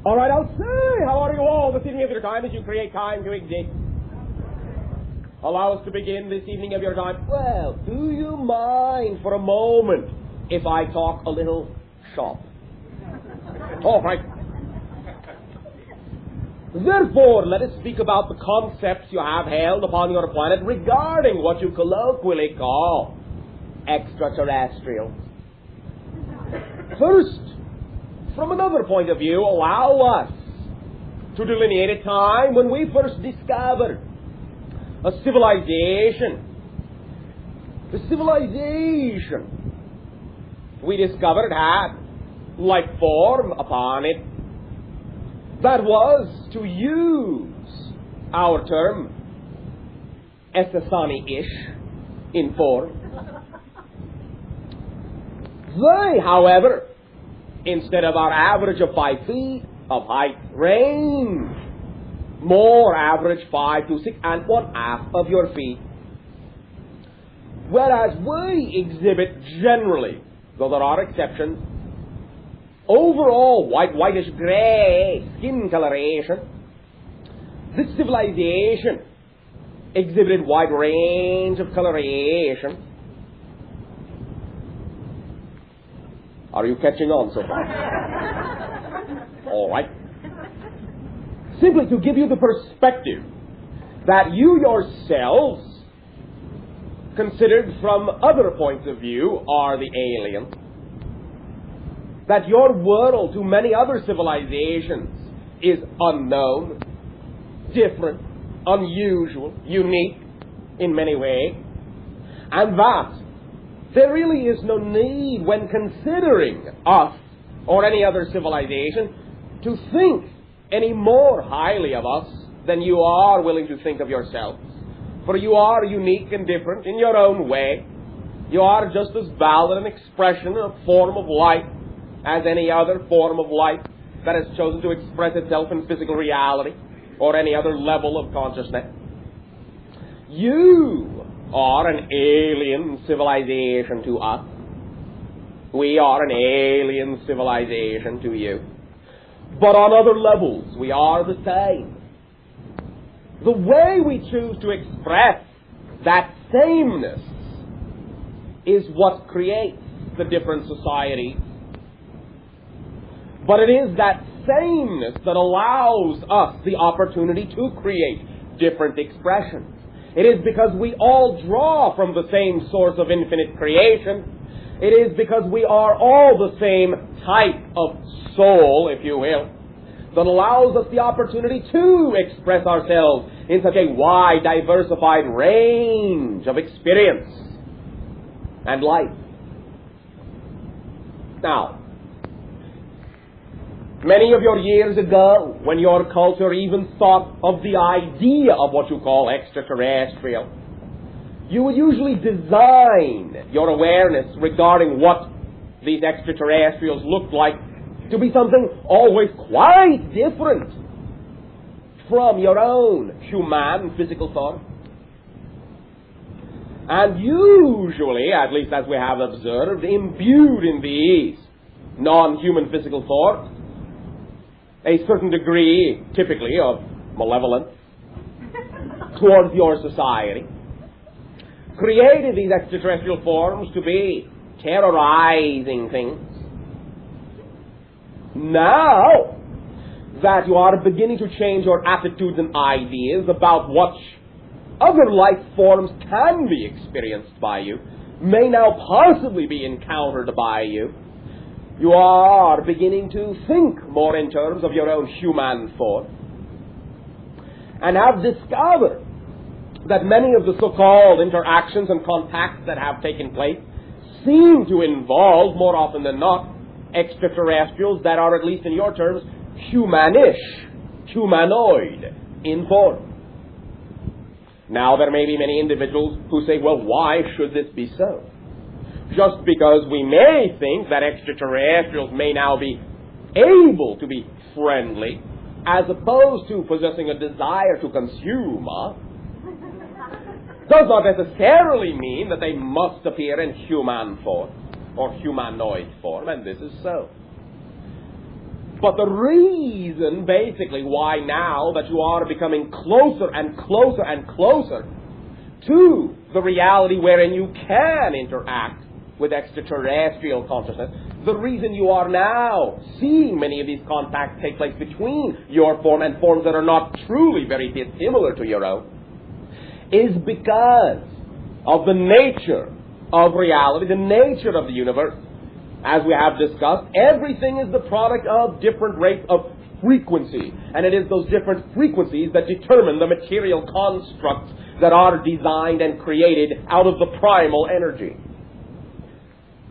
All right, I'll say, how are you all this evening of your time as you create time to exist? Allow us to begin this evening of your time. Well, do you mind for a moment if I talk a little shop? All right. Therefore, let us speak about the concepts you have held upon your planet regarding what you colloquially call extraterrestrials. First, from another point of view, allow us to delineate a time when we first discovered a civilization. The civilization we discovered had life form upon it that was, to use our term, Ethesani-ish in form. They, however, instead of our average of 5 feet of height, range more average 5 to 6 and 1/2 of your feet. Whereas we exhibit generally, though there are exceptions, overall whitish grey skin coloration. This civilization exhibited wide range of coloration. Are you catching on so far? All right. Simply to give you the perspective that you yourselves, considered from other points of view, are the alien. That your world to many other civilizations is unknown, different, unusual, unique in many ways. And that there really is no need, when considering us or any other civilization, to think any more highly of us than you are willing to think of yourselves. For you are unique and different in your own way. You are just as valid an expression, a form of life, as any other form of life that has chosen to express itself in physical reality or any other level of consciousness. You are an alien civilization to us. We are an alien civilization to you. But on other levels, we are the same. The way we choose to express that sameness is what creates the different societies. But it is that sameness that allows us the opportunity to create different expressions. It is because we all draw from the same source of infinite creation. It is because we are all the same type of soul, if you will, that allows us the opportunity to express ourselves in such a wide, diversified range of experience and life. Now, many of your years ago, when your culture even thought of the idea of what you call extraterrestrial, you would usually design your awareness regarding what these extraterrestrials looked like to be something always quite different from your own human physical thought. And usually, at least as we have observed, imbued in these non-human physical thoughts, a certain degree, typically, of malevolence towards your society, created these extraterrestrial forms to be terrorizing things. Now that you are beginning to change your attitudes and ideas about what other life forms can be experienced by you, may now possibly be encountered by you, you are beginning to think more in terms of your own human form, and have discovered that many of the so-called interactions and contacts that have taken place seem to involve, more often than not, extraterrestrials that are, at least in your terms, humanish, humanoid in form. Now, there may be many individuals who say, well, why should this be so? Just because we may think that extraterrestrials may now be able to be friendly, as opposed to possessing a desire to consume us, does not necessarily mean that they must appear in human form or humanoid form, and this is so. But the reason, basically, why now that you are becoming closer and closer and closer to the reality wherein you can interact with extraterrestrial consciousness, the reason you are now seeing many of these contacts take place between your form and forms that are not truly very dissimilar to your own, is because of the nature of reality, the nature of the universe. As we have discussed, everything is the product of different rates of frequency, and it is those different frequencies that determine the material constructs that are designed and created out of the primal energy.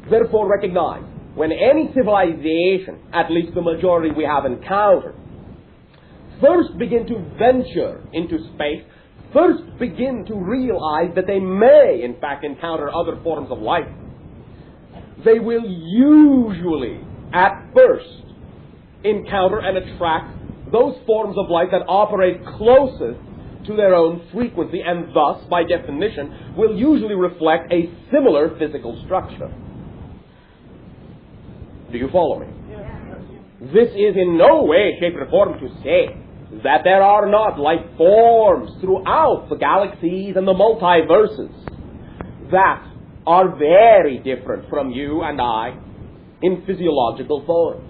Therefore, recognize, when any civilization, at least the majority we have encountered, first begin to venture into space, first begin to realize that they may, in fact, encounter other forms of life, they will usually, at first, encounter and attract those forms of life that operate closest to their own frequency and thus, by definition, will usually reflect a similar physical structure. Do you follow me? This is in no way, shape, or form to say that there are not life forms throughout the galaxies and the multiverses that are very different from you and I in physiological form.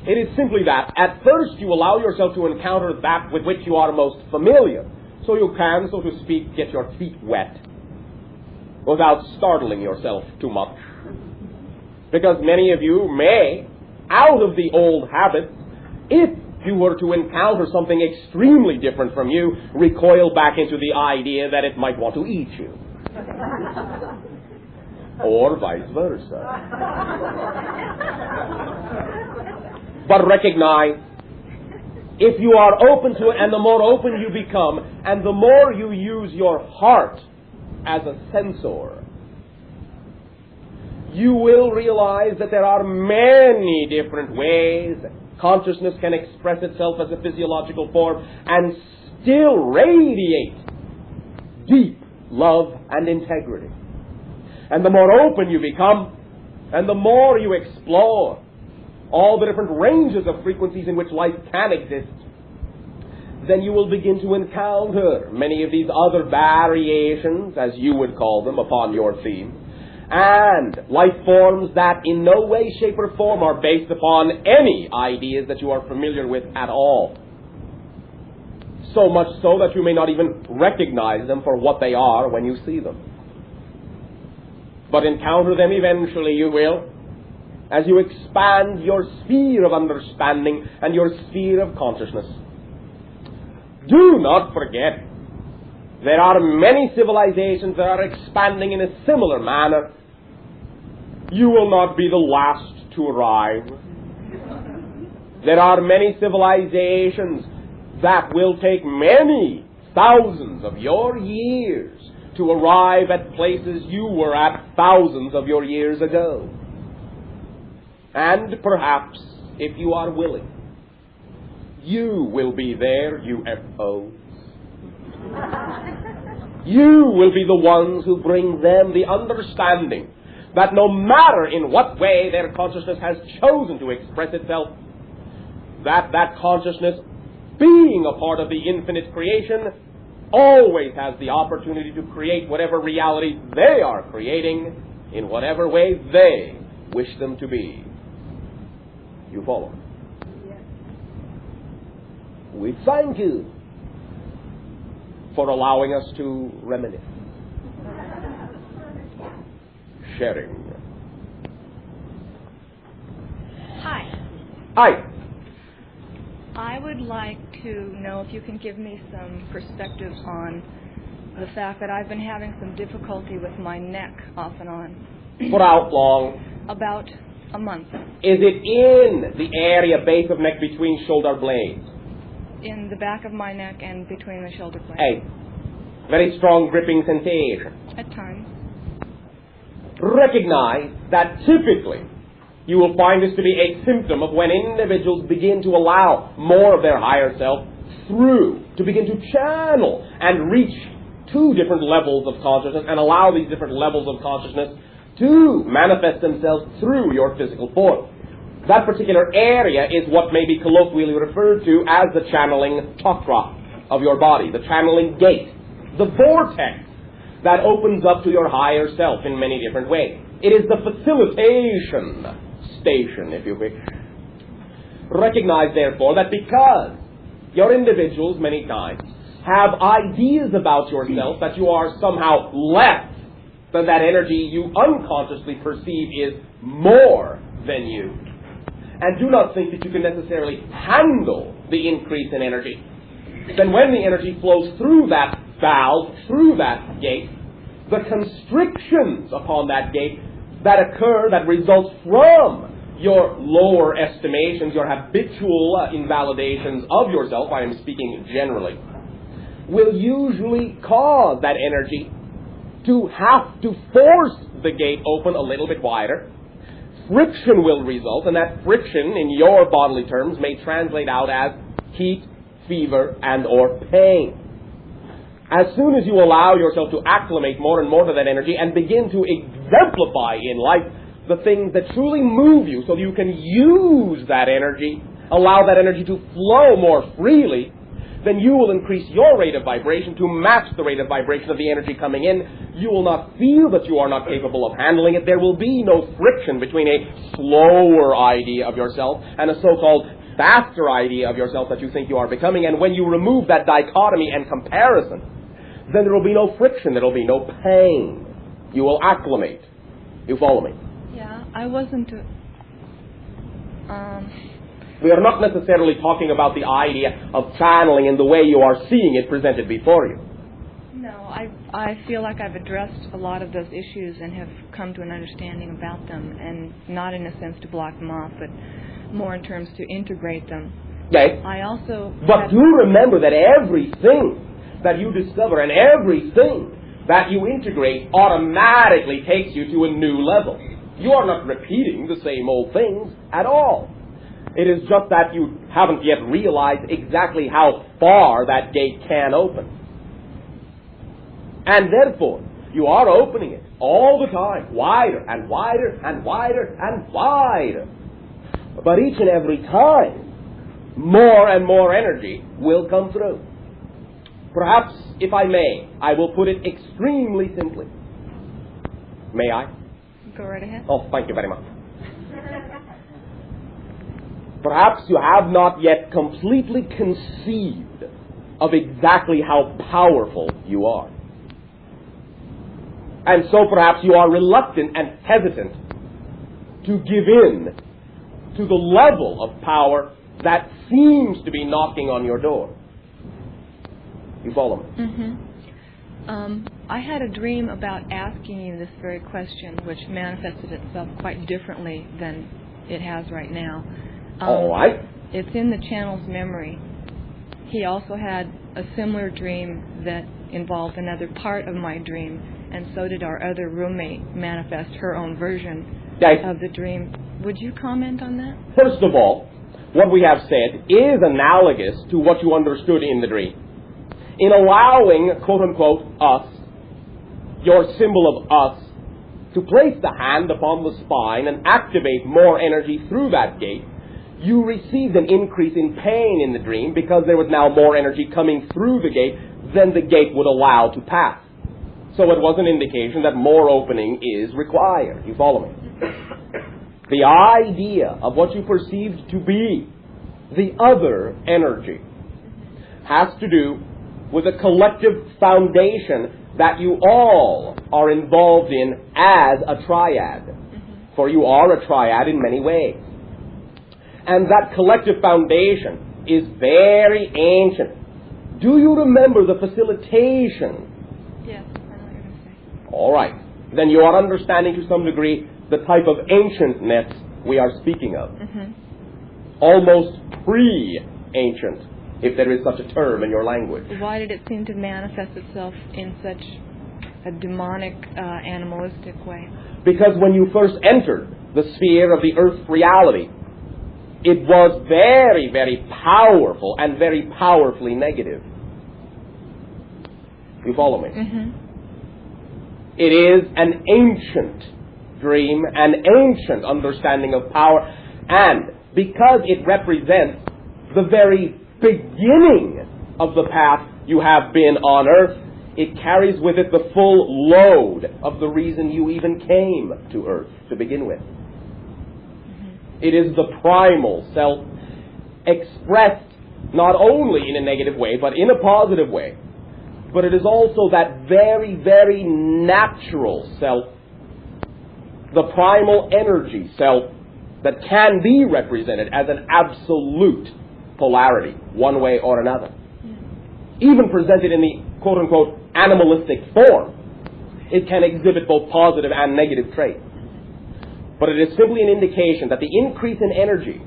It is simply that at first you allow yourself to encounter that with which you are most familiar, so you can, so to speak, get your feet wet without startling yourself too much. Because many of you may, out of the old habits, if you were to encounter something extremely different from you, recoil back into the idea that it might want to eat you. Or vice versa. But recognize, if you are open to it, and the more open you become, and the more you use your heart as a sensor, you will realize that there are many different ways that consciousness can express itself as a physiological form and still radiate deep love and integrity. And the more open you become, and the more you explore all the different ranges of frequencies in which life can exist, then you will begin to encounter many of these other variations, as you would call them, upon your theme, and life forms that in no way, shape, or form are based upon any ideas that you are familiar with at all. So much so that you may not even recognize them for what they are when you see them. But encounter them eventually, you will, as you expand your sphere of understanding and your sphere of consciousness. Do not forget, there are many civilizations that are expanding in a similar manner. You will not be the last to arrive. There are many civilizations that will take many thousands of your years to arrive at places you were at thousands of your years ago. And perhaps, if you are willing, you will be their UFOs. You will be the ones who bring them the understanding that no matter in what way their consciousness has chosen to express itself, that consciousness, being a part of the infinite creation, always has the opportunity to create whatever reality they are creating in whatever way they wish them to be. You follow? Yes. We thank you for allowing us to reminisce. Sharing. Hi. Hi. I would like to know if you can give me some perspective on the fact that I've been having some difficulty with my neck off and on. For how long? About a month. Is it in the area base of neck between shoulder blades? In the back of my neck and between the shoulder blades. Hey, very strong gripping sensation. At times. Recognize that typically you will find this to be a symptom of when individuals begin to allow more of their higher self through, to begin to channel and reach two different levels of consciousness and allow these different levels of consciousness to manifest themselves through your physical form. That particular area is what may be colloquially referred to as the channeling chakra of your body, the channeling gate, the vortex that opens up to your higher self in many different ways. It is the facilitation station, if you wish. Recognize, therefore, that because your individuals many times have ideas about yourself that you are somehow less than that energy you unconsciously perceive is more than you, and do not think that you can necessarily handle the increase in energy, then when the energy flows through that valve, through that gate, the constrictions upon that gate that occur, that result from your lower estimations, your habitual invalidations of yourself, I am speaking generally, will usually cause that energy to have to force the gate open a little bit wider. Friction will result, and that friction, in your bodily terms, may translate out as heat, fever, and or pain. As soon as you allow yourself to acclimate more and more to that energy and begin to exemplify in life the things that truly move you so that you can use that energy, allow that energy to flow more freely, then you will increase your rate of vibration to match the rate of vibration of the energy coming in. You will not feel that you are not capable of handling it. There will be no friction between a slower idea of yourself and a so-called faster idea of yourself that you think you are becoming. And when you remove that dichotomy and comparison, then there will be no friction. There will be no pain. You will acclimate. You follow me? Yeah, I wasn't... We are not necessarily talking about the idea of channeling in the way you are seeing it presented before you. No, I feel like I've addressed a lot of those issues and have come to an understanding about them, and not in a sense to block them off, but more in terms to integrate them. Okay. I also... But do remember that everything that you discover and everything that you integrate automatically takes you to a new level. You are not repeating the same old things at all. It is just that you haven't yet realized exactly how far that gate can open. And therefore, you are opening it all the time, wider and wider and wider and wider. But each and every time, more and more energy will come through. Perhaps, if I may, I will put it extremely simply. May I? Go right ahead. Oh, thank you very much. Perhaps you have not yet completely conceived of exactly how powerful you are. And so perhaps you are reluctant and hesitant to give in to the level of power that seems to be knocking on your door. You follow me? Mm-hmm. I had a dream about asking you this very question, which manifested itself quite differently than it has right now. All right. It's in the channel's memory. He also had a similar dream that involved another part of my dream, and so did our other roommate manifest her own version of the dream. Would you comment on that? First of all, what we have said is analogous to what you understood in the dream. In allowing, quote-unquote, us, your symbol of us, to place the hand upon the spine and activate more energy through that gate, you received an increase in pain in the dream because there was now more energy coming through the gate than the gate would allow to pass. So it was an indication that more opening is required. You follow me? The idea of what you perceived to be the other energy has to do with a collective foundation that you all are involved in as a triad. For you are a triad in many ways. And that collective foundation is very ancient. Do you remember the facilitation? Yes, I know what you're going to say. All right. Then you are understanding to some degree the type of ancientness we are speaking of. Almost pre-ancient, if there is such a term in your language. Why did it seem to manifest itself in such a demonic, animalistic way? Because when you first entered the sphere of the earth reality, it was very, very powerful and very powerfully negative. You follow me? It is an ancient dream, an ancient understanding of power, And because it represents the very beginning of the path you have been on earth, it carries with it the full load of the reason you even came to earth to begin with. It is the primal self expressed not only in a negative way, but in a positive way. But it is also that very, very natural self, the primal energy self, that can be represented as an absolute polarity, one way or another. Even presented in the quote-unquote animalistic form, it can exhibit both positive and negative traits. But it is simply an indication that the increase in energy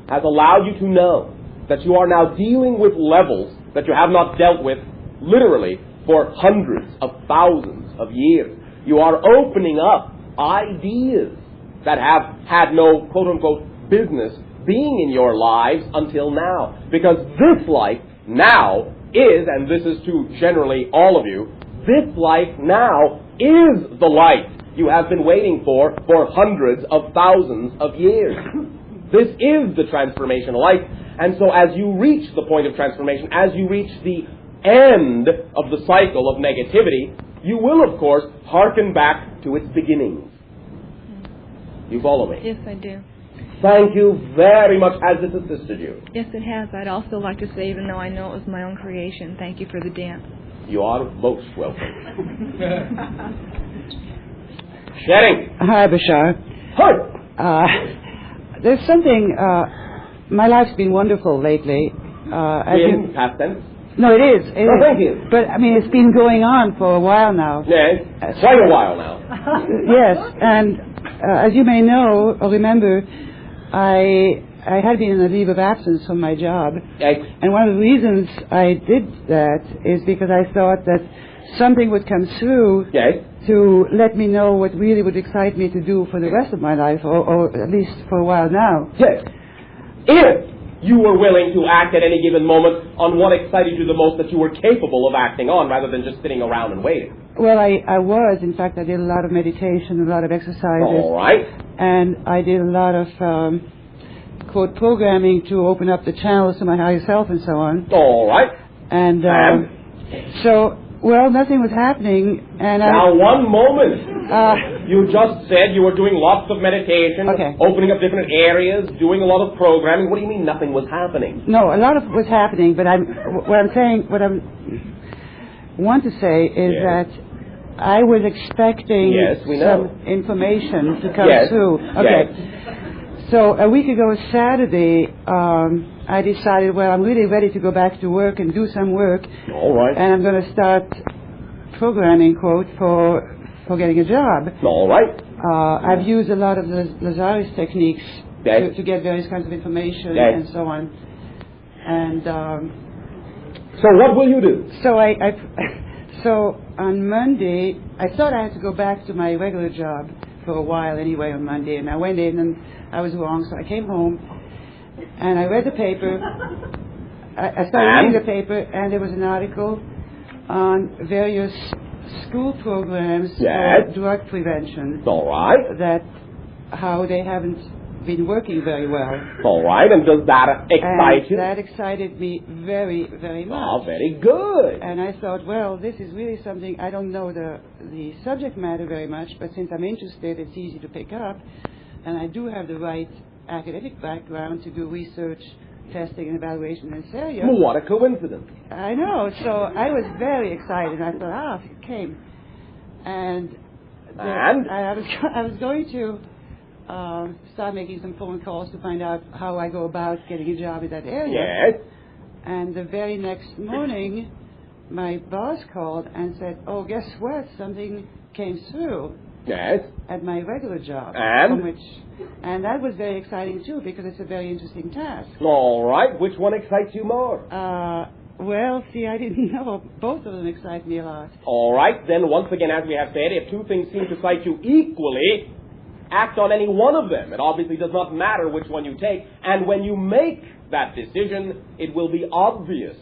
has allowed you to know that you are now dealing with levels that you have not dealt with literally for hundreds of thousands of years. You are opening up ideas that have had no quote-unquote business being in your lives until now. Because this life now is, and this is to generally all of you, this life now is the life you have been waiting for hundreds of thousands of years. This is the transformational life. And so as you reach the point of transformation, as you reach the end of the cycle of negativity, you will, of course, hearken back to its beginnings. You follow me? Yes, I do. Thank you very much. Has this assisted you? Yes, it has. I'd also like to say, even though I know it was my own creation, thank you for the dance. You are most welcome. Sharing. Hi, Bashar. Hi. There's something, my life's been wonderful lately. In past tense? No, it is. It Oh, is. thank you. But, I mean, it's been going on for a while now. Yes. Quite a while now. Yes, and as you may know or remember, I had been in a leave of absence from my job. Yes. And one of the reasons I did that is because I thought that something would come through Yes. to let me know what really would excite me to do for the rest of my life, or at least for a while now. Yes. If you were willing to act at any given moment on what excited you the most that you were capable of acting on, rather than just sitting around and waiting. Well, I was. In fact, I did a lot of meditation, a lot of exercises. All right. And I did a lot of, quote, programming to open up the channels to my higher self and so on. All right. And so, well, nothing was happening. And Now, one moment. You just said you were doing lots of meditation, Okay. opening up different areas, doing a lot of programming. What do you mean nothing was happening? No, a lot of it was happening, but what I want to say is Yes. that I was expecting Yes, we know. some information to come Yes. through. Okay. So a week ago Saturday, I decided, well, I'm really ready to go back to work and do some work, All right. and I'm going to start programming, quote, for getting a job. All right. I've used a lot of the Lazarus techniques Yes. to get various kinds of information Yes. and so on. And So what will you do? so so on Monday, I thought I had to go back to my regular job for a while anyway on Monday, and I went in and I was wrong, so I came home and I read the paper. I started reading the paper, and there was an article on various school programs Yes. for drug prevention, All right. that how they haven't been working very well. All right. And does that excite And you? that excited me very, very much. Oh, very good. And I thought, well, this is really something, I don't know the subject matter very much, but since I'm interested, it's easy to pick up. And I do have the right academic background to do research, testing, and evaluation in this area. Well, what a coincidence. I know. So I was very excited. I thought, it came. And I was going to start making some phone calls to find out how I go about getting a job in that area. Yes. And the very next morning, my boss called and said, oh, guess what? Something came through Yes. at my regular job. And? And that was very exciting, too, because it's a very interesting task. All right. Which one excites you more? Well, see, I didn't know. Both of them excite me a lot. All right. Then once again, as we have said, if two things seem to excite you equally, act on any one of them. It obviously does not matter which one you take. And when you make that decision, it will be obvious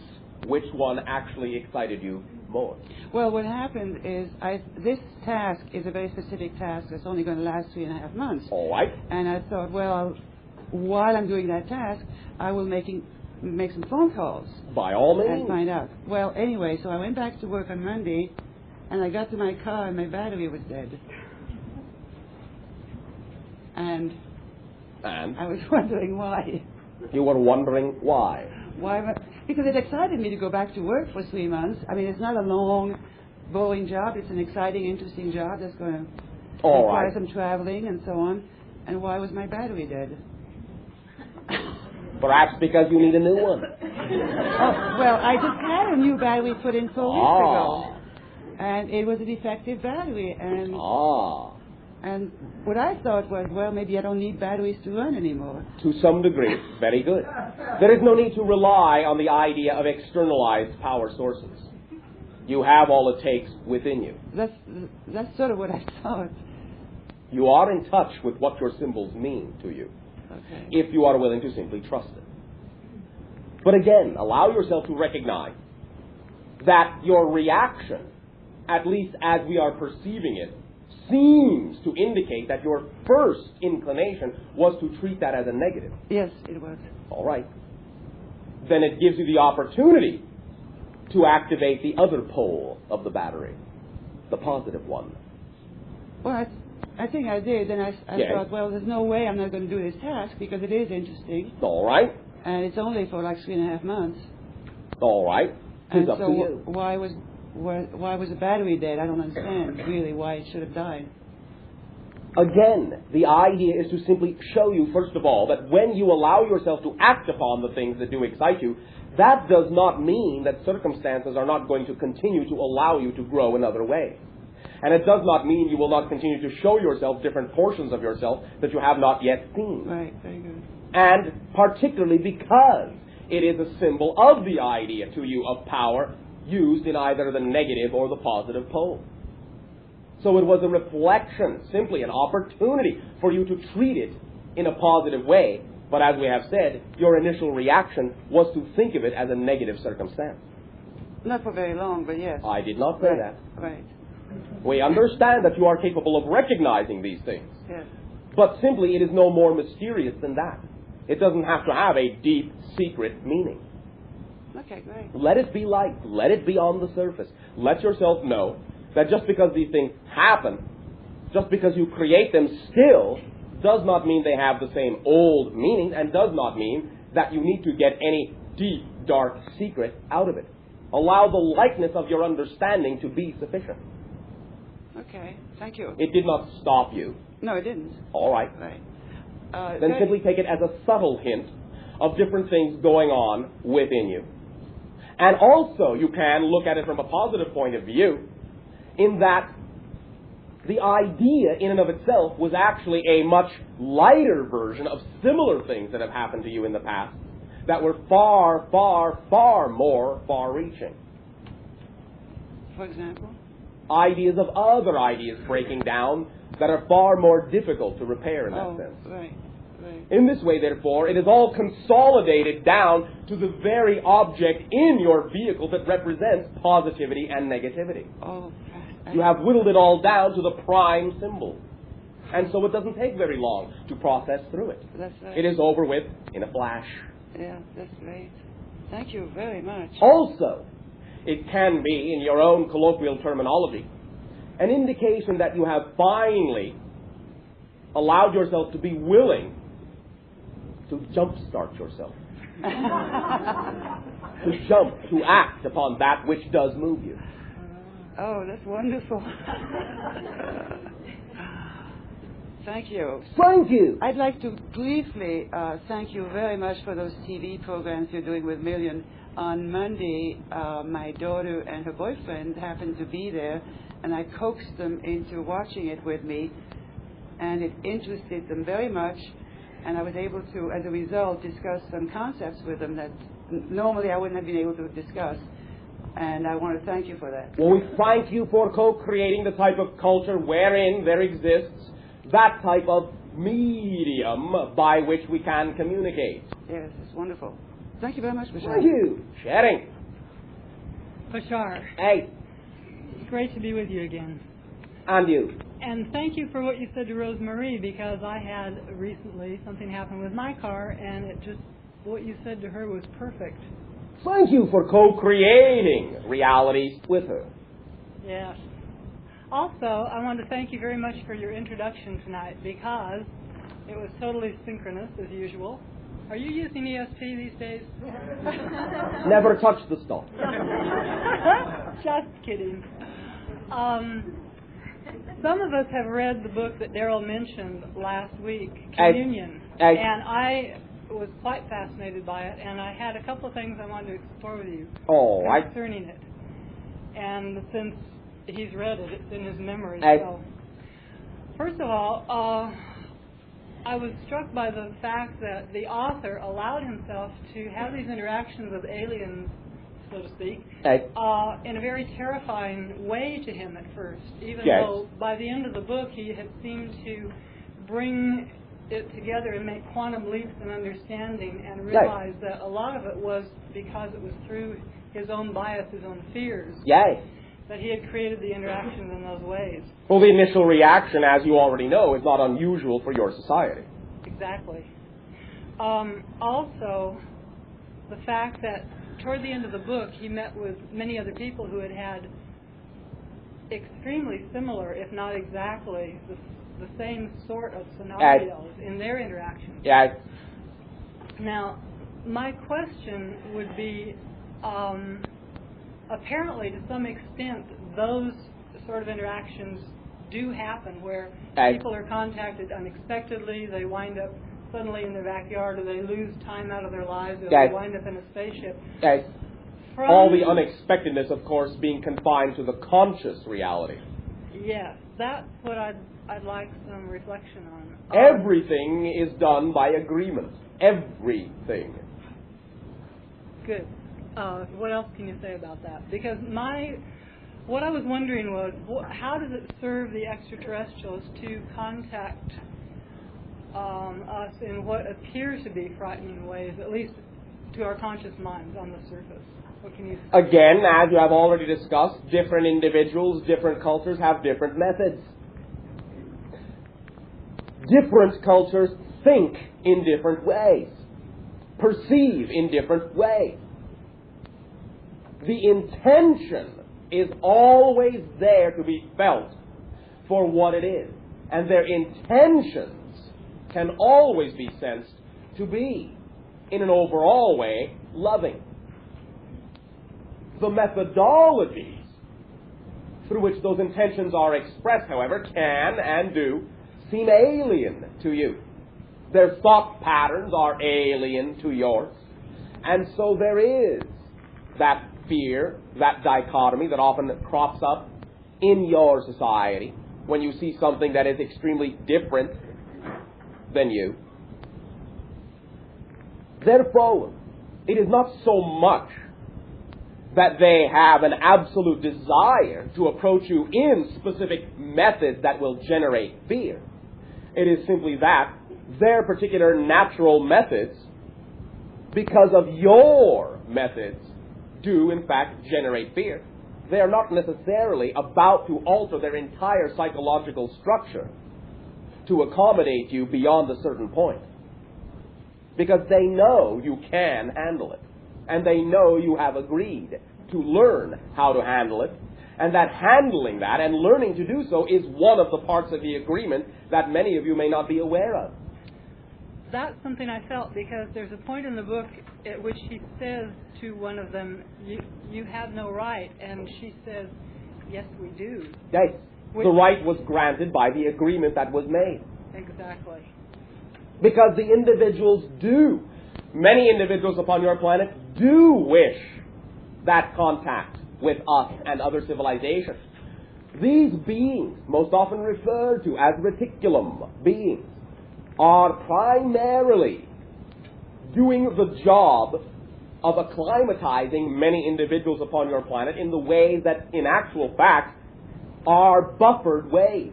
which one actually excited you more. Well, what happened is this task is a very specific task that's only going to last 3.5 months. All right. And I thought, well, while I'm doing that task, I will make some phone calls. By all means. And find out. Well, anyway, so I went back to work on Monday, and I got to my car, and my battery was dead. And I was wondering why. You were wondering why? Because it excited me to go back to work for 3 months. I mean, it's not a long, boring job. It's an exciting, interesting job that's going to require some traveling and so on. And why was my battery dead? Perhaps because you need a new one. Well, I just had a new battery put in 4 weeks ago. And it was a defective battery. And what I thought was, well, maybe I don't need batteries to run anymore. To some degree. Very good. There is no need to rely on the idea of externalized power sources. You have all it takes within you. That's sort of what I thought. You are in touch with what your symbols mean to you. Okay. If you are willing to simply trust it. But again, allow yourself to recognize that your reaction, at least as we are perceiving it, seems to indicate that your first inclination was to treat that as a negative. Yes, it was. All right. Then it gives you the opportunity to activate the other pole of the battery, the positive one. Well, I think I did. Then I thought, well, there's no way I'm not going to do this task because it is interesting. All right. And it's only for like 3.5 months. All right. It's up to you. Why was the battery dead? I don't understand really why it should have died. Again, the idea is to simply show you, first of all, that when you allow yourself to act upon the things that do excite you, that does not mean that circumstances are not going to continue to allow you to grow another way. And it does not mean you will not continue to show yourself different portions of yourself that you have not yet seen. Right, very good. And particularly because it is a symbol of the idea to you of power used in either the negative or the positive pole. So it was a reflection, simply an opportunity for you to treat it in a positive way. But as we have said, your initial reaction was to think of it as a negative circumstance. Not for very long, but yes. I did not say that. Right. We understand that you are capable of recognizing these things. Yes. But simply it is no more mysterious than that. It doesn't have to have a deep, secret meaning. Okay, great. Let it be light. Let it be on the surface. Let yourself know that just because these things happen, just because you create them still, does not mean they have the same old meaning, and does not mean that you need to get any deep, dark secret out of it. Allow the lightness of your understanding to be sufficient. Okay, thank you. It did not stop you. No, it didn't. All right. Right. Then simply take it as a subtle hint of different things going on within you. And also, you can look at it from a positive point of view, in that the idea in and of itself was actually a much lighter version of similar things that have happened to you in the past that were far, far, far more far-reaching. For example? Ideas of other ideas breaking down that are far more difficult to repair in that sense. Right, right. In this way, therefore, it is all consolidated down to the very object in your vehicle that represents positivity and negativity. Oh, you have whittled it all down to the prime symbol. And so it doesn't take very long to process through it. That's right. It is over with in a flash. Yeah, that's great. Thank you very much. Also, it can be, in your own colloquial terminology, an indication that you have finally allowed yourself to be willing to jumpstart yourself. To jump, to act upon that which does move you. Oh, that's wonderful. Thank you. Thank you. I'd like to briefly thank you very much for those TV programs you're doing with Million. On Monday, my daughter and her boyfriend happened to be there, and I coaxed them into watching it with me, and it interested them very much, and I was able to, as a result, discuss some concepts with them that normally I wouldn't have been able to discuss. And I want to thank you for that. Well, we thank you for co-creating the type of culture wherein there exists that type of medium by which we can communicate. Yes, it's wonderful. Thank you very much, Bashar. Thank you. Sharing. Bashar, Hey. it's great to be with you again. And you. And thank you for what you said to Rosemarie, because I had recently something happen with my car, and what you said to her was perfect. Thank you for co-creating realities with her. Yes. Also, I want to thank you very much for your introduction tonight, because it was totally synchronous, as usual. Are you using ESP these days? Never touch the stuff. Just kidding. Some of us have read the book that Daryl mentioned last week, Communion, and I was quite fascinated by it, and I had a couple of things I wanted to explore with you concerning it. And since he's read it, it's in his memory. So, first of all, I was struck by the fact that the author allowed himself to have these interactions with aliens, so to speak, in a very terrifying way to him at first, even though by the end of the book he had seemed to bring it together and make quantum leaps in understanding and realize that a lot of it was because it was through his own bias, his own fears, that he had created the interactions in those ways. Well, the initial reaction, as you already know, is not unusual for your society. Exactly. Also, the fact that toward the end of the book, he met with many other people who had had extremely similar, if not exactly, the same sort of scenarios in their interactions. Now, my question would be, apparently, to some extent, those sort of interactions do happen where people are contacted unexpectedly, they wind up suddenly in their backyard, or they lose time out of their lives, or they wind up in a spaceship. All the unexpectedness, of course, being confined to the conscious reality. Yes, that's what I'd like some reflection on. Everything is done by agreement. Everything. Good. What else can you say about that? Because what I was wondering was, how does it serve the extraterrestrials to contact us in what appears to be frightening ways, at least to our conscious minds on the surface? What can you say? Again, as you have already discussed, different individuals, different cultures have different methods. Different cultures think in different ways, perceive in different ways. The intention is always there to be felt for what it is, and their intentions can always be sensed to be, in an overall way, loving. The methodologies through which those intentions are expressed, however, can and do seem alien to you. Their thought patterns are alien to yours. And so there is that fear, that dichotomy that often crops up in your society when you see something that is extremely different than you. Therefore, it is not so much that they have an absolute desire to approach you in specific methods that will generate fear. It is simply that their particular natural methods, because of your methods, do in fact generate fear. They are not necessarily about to alter their entire psychological structure to accommodate you beyond a certain point. Because they know you can handle it. And they know you have agreed to learn how to handle it. And that handling that and learning to do so is one of the parts of the agreement that many of you may not be aware of. That's something I felt, because there's a point in the book at which he says to one of them, you have no right. And she says, yes, we do. Yes. The right was granted by the agreement that was made. Exactly. Because the individuals do, many individuals upon your planet do wish that contact with us and other civilizations. These beings, most often referred to as reticulum beings, are primarily doing the job of acclimatizing many individuals upon your planet in the ways that, in actual fact, are buffered ways.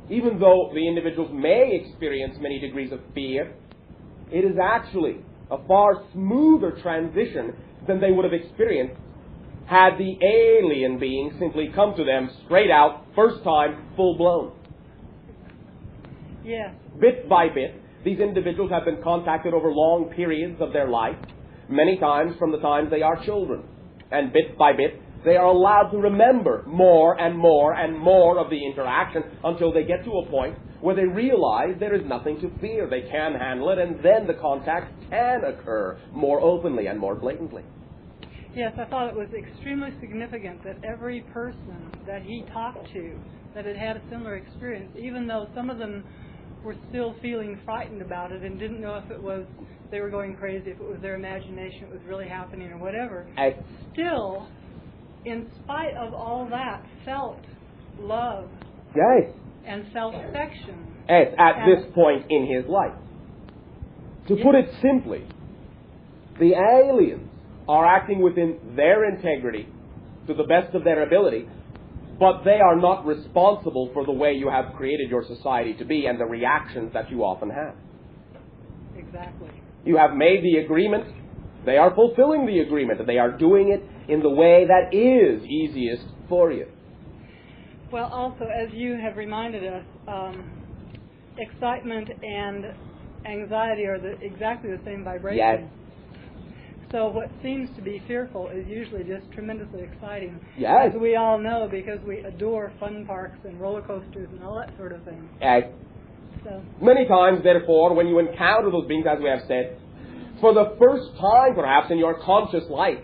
Even though the individuals may experience many degrees of fear, it is actually a far smoother transition than they would have experienced had the alien being simply come to them straight out, first time, full blown. Yes. Bit by bit, these individuals have been contacted over long periods of their life, many times from the time they are children. And bit by bit, they are allowed to remember more and more and more of the interaction until they get to a point where they realize there is nothing to fear. They can handle it, and then the contact can occur more openly and more blatantly. Yes, I thought it was extremely significant that every person that he talked to that had had a similar experience, even though some of them were still feeling frightened about it and didn't know if it was they were going crazy, if it was their imagination, it was really happening or whatever, still, in spite of all that, felt love. Yes. And self-affection. Yes, at this point in his life. To put it simply, the aliens are acting within their integrity to the best of their ability, but they are not responsible for the way you have created your society to be and the reactions that you often have. Exactly. You have made the agreement. They are fulfilling the agreement, and they are doing it in the way that is easiest for you. Well, also, as you have reminded us, excitement and anxiety are exactly the same vibration. Yes. So what seems to be fearful is usually just tremendously exciting. Yes. As we all know, because we adore fun parks and roller coasters and all that sort of thing. Yes. So. Many times, therefore, when you encounter those beings, as we have said, for the first time, perhaps, in your conscious life,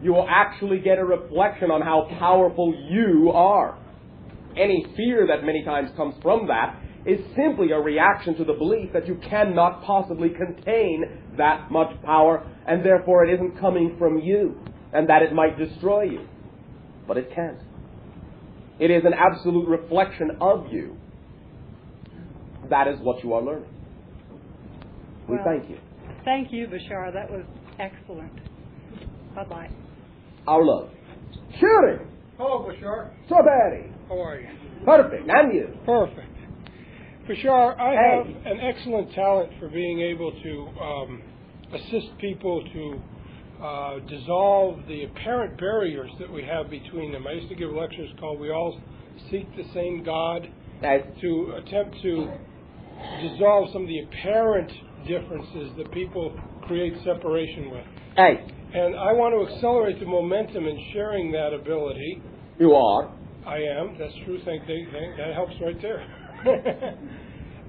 you will actually get a reflection on how powerful you are. Any fear that many times comes from that is simply a reaction to the belief that you cannot possibly contain that much power, and therefore it isn't coming from you, and that it might destroy you. But it can't. It is an absolute reflection of you. That is what you are learning. We thank you. Thank you, Bashar. That was excellent. Bye-bye. Our love. Cheering. Hello, Bashar. So Betty. How are you? Perfect. And you? Perfect. Bashar, I have an excellent talent for being able to assist people to dissolve the apparent barriers that we have between them. I used to give lectures called We All Seek the Same God, to attempt to dissolve some of the apparent differences that people create separation with. And I want to accelerate the momentum in sharing that ability. You are? I am. That's true. That helps right there.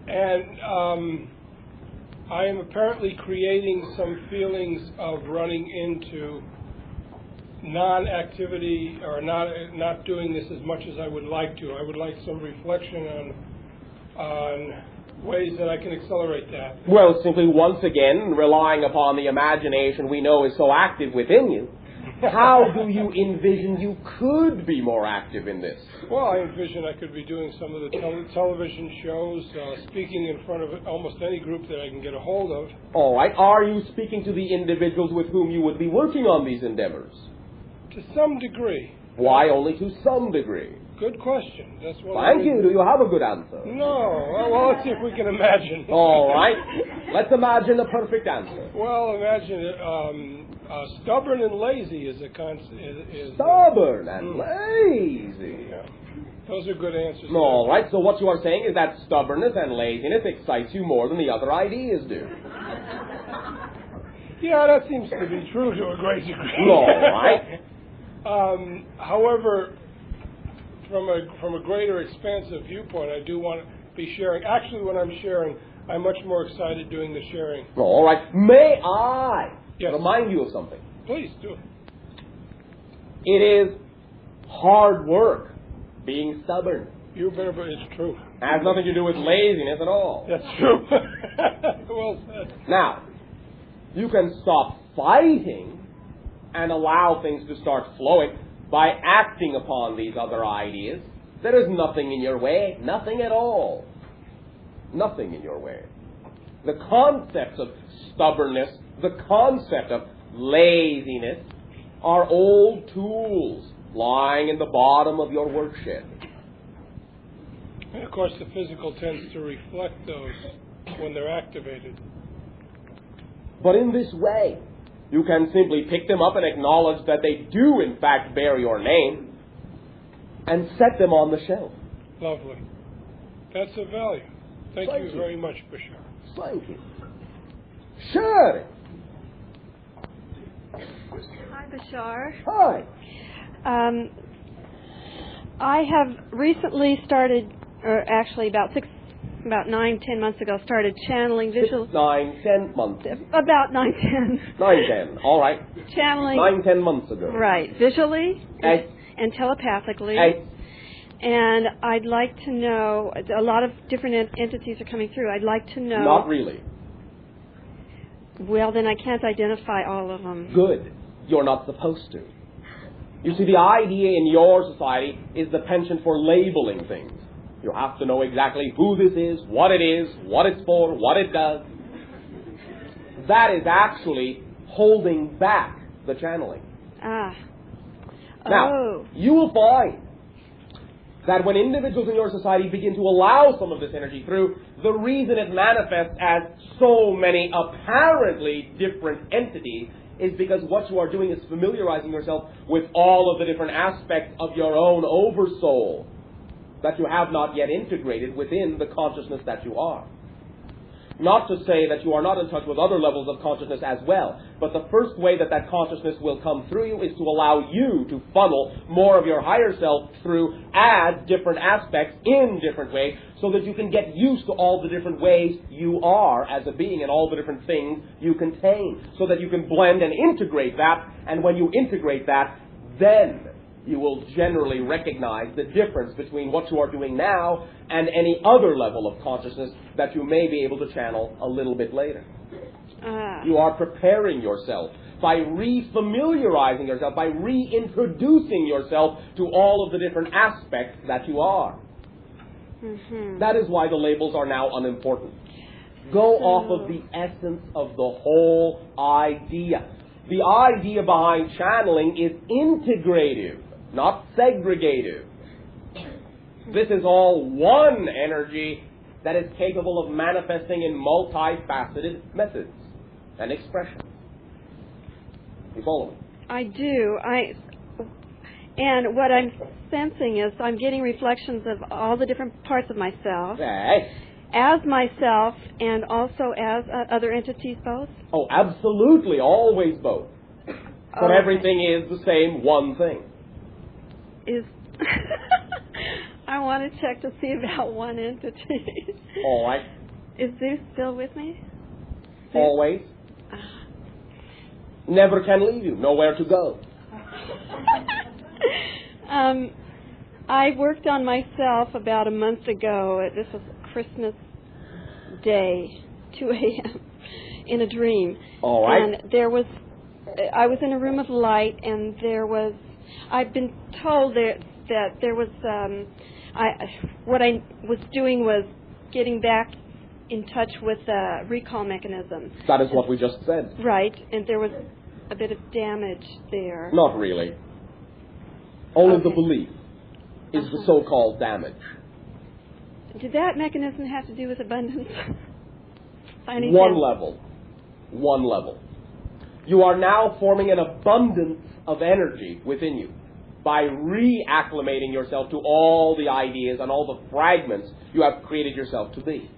And I am apparently creating some feelings of running into non-activity or not doing this as much as I would like to. I would like some reflection on ways that I can accelerate that. Well, simply once again, relying upon the imagination we know is so active within you, how do you envision you could be more active in this? Well, I envision I could be doing some of the television shows, speaking in front of almost any group that I can get a hold of. All right. Are you speaking to the individuals with whom you would be working on these endeavors? To some degree. Why only to some degree? Good question. That's what. Thank you. Do you have a good answer? No. Well, let's see if we can imagine. All right. Let's imagine a perfect answer. Well, imagine it. Stubborn and lazy is a concept. Stubborn and lazy. Yeah. Those are good answers. All right. So what you are saying is that stubbornness and laziness excites you more than the other ideas do. Yeah, that seems to be true to a great degree. All right. However, from a greater expansive viewpoint, I do want to be sharing. Actually, when I'm sharing, I'm much more excited doing the sharing. All right. May I remind you of something? Please do. It is hard work being stubborn. You better, but it's true. It has nothing to do with laziness at all. That's true. Well said. Now, you can stop fighting and allow things to start flowing by acting upon these other ideas. There is nothing in your way, nothing at all. Nothing in your way. The concepts of stubbornness, the concept of laziness are old tools lying in the bottom of your workshed. And of course, the physical tends to reflect those when they're activated. But in this way, You can simply pick them up and acknowledge that they do, in fact, bear your name, and set them on the shelf. Lovely. That's of value. Thank you very much, Bashar. Thank you. Sure. Hi, Bashar. Hi. I have recently started, or actually about 9-10 months ago, started channeling visual. 9-10 months. About 9-10. 9-10. All right. Channeling. 9-10 months ago. Right. Visually and telepathically. And I'd like to know, a lot of different entities are coming through. I'd like to know. Not really. Well, then I can't identify all of them. Good. You're not supposed to. You see, the idea in your society is the penchant for labeling things. You have to know exactly who this is, what it's for, what it does. That is actually holding back the channeling. Now, you will find that when individuals in your society begin to allow some of this energy through, the reason it manifests as so many apparently different entities is because what you are doing is familiarizing yourself with all of the different aspects of your own oversoul that you have not yet integrated within the consciousness that you are. Not to say that you are not in touch with other levels of consciousness as well, but the first way that that consciousness will come through you is to allow you to funnel more of your higher self through as different aspects in different ways so that you can get used to all the different ways you are as a being and all the different things you contain so that you can blend and integrate that, and when you integrate that, then you will generally recognize the difference between what you are doing now and any other level of consciousness that you may be able to channel a little bit later. You are preparing yourself by re-familiarizing yourself, by reintroducing yourself to all of the different aspects that you are. Mm-hmm. That is why the labels are now unimportant. Go off of the essence of the whole idea. The idea behind channeling is integrative, not segregative. This is all one energy that is capable of manifesting in multifaceted methods and expressions. You follow me? I do. And what I'm sensing is I'm getting reflections of all the different parts of myself. As myself and also as other entities both? Oh, absolutely. Always both. But everything is the same one thing. I want to check to see about one entity. All right. Is Zeus still with me? Zeus? Always. Never can leave you. Nowhere to go. I worked on myself about a month ago. This was Christmas Day, 2 a.m. in a dream. All right. And I was in a room of light, and I've been told that there was, what I was doing was getting back in touch with a recall mechanism. That is what we just said. Right, and there was a bit of damage there. Not really. Only the belief is the so-called damage. Did that mechanism have to do with abundance? One level. You are now forming an abundance of energy within you by reacclimating yourself to all the ideas and all the fragments you have created yourself to be.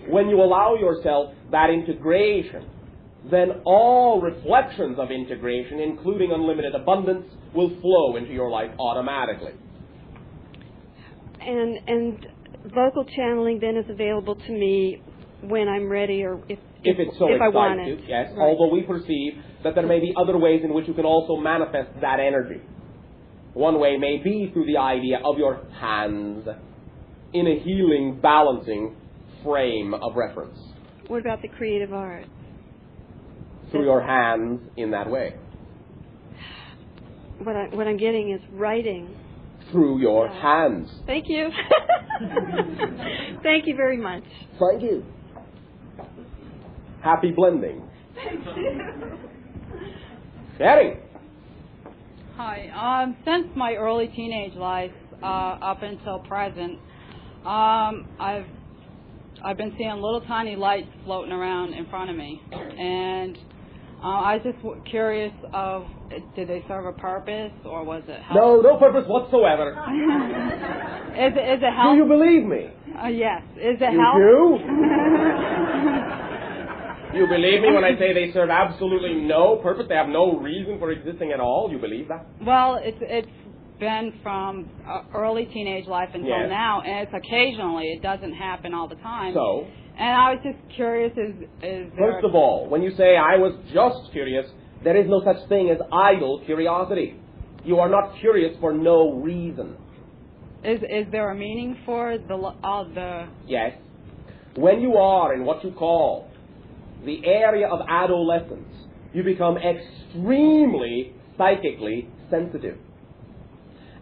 When you allow yourself that integration, then all reflections of integration, including unlimited abundance, will flow into your life automatically. And vocal channeling then is available to me when I'm ready, or if it's so if I want excites it. you, yes. Right. Although we perceive that there may be other ways in which you can also manifest that energy. One way may be through the idea of your hands in a healing, balancing frame of reference. What about the creative arts? Through your hands in that way. What I'm getting is writing. Through your hands. Thank you. Thank you very much. Thank you. Happy blending. Thank you. Daddy. Hi. Since my early teenage life up until present, I've been seeing little tiny lights floating around in front of me, and I was just curious of, did they serve a purpose, or was it helpful? No purpose whatsoever. Is it helpful? Do you believe me? Yes. Is it you helpful? Do? You believe me when I say they serve absolutely no purpose? They have no reason for existing at all? You believe that? Well, it's been from early teenage life until now, and it's occasionally. It doesn't happen all the time. So? And I was just curious, is there... First of all, when you say I was just curious, there is no such thing as idle curiosity. You are not curious for no reason. Is there a meaning for all the... Yes. When you are in what you call the area of adolescence, you become extremely psychically sensitive.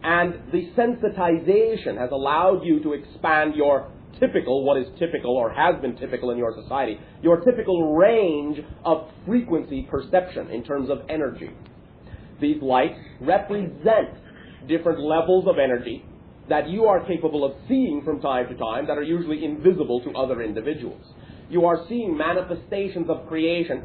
And the sensitization has allowed you to expand your typical, what is typical or has been typical in your society, your typical range of frequency perception in terms of energy. These lights represent different levels of energy that you are capable of seeing from time to time that are usually invisible to other individuals. You are seeing manifestations of creation,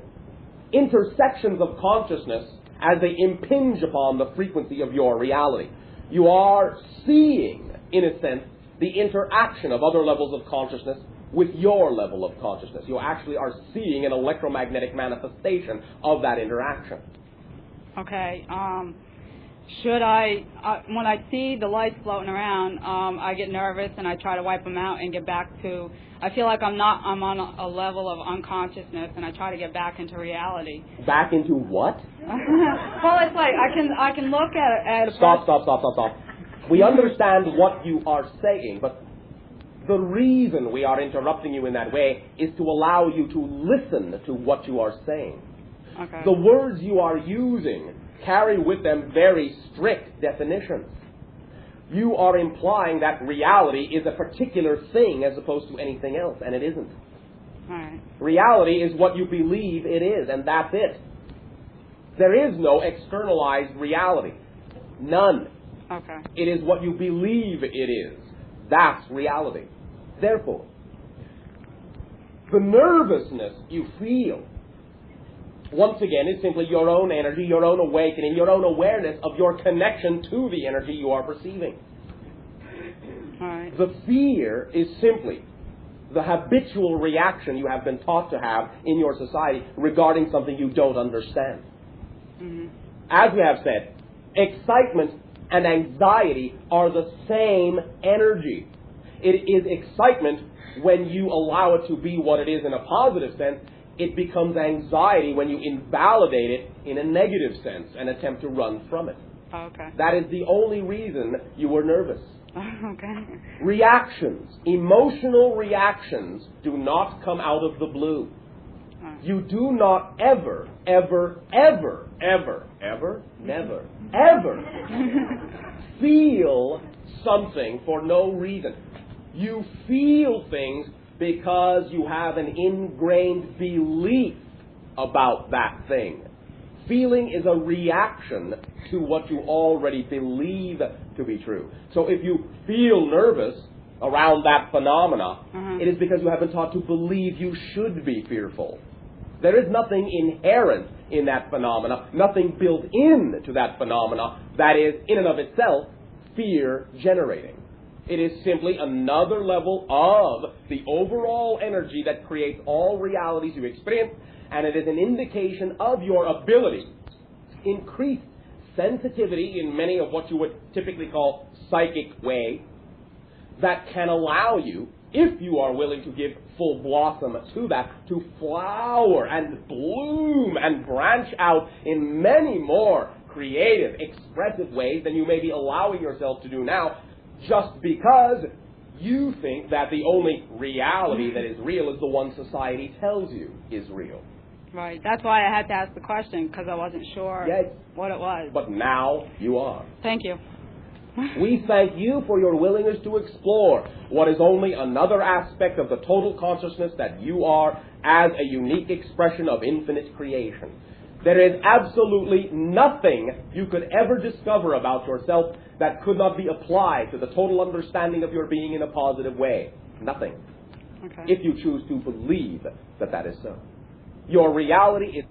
intersections of consciousness as they impinge upon the frequency of your reality. You are seeing, in a sense, the interaction of other levels of consciousness with your level of consciousness. You actually are seeing an electromagnetic manifestation of that interaction. Okay. Should I, when I see the lights floating around, I get nervous and I try to wipe them out and get back to, I feel like I'm on a level of unconsciousness, and I try to get back into reality. Back into what? Well, it's like I can look at Stop. We understand what you are saying, but the reason we are interrupting you in that way is to allow you to listen to what you are saying. Okay. The words you are using carry with them very strict definitions. You are implying that reality is a particular thing as opposed to anything else, and it isn't. All right. Reality is what you believe it is, and that's it. There is no externalized reality. None. Okay. It is what you believe it is. That's reality. Therefore, the nervousness you feel, once again, is simply your own energy, your own awakening, your own awareness of your connection to the energy you are perceiving. All right. The fear is simply the habitual reaction you have been taught to have in your society regarding something you don't understand. Mm-hmm. As we have said, excitement and anxiety are the same energy. It is excitement when you allow it to be what it is in a positive sense. It becomes anxiety when you invalidate it in a negative sense and attempt to run from it. Okay. That is the only reason you were nervous. Okay. Reactions, emotional reactions, do not come out of the blue. You do not ever, never feel something for no reason. You feel things because you have an ingrained belief about that thing. Feeling is a reaction to what you already believe to be true. So if you feel nervous around that phenomena, it is because you have been taught to believe you should be fearful. There is nothing inherent in that phenomena, nothing built into that phenomena that is, in and of itself, fear-generating. It is simply another level of the overall energy that creates all realities you experience, and it is an indication of your ability to increase sensitivity in many of what you would typically call psychic ways that can allow you, if you are willing to give full blossom to that, to flower and bloom and branch out in many more creative, expressive ways than you may be allowing yourself to do now, just because you think that the only reality that is real is the one society tells you is real. Right. That's why I had to ask the question, because I wasn't sure what it was. But now you are. Thank you. We thank you for your willingness to explore what is only another aspect of the total consciousness that you are as a unique expression of infinite creation. There is absolutely nothing you could ever discover about yourself that could not be applied to the total understanding of your being in a positive way. Nothing. Okay. If you choose to believe that that is so. Your reality is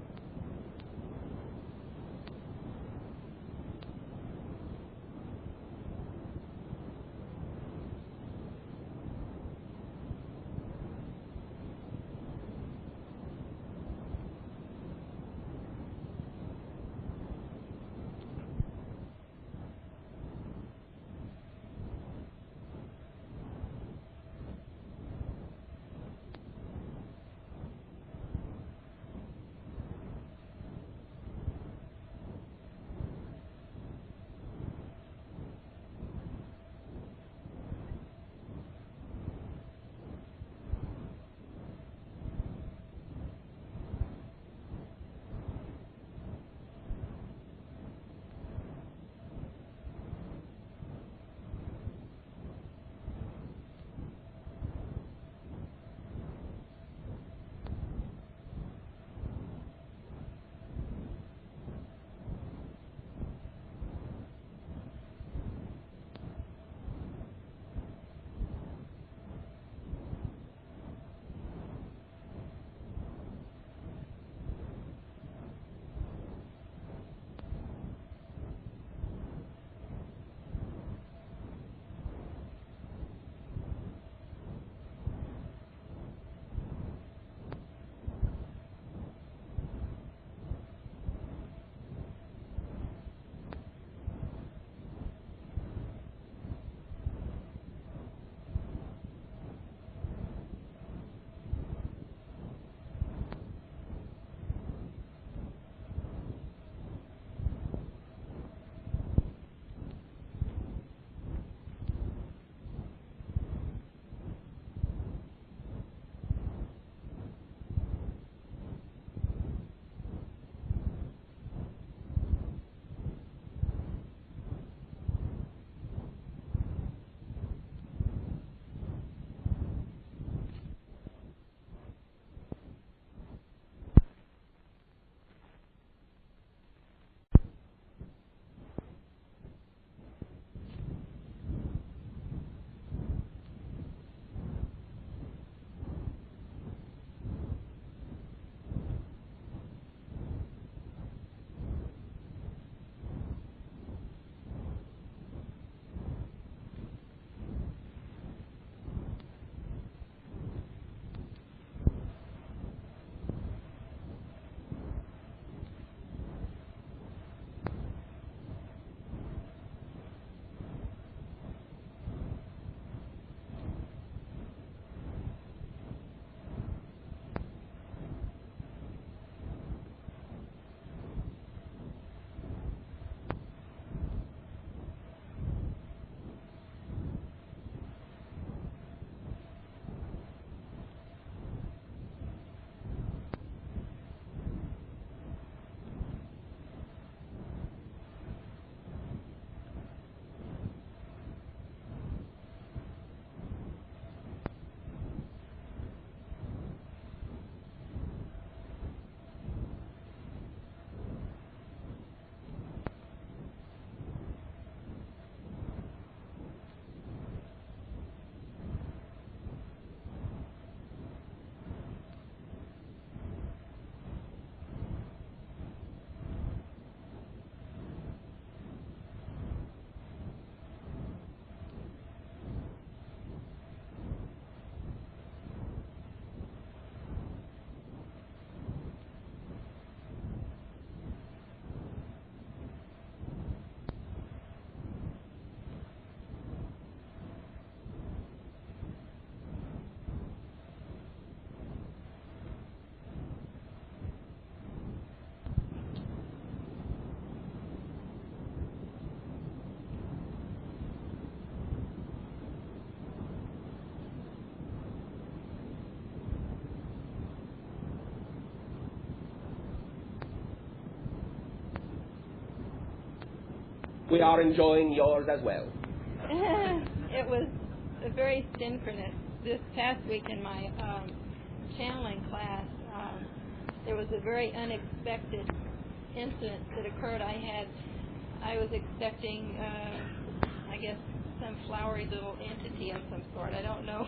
We are enjoying yours as well. It was very synchronous. This past week in my channeling class, there was a very unexpected incident that occurred. I was expecting, I guess, some flowery little entity of some sort. I don't know.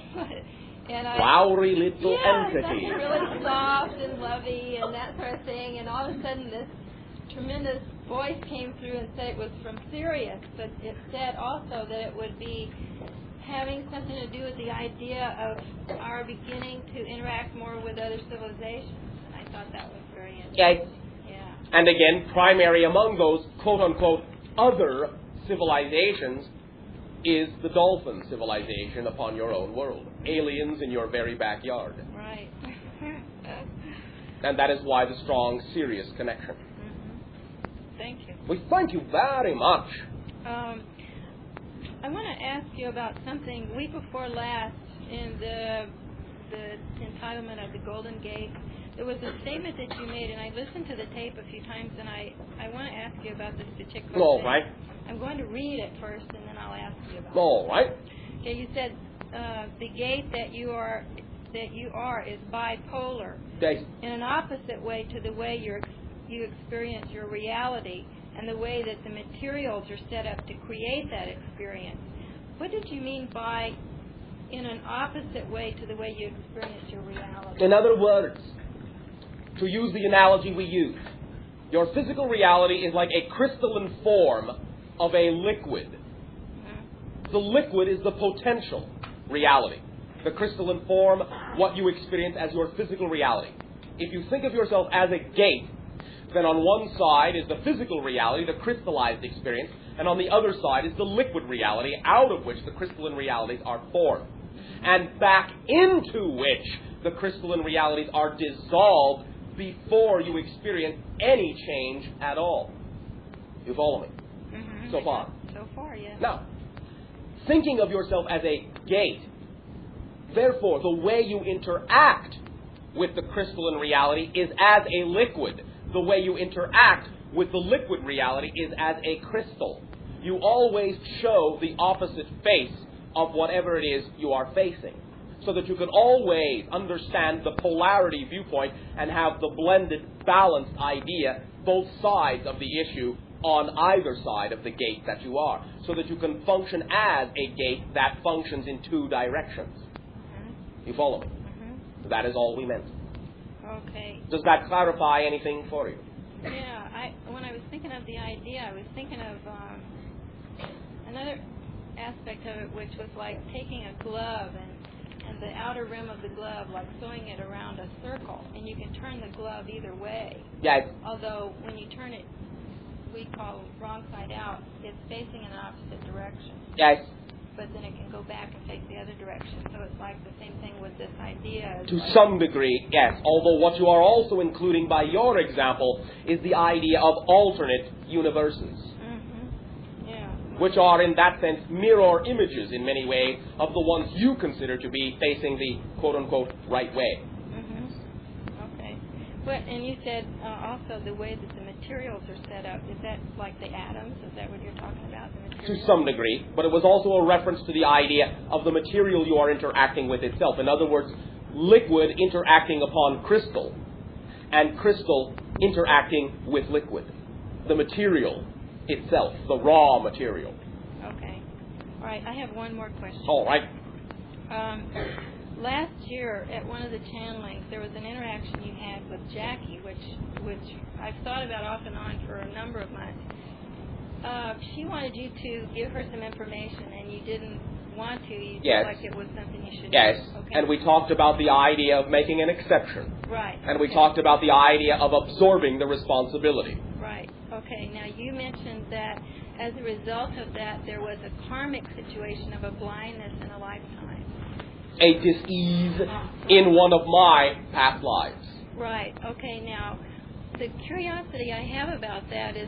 Flowery little entity. Something really soft and lovey and that sort of thing. And all of a sudden, this tremendous voice came through and said it was from Sirius, but it said also that it would be having something to do with the idea of our beginning to interact more with other civilizations. And I thought that was very interesting. Yes. Yeah. And again, primary among those quote-unquote other civilizations is the dolphin civilization upon your own world. Aliens in your very backyard. Right. And that is why the strong, serious connection. Mm-hmm. Thank you. We thank you very much. I want to ask you about something. Week before last, in the entitlement of the Golden Gate, there was a statement that you made, and I listened to the tape a few times, and I want to ask you about this particular thing. All right. I'm going to read it first, and then I'll ask you about it. All right. Okay, you said the gate that you are is bipolar, Yes. in an opposite way to the way you experience your reality, and the way that the materials are set up to create that experience. What did you mean by in an opposite way to the way you experience your reality? In other words, to use the analogy we use, your physical reality is like a crystalline form of a liquid. Mm-hmm. The liquid is the potential reality. The crystalline form, what you experience as your physical reality. If you think of yourself as a gate, then on one side is the physical reality, the crystallized experience, and on the other side is the liquid reality, out of which the crystalline realities are formed, and back into which the crystalline realities are dissolved before you experience any change at all. You follow me? Mm-hmm. So far? So far, yes. Now, thinking of yourself as a gate, therefore, the way you interact with the crystalline reality is as a liquid. The way you interact with the liquid reality is as a crystal. You always show the opposite face of whatever it is you are facing, so that you can always understand the polarity viewpoint and have the blended, balanced idea, both sides of the issue on either side of the gate that you are, so that you can function as a gate that functions in two directions. Mm-hmm. You follow me? Mm-hmm. That is all we meant. Okay. Does that clarify anything for you? Yeah. When I was thinking of the idea, I was thinking of another aspect of it, which was like taking a glove and the outer rim of the glove, like sewing it around a circle, and you can turn the glove either way. Yes. Although when you turn it, we call wrong side out, it's facing in an opposite direction. Yes. But then it can go back and face the other direction. So it's like the same thing with this idea. To some degree, yes. Although what you are also including by your example is the idea of alternate universes. Mm-hmm. Yeah. Which are, in that sense, mirror images in many ways of the ones you consider to be facing the quote-unquote right way. Mm-hmm. Okay. And you said also the way that the materials are set up, is that like the atoms? Is that what you're talking about? To some degree, but it was also a reference to the idea of the material you are interacting with itself. In other words, liquid interacting upon crystal, and crystal interacting with liquid. The material itself, the raw material. Okay. All right, I have one more question. All right. Last year, at one of the channelings, there was an interaction you had with Jackie, which I've thought about off and on for a number of months. She wanted you to give her some information, and you didn't want to. You yes. felt like it was something you should yes. do. Okay. And we talked about the idea of making an exception. Right. And we talked about the idea of absorbing the responsibility. Right. Okay. Now, you mentioned that as a result of that, there was a karmic situation of a blindness in a lifetime. A dis-ease in one of my past lives. Right. Okay. Now, the curiosity I have about that is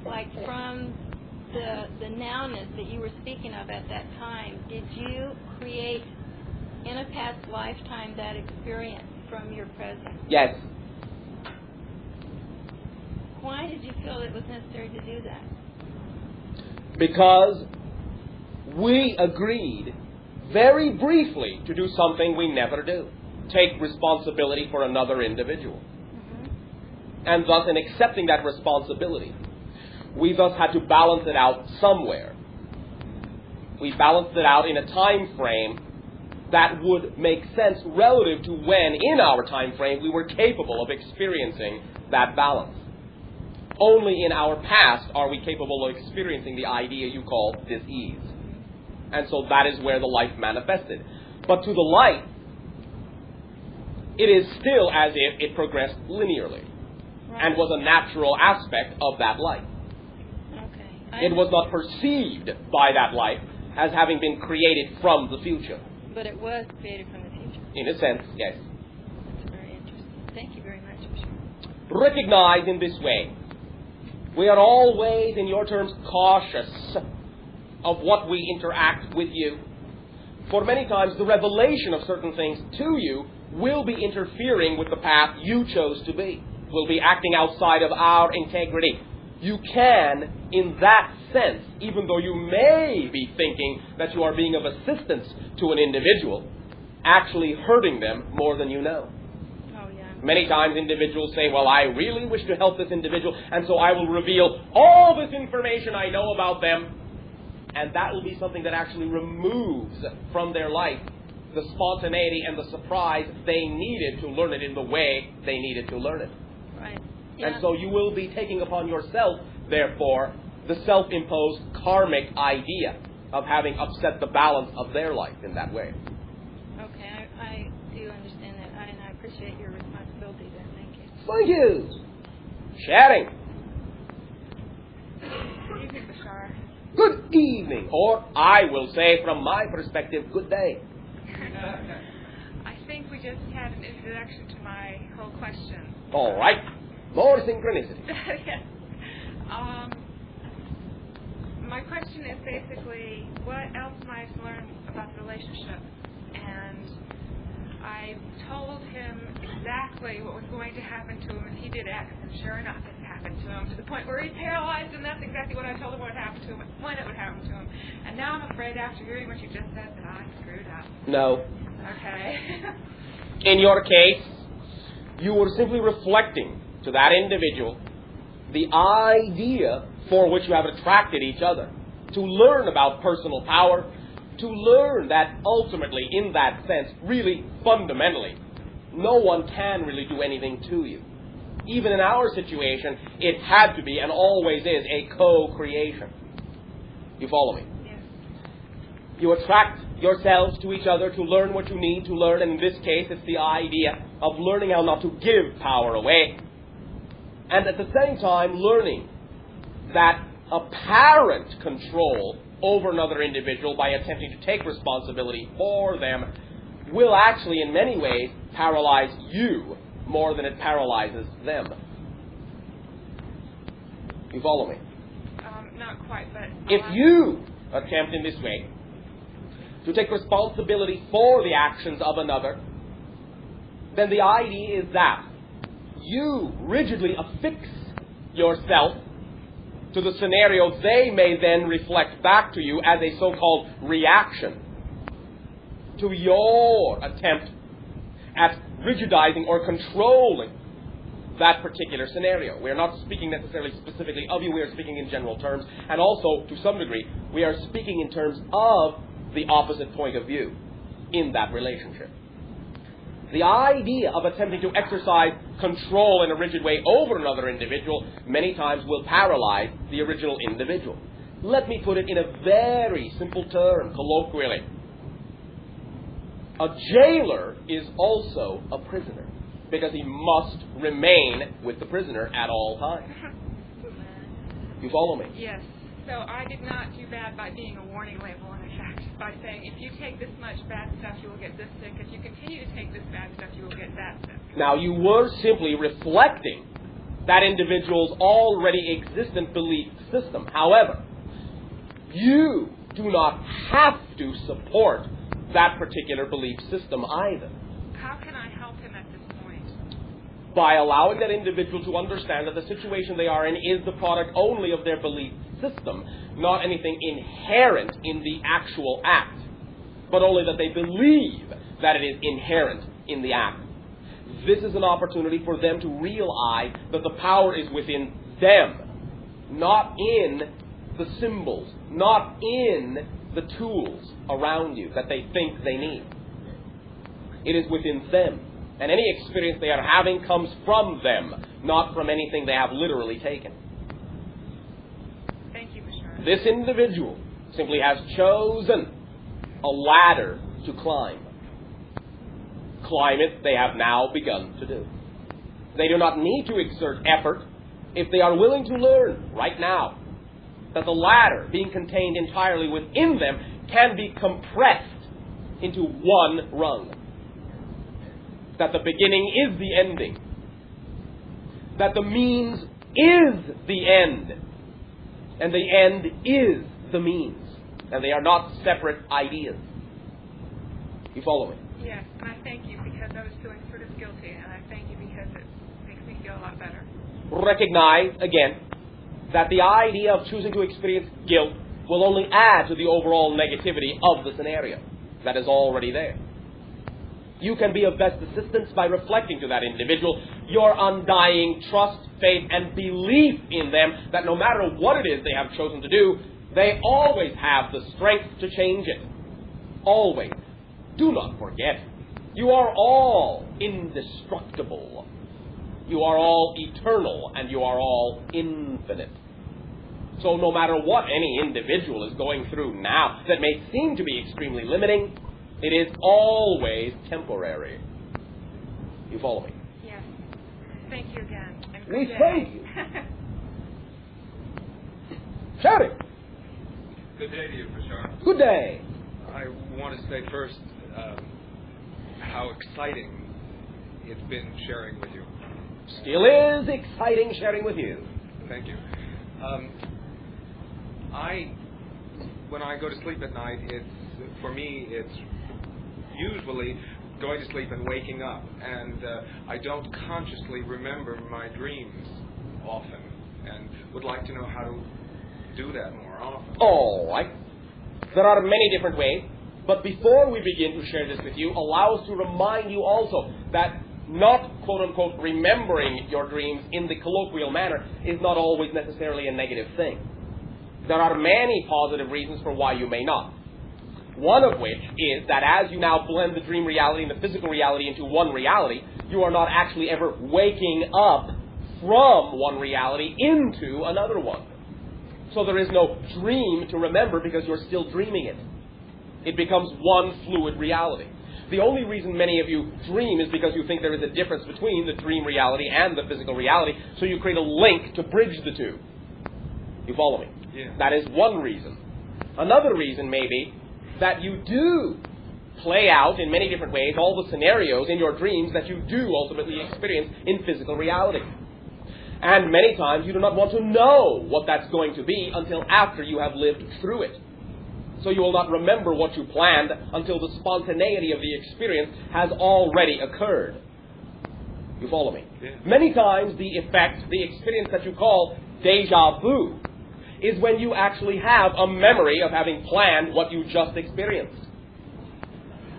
like from the nowness that you were speaking of at that time, did you create in a past lifetime that experience from your present? Yes. Why did you feel it was necessary to do that? Because we agreed very briefly to do something we never do. Take responsibility for another individual. And thus, in accepting that responsibility, we thus had to balance it out somewhere. We balanced it out in a time frame that would make sense relative to when, in our time frame, we were capable of experiencing that balance. Only in our past are we capable of experiencing the idea you call dis-ease. And so that is where the life manifested. But to the light, it is still as if it progressed linearly and was a natural aspect of that life. Okay. It was not perceived by that life as having been created from the future. But it was created from the future. In a sense, yes. That's very interesting. Thank you very much, Bashar. Recognize in this way, we are always, in your terms, cautious of what we interact with you. For many times, the revelation of certain things to you will be interfering with the path you chose to be, will be acting outside of our integrity. You can, in that sense, even though you may be thinking that you are being of assistance to an individual, actually hurting them more than you know. Oh, yeah. Many times individuals say, well, I really wish to help this individual, and so I will reveal all this information I know about them, and that will be something that actually removes from their life the spontaneity and the surprise they needed to learn it in the way they needed to learn it. Right. Yeah. And so you will be taking upon yourself, therefore, the self-imposed karmic idea of having upset the balance of their life in that way. Okay, I do understand that, and I appreciate your responsibility there. Thank you. Thank you. Sharing. Good evening, Bashar. Good evening, or I will say from my perspective, good day. I think we just had an introduction to my whole question. All right. More synchronicity. Yes. My question is basically, what else am I to learn about the relationship? And I told him exactly what was going to happen to him if he did X, and sure enough, it happened to him to the point where he's paralyzed, and that's exactly what I told him would happen to him, when it would happen to him. And now I'm afraid, after hearing what you just said, that I screwed up. No. Okay. In your case, you were simply reflecting to that individual the idea for which you have attracted each other, to learn about personal power, to learn that ultimately, in that sense, really fundamentally, no one can really do anything to you. Even in our situation, it had to be and always is a co-creation. You follow me? Yes. You attract yourselves to each other to learn what you need to learn, and in this case, it's the idea of learning how not to give power away. And at the same time, learning that apparent control over another individual by attempting to take responsibility for them will actually, in many ways, paralyze you more than it paralyzes them. You follow me? Not quite, but... If you attempt in this way to take responsibility for the actions of another, then the idea is that you rigidly affix yourself to the scenario they may then reflect back to you as a so-called reaction to your attempt at rigidizing or controlling that particular scenario. We are not speaking necessarily specifically of you, we are speaking in general terms, and also, to some degree, we are speaking in terms of the opposite point of view in that relationship. The idea of attempting to exercise control in a rigid way over another individual many times will paralyze the original individual. Let me put it in a very simple term, colloquially. A jailer is also a prisoner, because he must remain with the prisoner at all times. You follow me? Yes. So I did not do bad by being a warning label, in effect, by saying, if you take this much bad stuff, you will get this sick. If you continue to take this bad stuff, you will get that sick. Now, you were simply reflecting that individual's already existent belief system. However, you do not have to support that particular belief system either. How can I help him at this point? by allowing that individual to understand that the situation they are in is the product only of their belief system, not anything inherent in the actual act, but only that they believe that it is inherent in the act. This is an opportunity for them to realize that the power is within them, not in the symbols, not in the tools around you that they think they need. It is within them. And any experience they are having comes from them, not from anything they have literally taken. Thank you, Bashar. This individual simply has chosen a ladder to climb. Climb it they have now begun to do. They do not need to exert effort if they are willing to learn right now that the ladder, being contained entirely within them, can be compressed into one rung. That the beginning is the ending. That the means is the end. And the end is the means. And they are not separate ideas. You follow me? Yes, and I thank you because I was feeling sort of guilty, and I thank you because it makes me feel a lot better. Recognize, again, that the idea of choosing to experience guilt will only add to the overall negativity of the scenario that is already there. You can be of best assistance by reflecting to that individual your undying trust, faith, and belief in them that no matter what it is they have chosen to do, they always have the strength to change it. Always. Do not forget, you are all indestructible. You are all eternal, and you are all infinite. So no matter what any individual is going through now that may seem to be extremely limiting, it is always temporary. You follow me? Yes. Thank you again. And We good thank day. you. Shouting. Good day to you, Bashar. Good day. I want to say first how exciting it's been sharing with you. Still is exciting sharing with you. Thank you. When I go to sleep at night, for me it's usually going to sleep and waking up, and I don't consciously remember my dreams often, and would like to know how to do that more often. All right. There are many different ways, but before we begin to share this with you, allow us to remind you also that not, quote-unquote, remembering your dreams in the colloquial manner is not always necessarily a negative thing. There are many positive reasons for why you may not. One of which is that as you now blend the dream reality and the physical reality into one reality, you are not actually ever waking up from one reality into another one. So there is no dream to remember because you're still dreaming it. It becomes one fluid reality. The only reason many of you dream is because you think there is a difference between the dream reality and the physical reality, so you create a link to bridge the two. You follow me? Yeah. That is one reason. Another reason may be that you do play out in many different ways all the scenarios in your dreams that you do ultimately experience in physical reality. And many times you do not want to know what that's going to be until after you have lived through it. So you will not remember what you planned until the spontaneity of the experience has already occurred. You follow me? Yeah. Many times the effect, the experience that you call deja vu, is when you actually have a memory of having planned what you just experienced.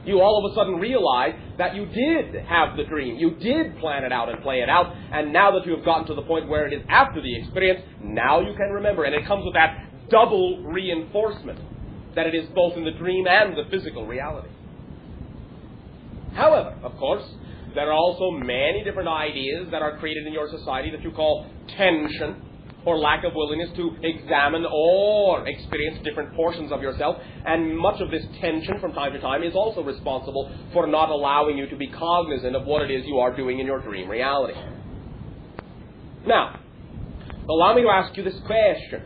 You all of a sudden realize that you did have the dream. You did plan it out and play it out. And now that you have gotten to the point where it is after the experience, now you can remember. And it comes with that double reinforcement that it is both in the dream and the physical reality. However, of course, there are also many different ideas that are created in your society that you call tension, or lack of willingness to examine or experience different portions of yourself. And much of this tension from time to time is also responsible for not allowing you to be cognizant of what it is you are doing in your dream reality. Now, allow me to ask you this question.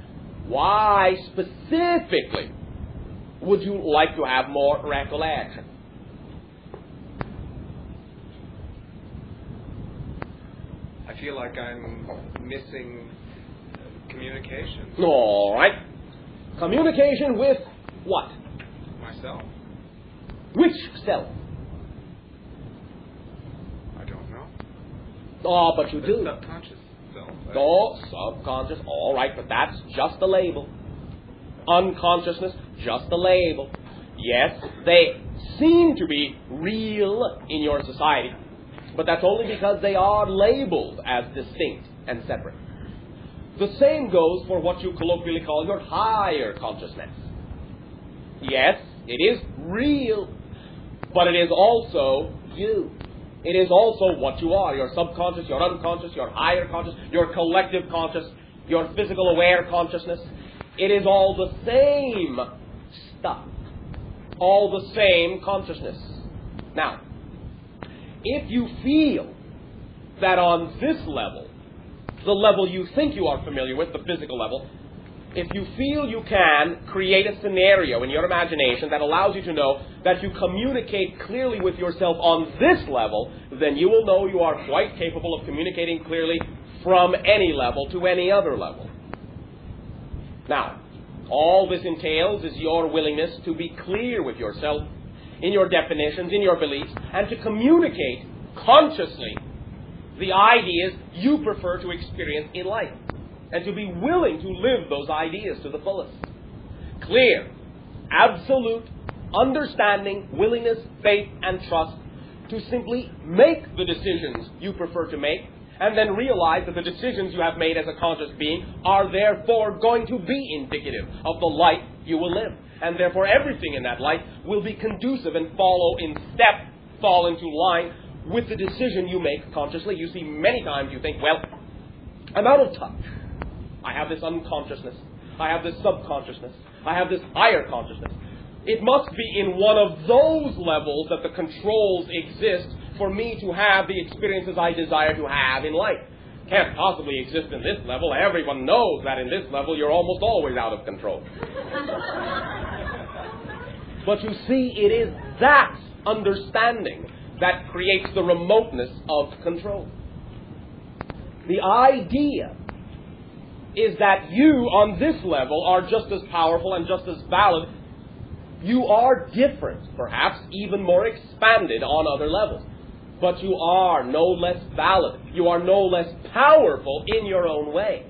Why specifically would you like to have more recollection? I feel like I'm missing communication. All right. Communication with what? Myself. Which self? I don't know. Oh, but you do. Subconscious self. Oh, subconscious. All right, but that's just a label. Unconsciousness, just a label. Yes, they seem to be real in your society, but that's only because they are labeled as distinct and separate. The same goes for what you colloquially call your higher consciousness. Yes, it is real, but it is also you. It is also what you are, your subconscious, your unconscious, your higher conscious, your collective conscious, your physical aware consciousness. It is all the same stuff, all the same consciousness. Now, if you feel that on this level, the level you think you are familiar with, the physical level, if you feel you can create a scenario in your imagination that allows you to know that you communicate clearly with yourself on this level, then you will know you are quite capable of communicating clearly from any level to any other level. Now, all this entails is your willingness to be clear with yourself in your definitions, in your beliefs, and to communicate consciously the ideas you prefer to experience in life, and to be willing to live those ideas to the fullest. Clear, absolute, understanding, willingness, faith, and trust to simply make the decisions you prefer to make, and then realize that the decisions you have made as a conscious being are therefore going to be indicative of the life you will live. And therefore everything in that life will be conducive and fall into line with the decision you make consciously. You see, many times you think, well, I'm out of touch. I have this unconsciousness. I have this subconsciousness. I have this higher consciousness. It must be in one of those levels that the controls exist for me to have the experiences I desire to have in life. Can't possibly exist in this level. Everyone knows that in this level you're almost always out of control. But you see, it is that understanding that creates the remoteness of control. The idea is that you, on this level, are just as powerful and just as valid. You are different, perhaps even more expanded on other levels. But you are no less valid. You are no less powerful in your own way.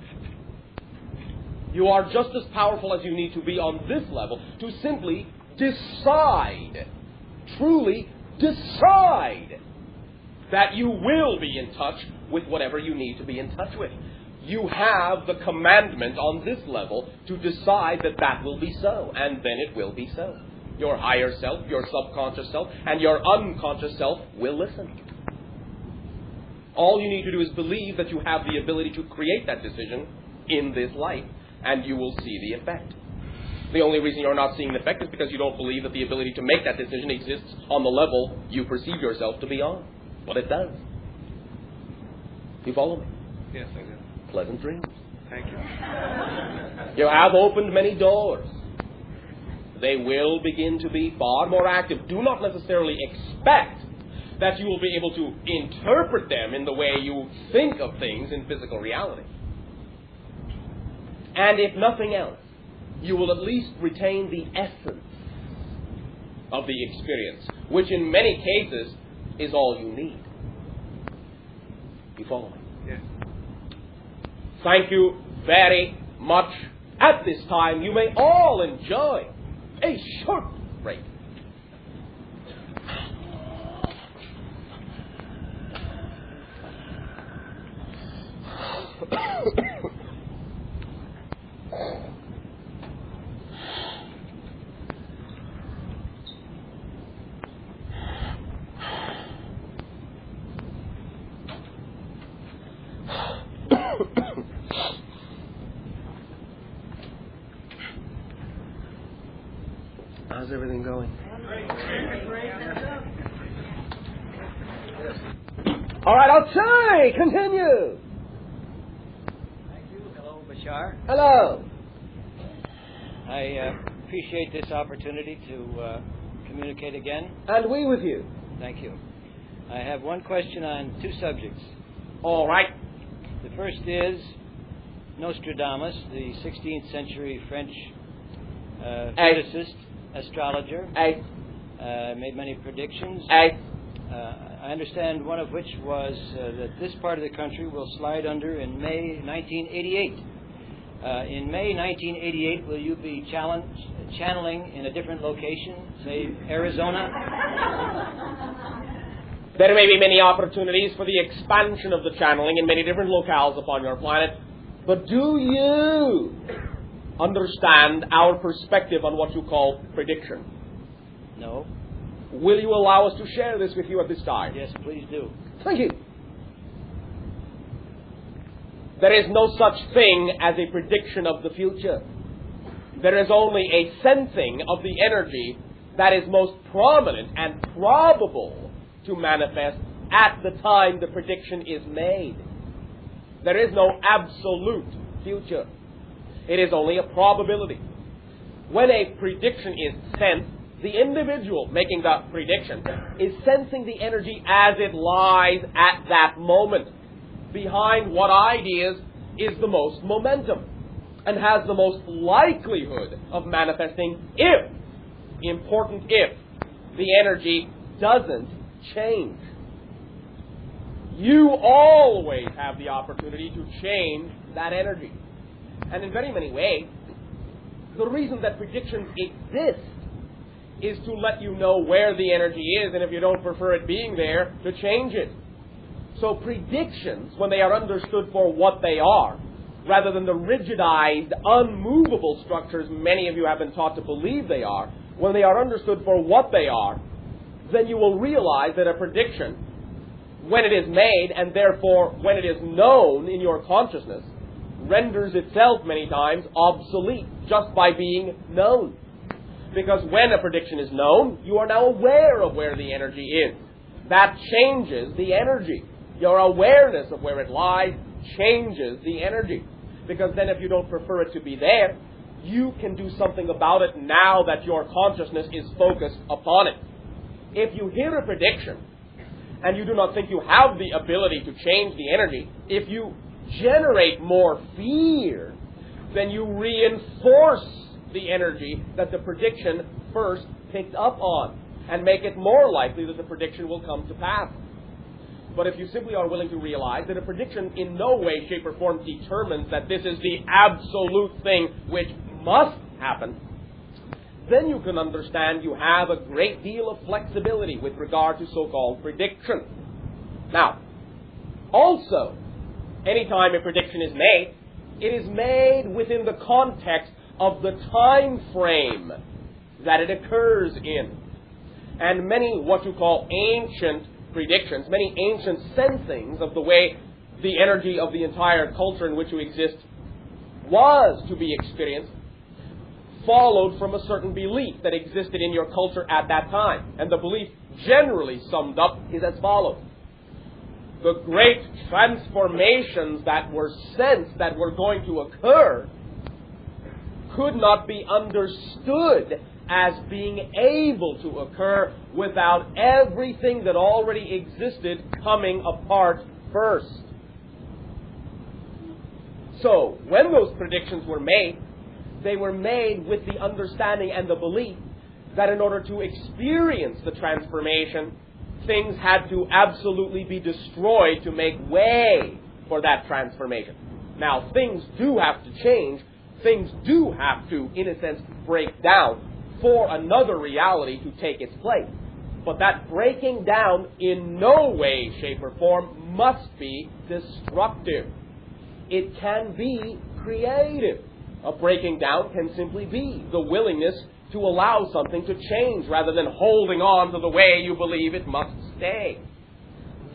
You are just as powerful as you need to be on this level to simply decide, truly decide, that you will be in touch with whatever you need to be in touch with. You have the commandment on this level to decide that that will be so, and then it will be so. Your higher self, your subconscious self, and your unconscious self will listen. All you need to do is believe that you have the ability to create that decision in this life, and you will see the effect. The only reason you're not seeing the effect is because you don't believe that the ability to make that decision exists on the level you perceive yourself to be on. But it does. You follow me? Yes, I do. Pleasant dreams. Thank you. You have opened many doors. They will begin to be far more active. Do not necessarily expect that you will be able to interpret them in the way you think of things in physical reality. And if nothing else, you will at least retain the essence of the experience, which in many cases is all you need. You follow me? Yes. Thank you very much. At this time, you may all enjoy a short break. How's everything going? All right, I'll try. Continue. Thank you. Hello, Bashar. Hello. I appreciate this opportunity to communicate again. And we with you. Thank you. I have one question on two subjects. All right. The first is Nostradamus, the 16th century French physicist, astrologer, made many predictions. I understand one of which was that this part of the country will slide under in May 1988. In May 1988, will you be channeling in a different location, say Arizona? There may be many opportunities for the expansion of the channeling in many different locales upon your planet, but do you understand our perspective on what you call prediction? No. Will you allow us to share this with you at this time? Yes, please do. Thank you. There is no such thing as a prediction of the future. There is only a sensing of the energy that is most prominent and probable to manifest at the time the prediction is made. There is no absolute future. It is only a probability. When a prediction is sensed, the individual making the prediction is sensing the energy as it lies at that moment. Behind what ideas is the most momentum and has the most likelihood of manifesting if, important if, the energy doesn't change. You always have the opportunity to change that energy. And in very many ways, the reason that predictions exist is to let you know where the energy is, and if you don't prefer it being there, to change it. So predictions, when they are understood for what they are, rather than the rigidized, unmovable structures many of you have been taught to believe they are, when they are understood for what they are, then you will realize that a prediction, when it is made, and therefore when it is known in your consciousness, renders itself many times obsolete just by being known. Because when a prediction is known, you are now aware of where the energy is. That changes the energy. Your awareness of where it lies changes the energy. Because then if you don't prefer it to be there, you can do something about it now that your consciousness is focused upon it. If you hear a prediction and you do not think you have the ability to change the energy, if you generate more fear, then you reinforce the energy that the prediction first picked up on and make it more likely that the prediction will come to pass. But if you simply are willing to realize that a prediction in no way, shape, or form determines that this is the absolute thing which must happen, then you can understand you have a great deal of flexibility with regard to so-called prediction. Now, also, anytime a prediction is made, it is made within the context of the time frame that it occurs in. And many what you call ancient predictions, many ancient sensings of the way the energy of the entire culture in which you exist was to be experienced, followed from a certain belief that existed in your culture at that time. And the belief generally summed up is as follows. The great transformations that were sensed that were going to occur could not be understood as being able to occur without everything that already existed coming apart first. So, when those predictions were made, they were made with the understanding and the belief that in order to experience the transformation, things had to absolutely be destroyed to make way for that transformation. Now, things do have to change. Things do have to, in a sense, break down for another reality to take its place. But that breaking down in no way, shape, or form must be destructive. It can be creative. A breaking down can simply be the willingness to allow something to change rather than holding on to the way you believe it must stay.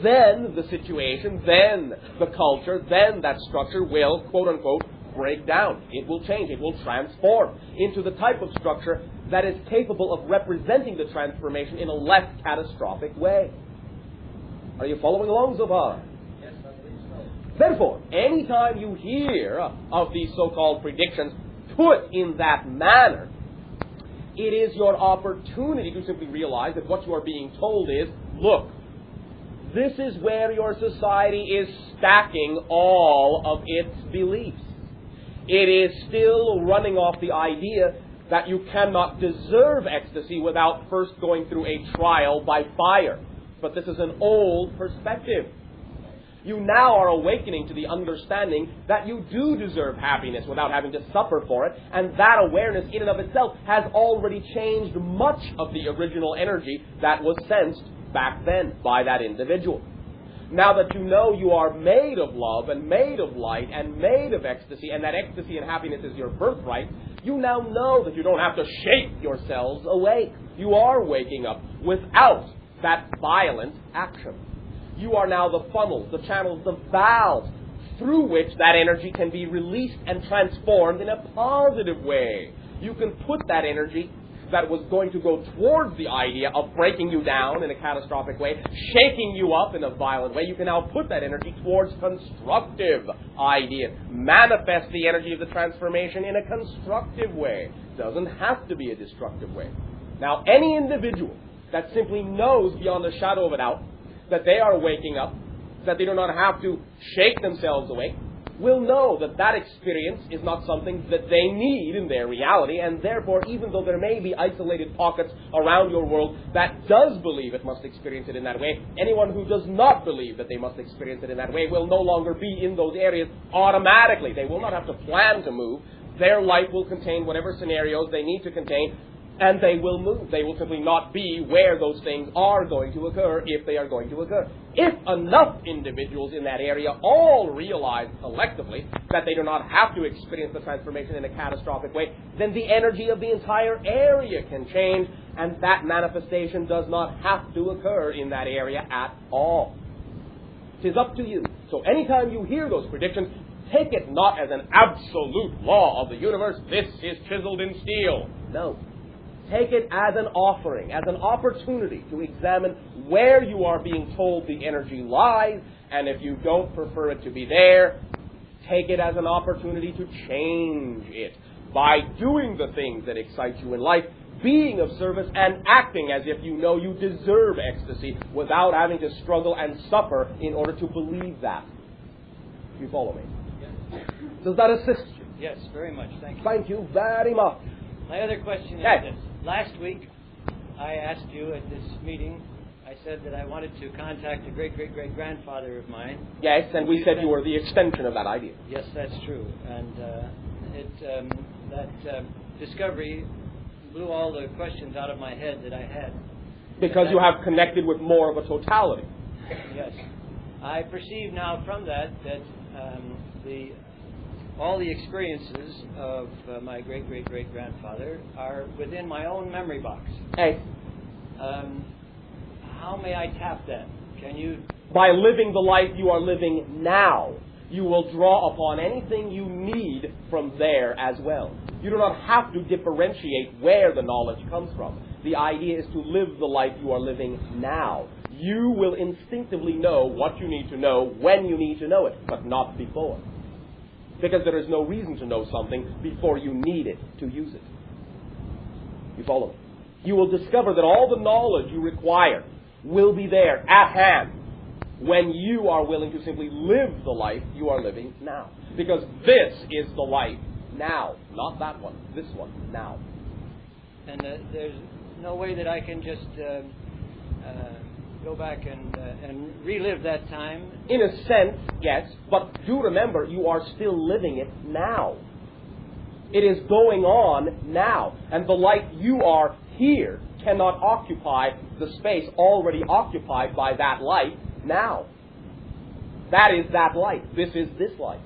Then the situation, then the culture, then that structure will, quote unquote, break down. It will change. It will transform into the type of structure that is capable of representing the transformation in a less catastrophic way. Are you following along so far? Yes, I believe so. Therefore, anytime you hear of these so-called predictions put in that manner, it is your opportunity to simply realize that what you are being told is, look, this is where your society is stacking all of its beliefs. It is still running off the idea that you cannot deserve ecstasy without first going through a trial by fire. But this is an old perspective. You now are awakening to the understanding that you do deserve happiness without having to suffer for it, and that awareness in and of itself has already changed much of the original energy that was sensed back then by that individual. Now that you know you are made of love and made of light and made of ecstasy, and that ecstasy and happiness is your birthright, you now know that you don't have to shake yourselves awake. You are waking up without that violent action. You are now the funnels, the channels, the valves through which that energy can be released and transformed in a positive way. You can put that energy that was going to go towards the idea of breaking you down in a catastrophic way, shaking you up in a violent way, you can now put that energy towards constructive ideas. Manifest the energy of the transformation in a constructive way. Doesn't have to be a destructive way. Now, any individual that simply knows beyond a shadow of a doubt that they are waking up, that they do not have to shake themselves awake, will know that that experience is not something that they need in their reality, and therefore, even though there may be isolated pockets around your world that does believe it must experience it in that way, anyone who does not believe that they must experience it in that way will no longer be in those areas automatically. They will not have to plan to move. Their life will contain whatever scenarios they need to contain, and they will move. They will simply not be where those things are going to occur if they are going to occur. If enough individuals in that area all realize collectively that they do not have to experience the transformation in a catastrophic way, then the energy of the entire area can change, and that manifestation does not have to occur in that area at all. It is up to you. So anytime you hear those predictions, take it not as an absolute law of the universe, this is chiseled in steel. No. Take it as an offering, as an opportunity to examine where you are being told the energy lies, and if you don't prefer it to be there, take it as an opportunity to change it by doing the things that excite you in life, being of service, and acting as if you know you deserve ecstasy without having to struggle and suffer in order to believe that. You follow me? Yes. Does that assist you? Yes, very much. Thank you. Thank you very much. My other question is this. Last week, I asked you at this meeting, I said that I wanted to contact a great-great-great-grandfather of mine. Yes, and we said you were the extension of that idea. Yes, that's true. And that discovery blew all the questions out of my head that I had. Because you have connected with more of a totality. Yes. I perceive now from that all the experiences of my great-great-great-grandfather are within my own memory box. Hey. How may I tap that? Can you? By living the life you are living now, you will draw upon anything you need from there as well. You do not have to differentiate where the knowledge comes from. The idea is to live the life you are living now. You will instinctively know what you need to know when you need to know it, but not before. Because there is no reason to know something before you need it to use it. You follow me? You will discover that all the knowledge you require will be there at hand when you are willing to simply live the life you are living now. Because this is the life now, not that one, this one, now. And there's no way that I can just go back and relive that time? In a sense, yes, but do remember, you are still living it now. It is going on now, and the life you are here cannot occupy the space already occupied by that life now. That is that life. This is this life.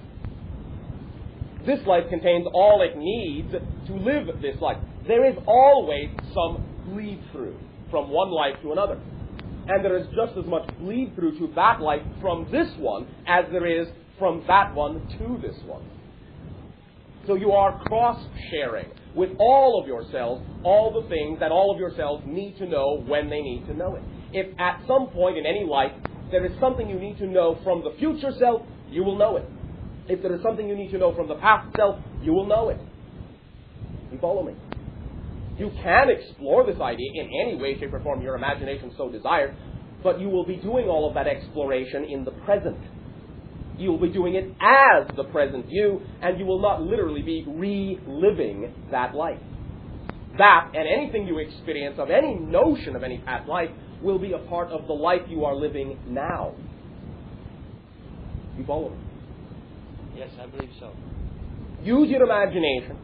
This life contains all it needs to live this life. There is always some bleed through from one life to another. And there is just as much bleed through to that life from this one as there is from that one to this one. So you are cross-sharing with all of yourselves all the things that all of yourselves need to know when they need to know it. If at some point in any life there is something you need to know from the future self, you will know it. If there is something you need to know from the past self, you will know it. You follow me? You can explore this idea in any way, shape, or form your imagination so desires, but you will be doing all of that exploration in the present. You will be doing it as the present you, and you will not literally be reliving that life. That, and anything you experience of any notion of any past life, will be a part of the life you are living now. You follow me? Yes, I believe so. Use your imagination.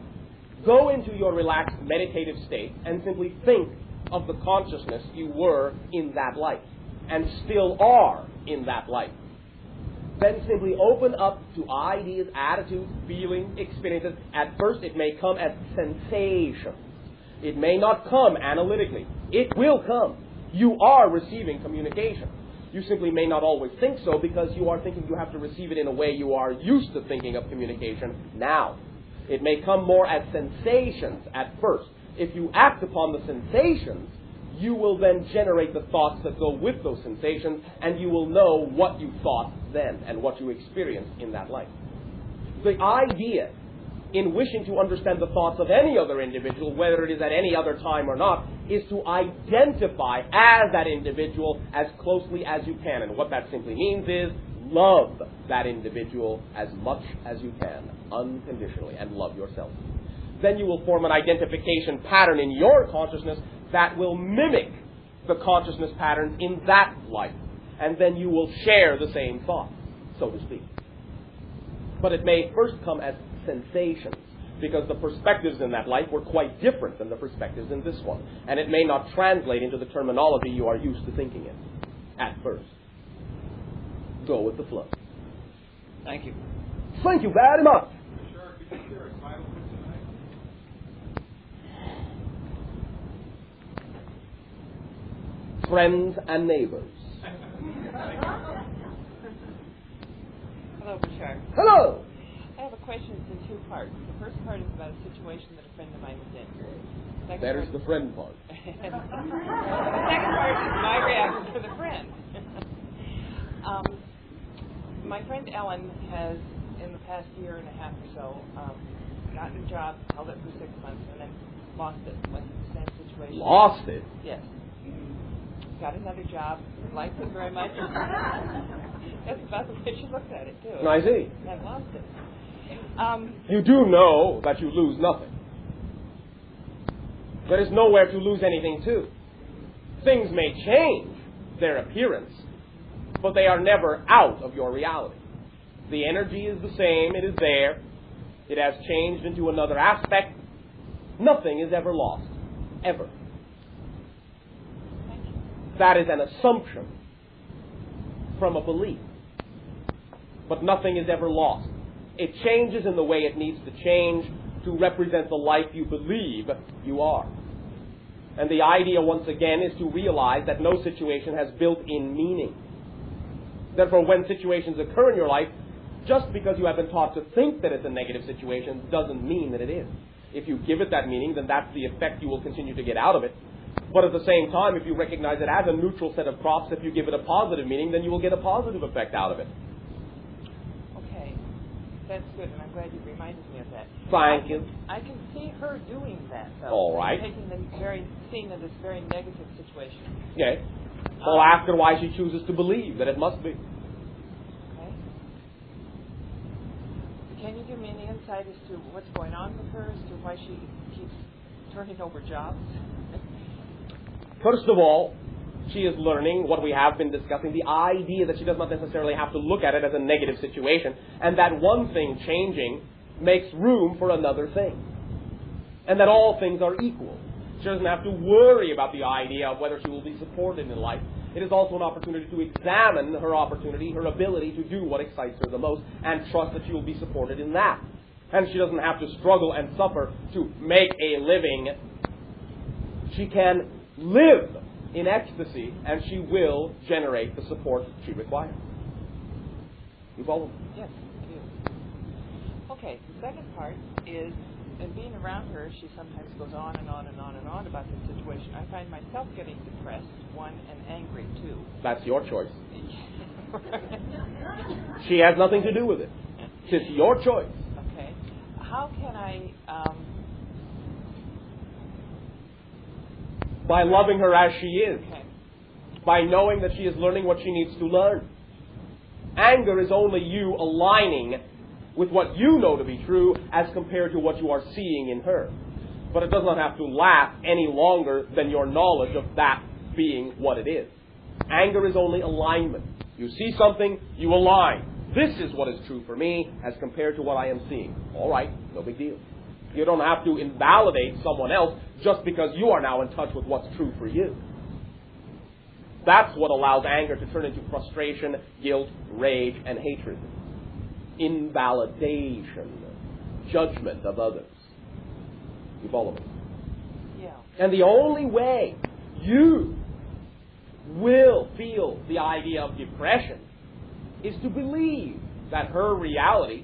Go into your relaxed meditative state and simply think of the consciousness you were in that life and still are in that life. Then simply open up to ideas, attitudes, feelings, experiences. At first it may come as sensations. It may not come analytically. It will come. You are receiving communication. You simply may not always think so because you are thinking you have to receive it in a way you are used to thinking of communication now. It may come more as sensations at first. If you act upon the sensations, you will then generate the thoughts that go with those sensations, and you will know what you thought then and what you experienced in that life. The idea in wishing to understand the thoughts of any other individual, whether it is at any other time or not, is to identify as that individual as closely as you can. And what that simply means is love that individual as much as you can, unconditionally, and love yourself. Then you will form an identification pattern in your consciousness that will mimic the consciousness patterns in that life. And then you will share the same thoughts, so to speak. But it may first come as sensations, because the perspectives in that life were quite different than the perspectives in this one. And it may not translate into the terminology you are used to thinking in at first. Go with the flow. Thank you. Thank you very much. Bashar, could you share a title for tonight? Friends and neighbors. Hello, Bashar. Hello. I have a question that's in two parts. The first part is about a situation that a friend of mine was in. There's the friend part. The second part is my reaction to the friend. My friend Ellen has, in the past year and a half or so, gotten a job, held it for 6 months, and then lost it. Went through the same situation. Lost it? Yes. Got another job, liked it very much. That's about the way she looked at it, too. I see. And lost it. You do know that you lose nothing. There is nowhere to lose anything to. Things may change their appearance, but they are never out of your reality. The energy is the same. It is there. It has changed into another aspect. Nothing is ever lost. Ever. That is an assumption from a belief. But nothing is ever lost. It changes in the way it needs to change to represent the life you believe you are. And the idea, once again, is to realize that no situation has built-in meaning. Therefore, when situations occur in your life, just because you have been taught to think that it's a negative situation doesn't mean that it is. If you give it that meaning, then that's the effect you will continue to get out of it. But at the same time, if you recognize it as a neutral set of props, if you give it a positive meaning, then you will get a positive effect out of it. Okay. That's good, and I'm glad you reminded me of that. Thank you. I can see her doing that, though. All right. Seeing this very negative situation. Okay. Well, ask her why she chooses to believe that it must be. Okay. Can you give me any insight as to what's going on with her, as to why she keeps turning over jobs? First of all, she is learning what we have been discussing, the idea that she does not necessarily have to look at it as a negative situation, and that one thing changing makes room for another thing, and that all things are equal. She doesn't have to worry about the idea of whether she will be supported in life. It is also an opportunity to examine her opportunity, her ability to do what excites her the most, and trust that she will be supported in that. And she doesn't have to struggle and suffer to make a living. She can live in ecstasy, and she will generate the support she requires. You follow? Yes, I do. Okay, the second part is, in being around her, she sometimes goes on and on and on and on about the situation. I find myself getting depressed, one, and angry, too. That's your choice. She has nothing to do with it. It's your choice. Okay. How can I... By loving her as she is. Okay. By knowing that she is learning what she needs to learn. Anger is only you aligning with what you know to be true as compared to what you are seeing in her. But it does not have to last any longer than your knowledge of that being what it is. Anger is only alignment. You see something, you align. This is what is true for me as compared to what I am seeing. All right, no big deal. You don't have to invalidate someone else just because you are now in touch with what's true for you. That's what allows anger to turn into frustration, guilt, rage, and hatred. Invalidation, judgment of others. You follow me? Yeah. And the only way you will feel the idea of depression is to believe that her reality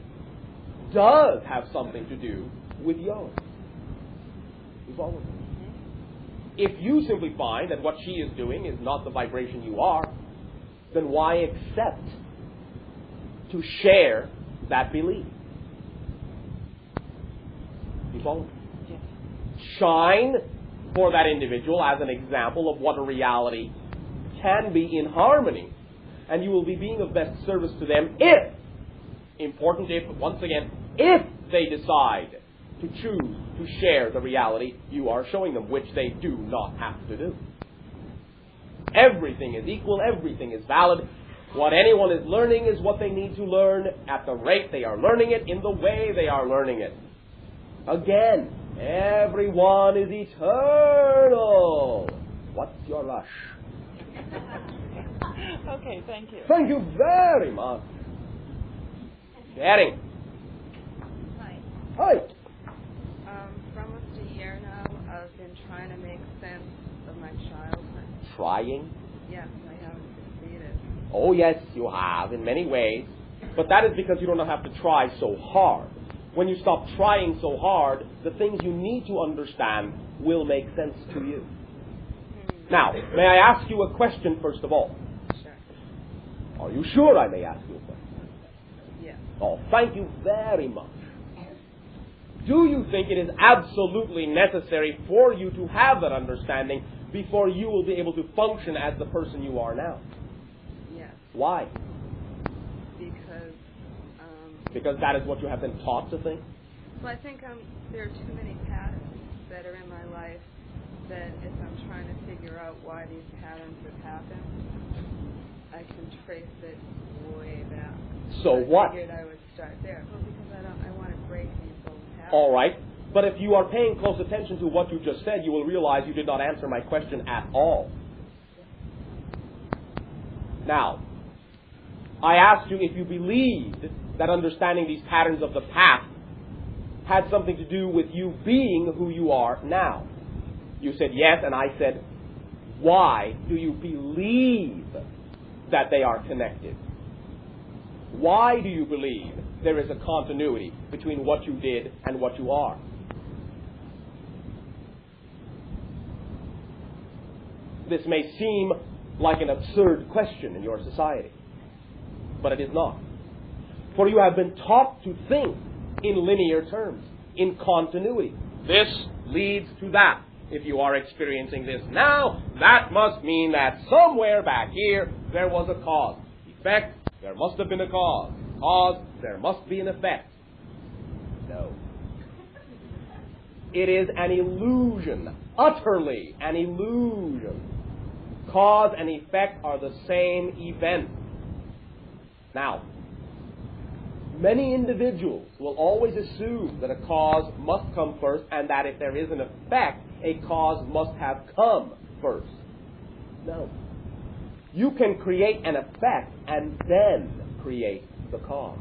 does have something to do with yours. You follow me? If you simply find that what she is doing is not the vibration you are, then why accept to share that belief? You follow? Yes. Shine for that individual as an example of what a reality can be in harmony, and you will be being of best service to them if, important if, once again, if they decide to choose to share the reality you are showing them, which they do not have to do. Everything is equal, everything is valid. What anyone is learning is what they need to learn at the rate they are learning it, in the way they are learning it. Again, everyone is eternal. What's your rush? Okay, thank you. Thank you very much. Getting. Hi. Hi. For almost a year now, I've been trying to make sense of my childhood. Trying? Yes, I haven't succeeded. Oh, yes, you have, in many ways. But that is because you don't have to try so hard. When you stop trying so hard, the things you need to understand will make sense to you. Now, may I ask you a question first of all? Sure. Are you sure I may ask you a question? Yes. Oh, thank you very much. Do you think it is absolutely necessary for you to have that understanding before you will be able to function as the person you are now? Yes. Why? Because that is what you have been taught to think? Well, I think there are too many patterns that are in my life that if I'm trying to figure out why these patterns have happened, I can trace it way back. So what? I figured I would start there. Well, because I want to break these old patterns. All right. But if you are paying close attention to what you just said, you will realize you did not answer my question at all. Now, I asked you if you believed that understanding these patterns of the past had something to do with you being who you are now. You said yes, and I said, why do you believe that they are connected? Why do you believe there is a continuity between what you did and what you are? This may seem like an absurd question in your society, but it is not. For you have been taught to think in linear terms, in continuity. This leads to that. If you are experiencing this now, that must mean that somewhere back here there was a cause. Effect, there must have been a cause. Cause, there must be an effect. No. It is an illusion, utterly an illusion. Cause and effect are the same event. Now, many individuals will always assume that a cause must come first and that if there is an effect, a cause must have come first. No. You can create an effect and then create the cause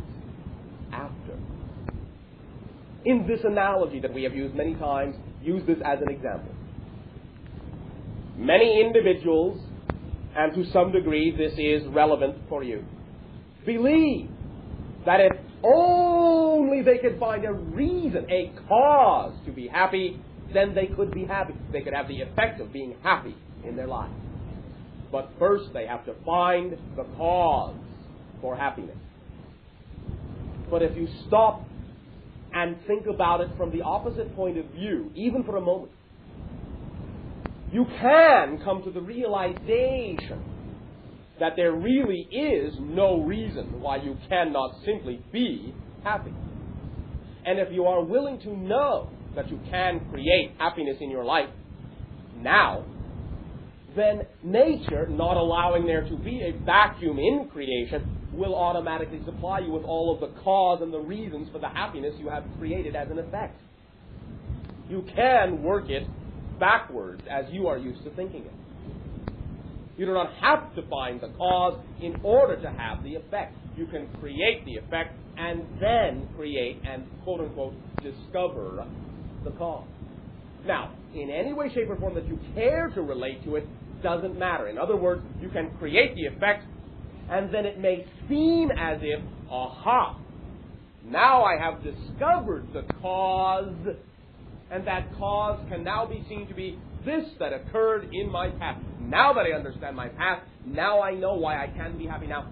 after. In this analogy that we have used many times, use this as an example. Many individuals, and to some degree this is relevant for you, believe that if only they could find a reason, a cause to be happy, then they could be happy. They could have the effect of being happy in their life. But first they have to find the cause for happiness. But if you stop and think about it from the opposite point of view, even for a moment, you can come to the realization that there really is no reason why you cannot simply be happy. And if you are willing to know that you can create happiness in your life now, then nature, not allowing there to be a vacuum in creation, will automatically supply you with all of the cause and the reasons for the happiness you have created as an effect. You can work it backwards as you are used to thinking it. You do not have to find the cause in order to have the effect. You can create the effect and then create and, quote-unquote, discover the cause. Now, in any way, shape, or form that you care to relate to it doesn't matter. In other words, you can create the effect and then it may seem as if, aha, now I have discovered the cause, and that cause can now be seen to be this that occurred in my past. Now that I understand my past, now I know why I can be happy now.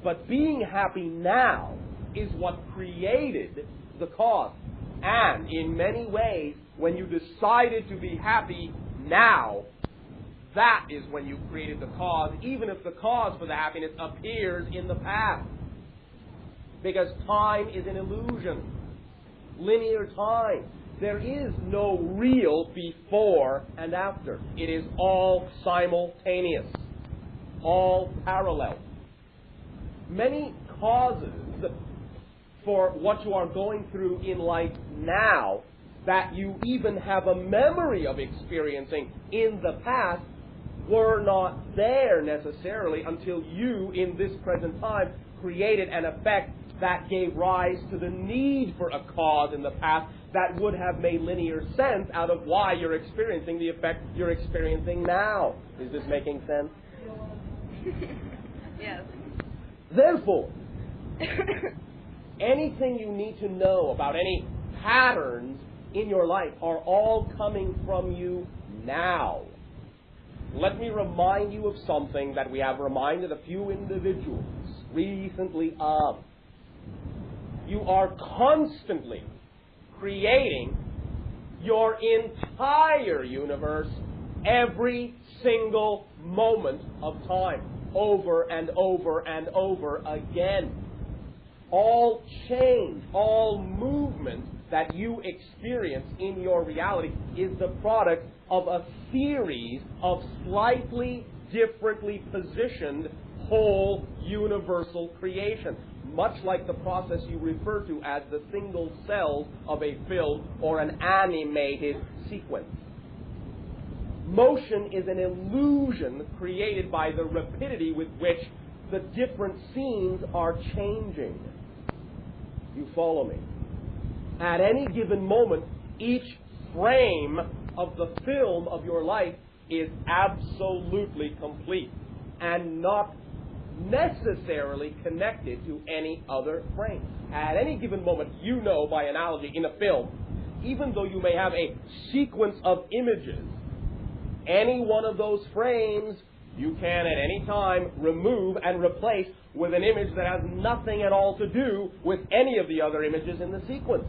But being happy now is what created the cause. And in many ways, when you decided to be happy now, that is when you created the cause, even if the cause for the happiness appears in the past. Because time is an illusion. Linear time. There is no real before and after. It is all simultaneous. All parallel. Many causes for what you are going through in life now that you even have a memory of experiencing in the past were not there necessarily until you, in this present time, created an effect that gave rise to the need for a cause in the past that would have made linear sense out of why you're experiencing the effect you're experiencing now. Is this making sense? Yes. Therefore, anything you need to know about any patterns in your life are all coming from you now. Let me remind you of something that we have reminded a few individuals recently of. You are constantly creating your entire universe every single moment of time, over and over and over again. All change, all movement that you experience in your reality is the product of a series of slightly differently positioned whole universal creation, much like the process you refer to as the single cells of a film or an animated sequence. Motion is an illusion created by the rapidity with which the different scenes are changing. You follow me? At any given moment, each frame of the film of your life is absolutely complete and not necessarily connected to any other frame. At any given moment, you know, by analogy, in a film, even though you may have a sequence of images, any one of those frames you can at any time remove and replace with an image that has nothing at all to do with any of the other images in the sequence.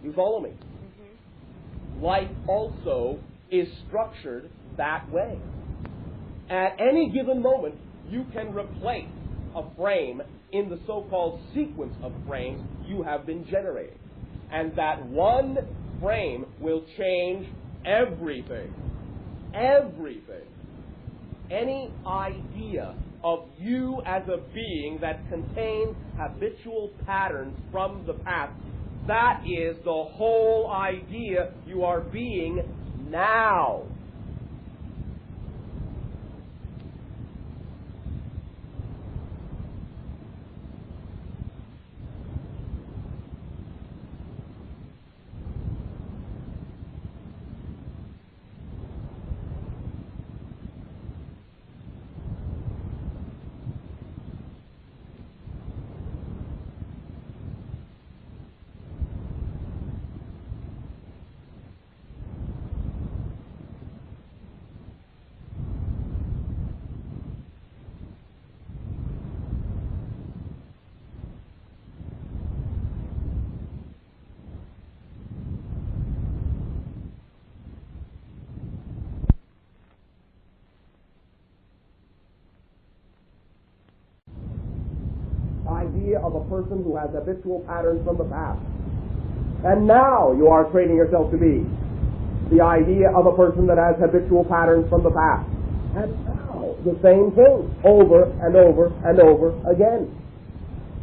You follow me? Mm-hmm. Life also is structured that way. At any given moment, you can replace a frame in the so-called sequence of frames you have been generating. And that one frame will change everything. Everything. Any idea of you as a being that contains habitual patterns from the past, that is the whole idea you are being now. Idea of a person who has habitual patterns from the past. And now you are training yourself to be the idea of a person that has habitual patterns from the past. and now. The same thing, over and over and over again.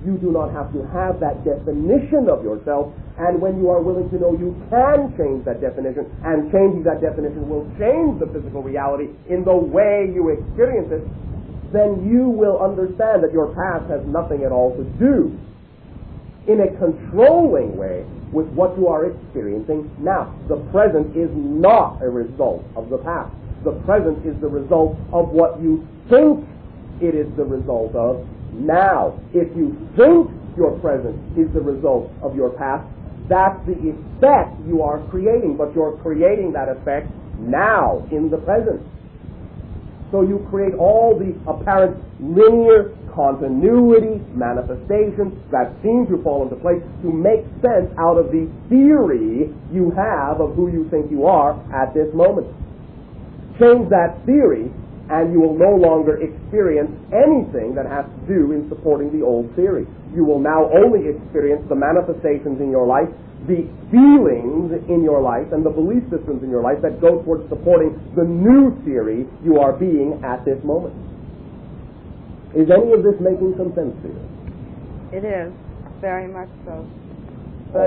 You do not have to have that definition of yourself, and when you are willing to know you can change that definition, and changing that definition will change the physical reality in the way you experience it, then you will understand that your past has nothing at all to do in a controlling way with what you are experiencing now. The present is not a result of the past. The present is the result of what you think it is the result of now. If you think your present is the result of your past, that's the effect you are creating, but you're creating that effect now in the present. So you create all the apparent linear continuity manifestations that seem to fall into place to make sense out of the theory you have of who you think you are at this moment. Change that theory, and you will no longer experience anything that has to do in supporting the old theory. You will now only experience the manifestations in your life, the feelings in your life, and the belief systems in your life that go towards supporting the new theory you are being at this moment. Is any of this making some sense to you? It is, very much so. But,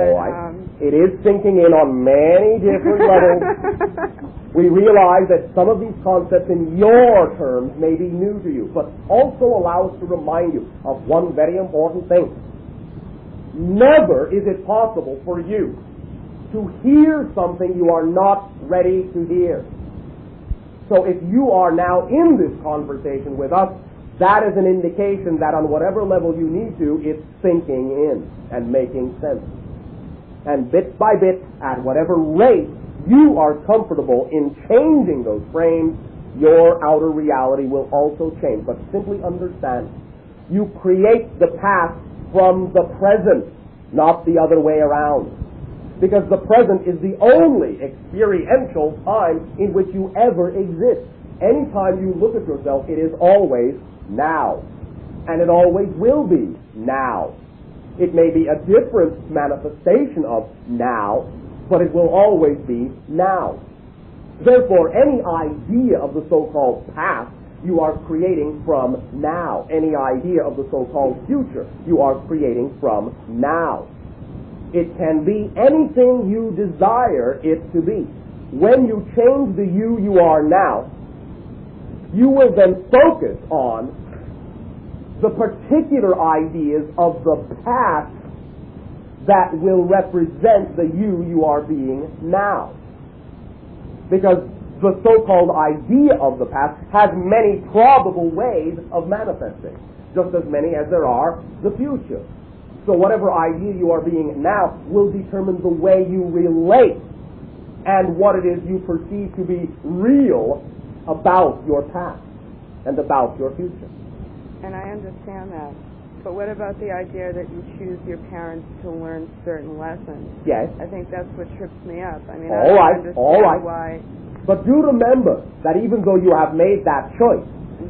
it is sinking in on many different levels. We realize that some of these concepts in your terms may be new to you, but also allow us to remind you of one very important thing. Never is it possible for you to hear something you are not ready to hear. So if you are now in this conversation with us, that is an indication that on whatever level you need to, it's sinking in and making sense. And bit by bit, at whatever rate you are comfortable in changing those frames, your outer reality will also change. But simply understand, you create the past from the present, not the other way around. Because the present is the only experiential time in which you ever exist. Anytime you look at yourself, it is always now. And it always will be now. It may be a different manifestation of now, but it will always be now. Therefore, any idea of the so-called past you are creating from now. Any idea of the so-called future you are creating from now. It can be anything you desire it to be. When you change the you are now, you will then focus on the particular ideas of the past that will represent the you are being now. Because the so-called idea of the past has many probable ways of manifesting, just as many as there are the future. So whatever idea you are being now will determine the way you relate and what it is you perceive to be real about your past and about your future. And I understand that. But what about the idea that you choose your parents to learn certain lessons? Yes. I think that's what trips me up. I mean, all I right, don't all right. Why. But do remember that even though you have made that choice,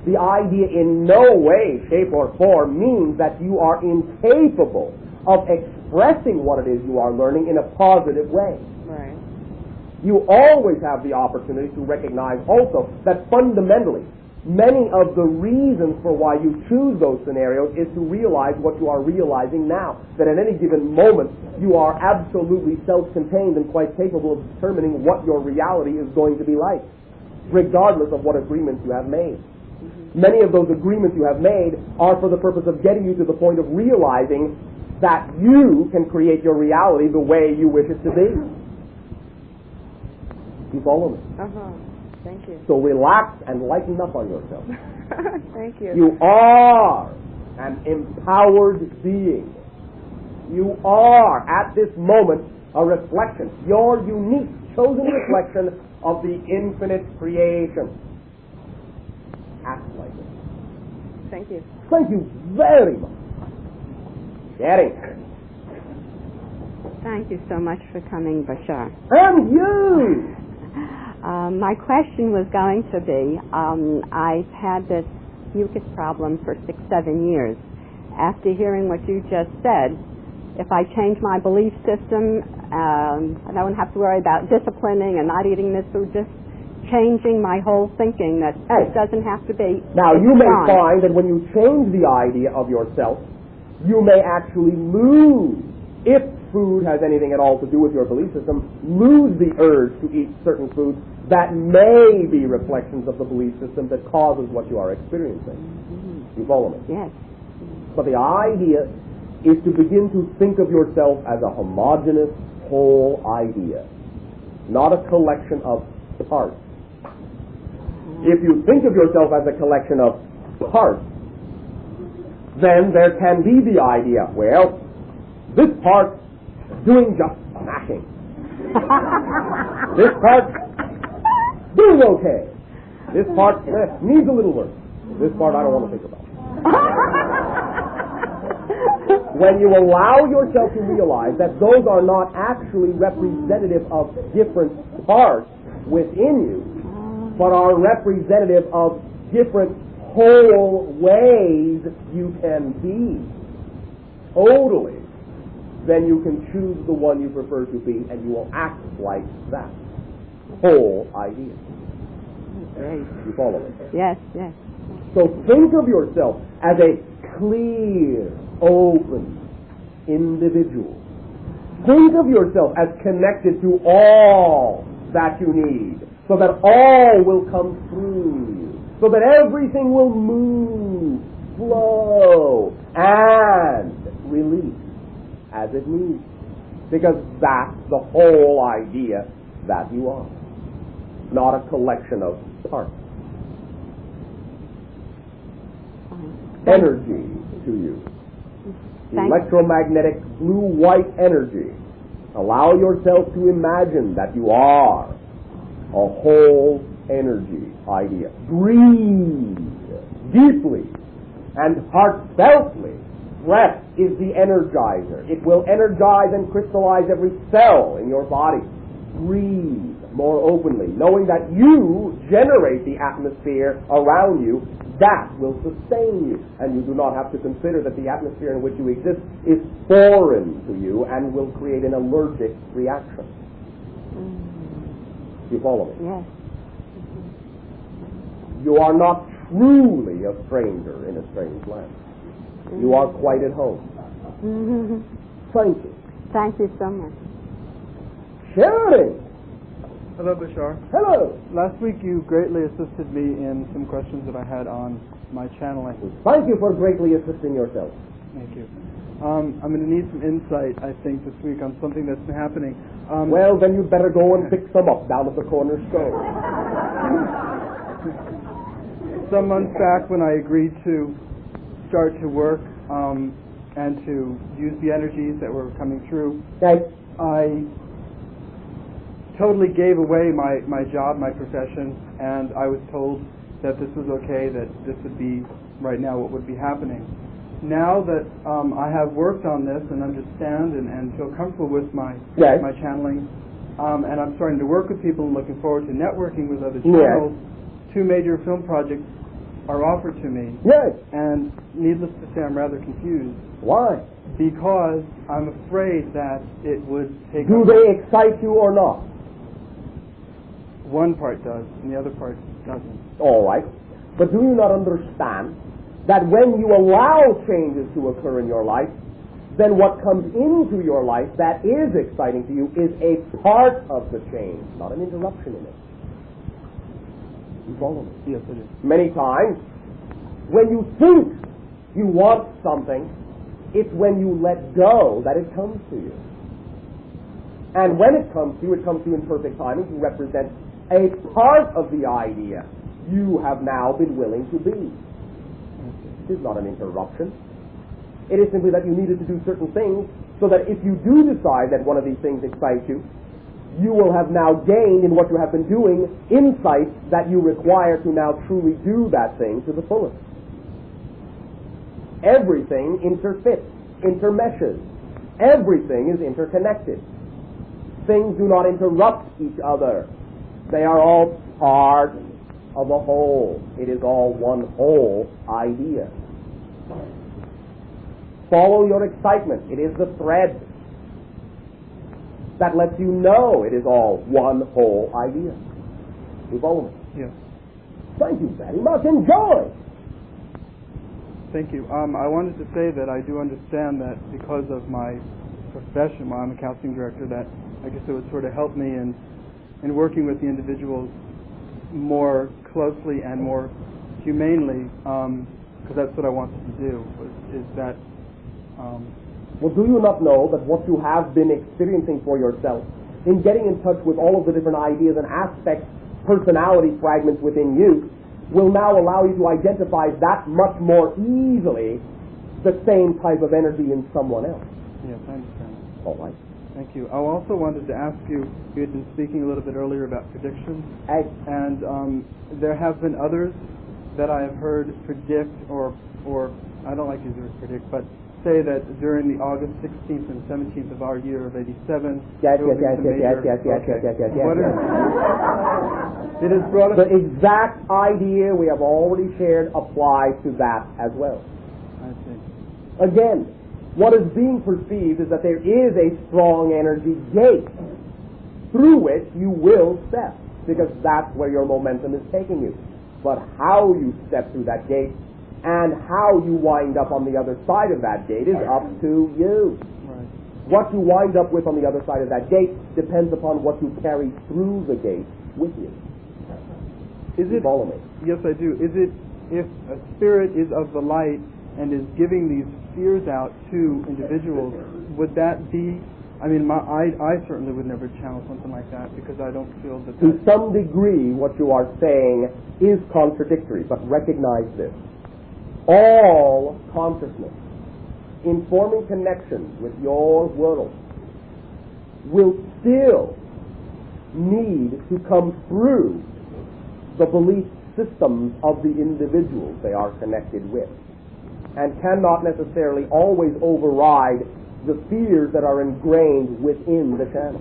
the idea in no way, shape, or form means that you are incapable of expressing what it is you are learning in a positive way. Right. You always have the opportunity to recognize also that fundamentally, many of the reasons for why you choose those scenarios is to realize what you are realizing now. That at any given moment, you are absolutely self-contained and quite capable of determining what your reality is going to be like, regardless of what agreements you have made. Many of those agreements you have made are for the purpose of getting you to the point of realizing that you can create your reality the way you wish it to be. You follow me? Thank you. So relax and lighten up on yourself. Thank you. You are an empowered being. You are, at this moment, a reflection, your unique, chosen reflection of the infinite creation. Act like it. Thank you. Thank you very much. Getting. Thank you so much for coming, Bashar. And you! My question was going to be, I've had this mucus problem for 6-7 years. After hearing what you just said, if I change my belief system, I don't have to worry about disciplining and not eating this food, just changing my whole thinking that it doesn't have to be. Now, you may find that when you change the idea of yourself, you may actually lose, if food has anything at all to do with your belief system, lose the urge to eat certain foods that may be reflections of the belief system that causes what you are experiencing. You follow me? Yes. But the idea is to begin to think of yourself as a homogeneous whole idea, not a collection of parts. If you think of yourself as a collection of parts, then there can be the idea, well, this part doing just smashing. This part doing okay. This part needs a little work. This part I don't want to think about. When you allow yourself to realize that those are not actually representative of different parts within you, but are representative of different whole ways you can be, totally, then you can choose the one you prefer to be, and you will act like that whole idea. Great. You follow me? Yes, yes. So think of yourself as a clear, open individual. Think of yourself as connected to all that you need, so that all will come through you, so that everything will move, flow, and release as it needs. Because that's the whole idea that you are, not a collection of parts. Energy to you. Electromagnetic blue-white energy. Allow yourself to imagine that you are a whole energy idea. Breathe deeply and heartfeltly. Breath is the energizer. It will energize and crystallize every cell in your body. Breathe more openly, knowing that you generate the atmosphere around you. That will sustain you, and you do not have to consider that the atmosphere in which you exist is foreign to you and will create an allergic reaction. You follow me? Yes. You are not truly a stranger in a strange land. You are quite at home. Thank you. Thank you so much. Sharing. Hello, Bashar. Hello. Last week you greatly assisted me in some questions that I had on my channeling. Thank you for greatly assisting yourself. Thank you. I'm going to need some insight, I think, this week on something that's been happening. Well, then you'd better go and pick some up down at the corner store. Some months back when I agreed to start to work and to use the energies that were coming through, I totally gave away my job, my profession, and I was told that this was okay, that this would be right now what would be happening. Now that I have worked on this and understand and feel comfortable with my channeling, and I'm starting to work with people and looking forward to networking with other channels, 2 major film projects are offered to me. Yes. And needless to say, I'm rather confused. Why? Because I'm afraid that it would take... Do they excite you or not? One part does, and the other part doesn't. All right. But do you not understand that when you allow changes to occur in your life, then what comes into your life that is exciting to you is a part of the change, not an interruption in it. You follow me? Yes, I do. Many times, when you think you want something, it's when you let go that it comes to you. And when it comes to you in perfect timing to represent a part of the idea you have now been willing to be. It is not an interruption. It is simply that you needed to do certain things so that if you do decide that one of these things excites you, you will have now gained in what you have been doing insights that you require to now truly do that thing to the fullest. Everything interfits, intermeshes. Everything is interconnected. Things do not interrupt each other. They are all part of a whole. It is all one whole idea. Follow your excitement. It is the thread that lets you know it is all one whole idea. You follow me? Yes. Thank you very much. Enjoy. Thank you. I wanted to say that I do understand that because of my profession, while I'm a counseling director, that I guess it would sort of help me in working with the individuals more closely and more humanely, because that's what I wanted to do, is that... Well, do you not know that what you have been experiencing for yourself in getting in touch with all of the different ideas and aspects, personality fragments within you, will now allow you to identify that much more easily the same type of energy in someone else? Yes, I understand. All right. Thank you. I also wanted to ask you, you had been speaking a little bit earlier about predictions, and there have been others that I have heard predict, or I don't like to use the word predict, but say that during the August 16th and 17th of our year of 87, Yes. It has brought us... The exact idea we have already shared applies to that as well. I see. Again, what is being perceived is that there is a strong energy gate through which you will step, because that's where your momentum is taking you. But how you step through that gate and how you wind up on the other side of that gate is up to you. Right. What you wind up with on the other side of that gate depends upon what you carry through the gate with you. Follow me? Yes, I do. Is it, if a spirit is of the light and is giving these spheres out to individuals, would that be... I mean, I certainly would never channel something like that, because I don't feel that... To some degree, what you are saying is contradictory, but recognize this. All consciousness in forming connections with your world will still need to come through the belief systems of the individuals they are connected with, and cannot necessarily always override the fears that are ingrained within the channel.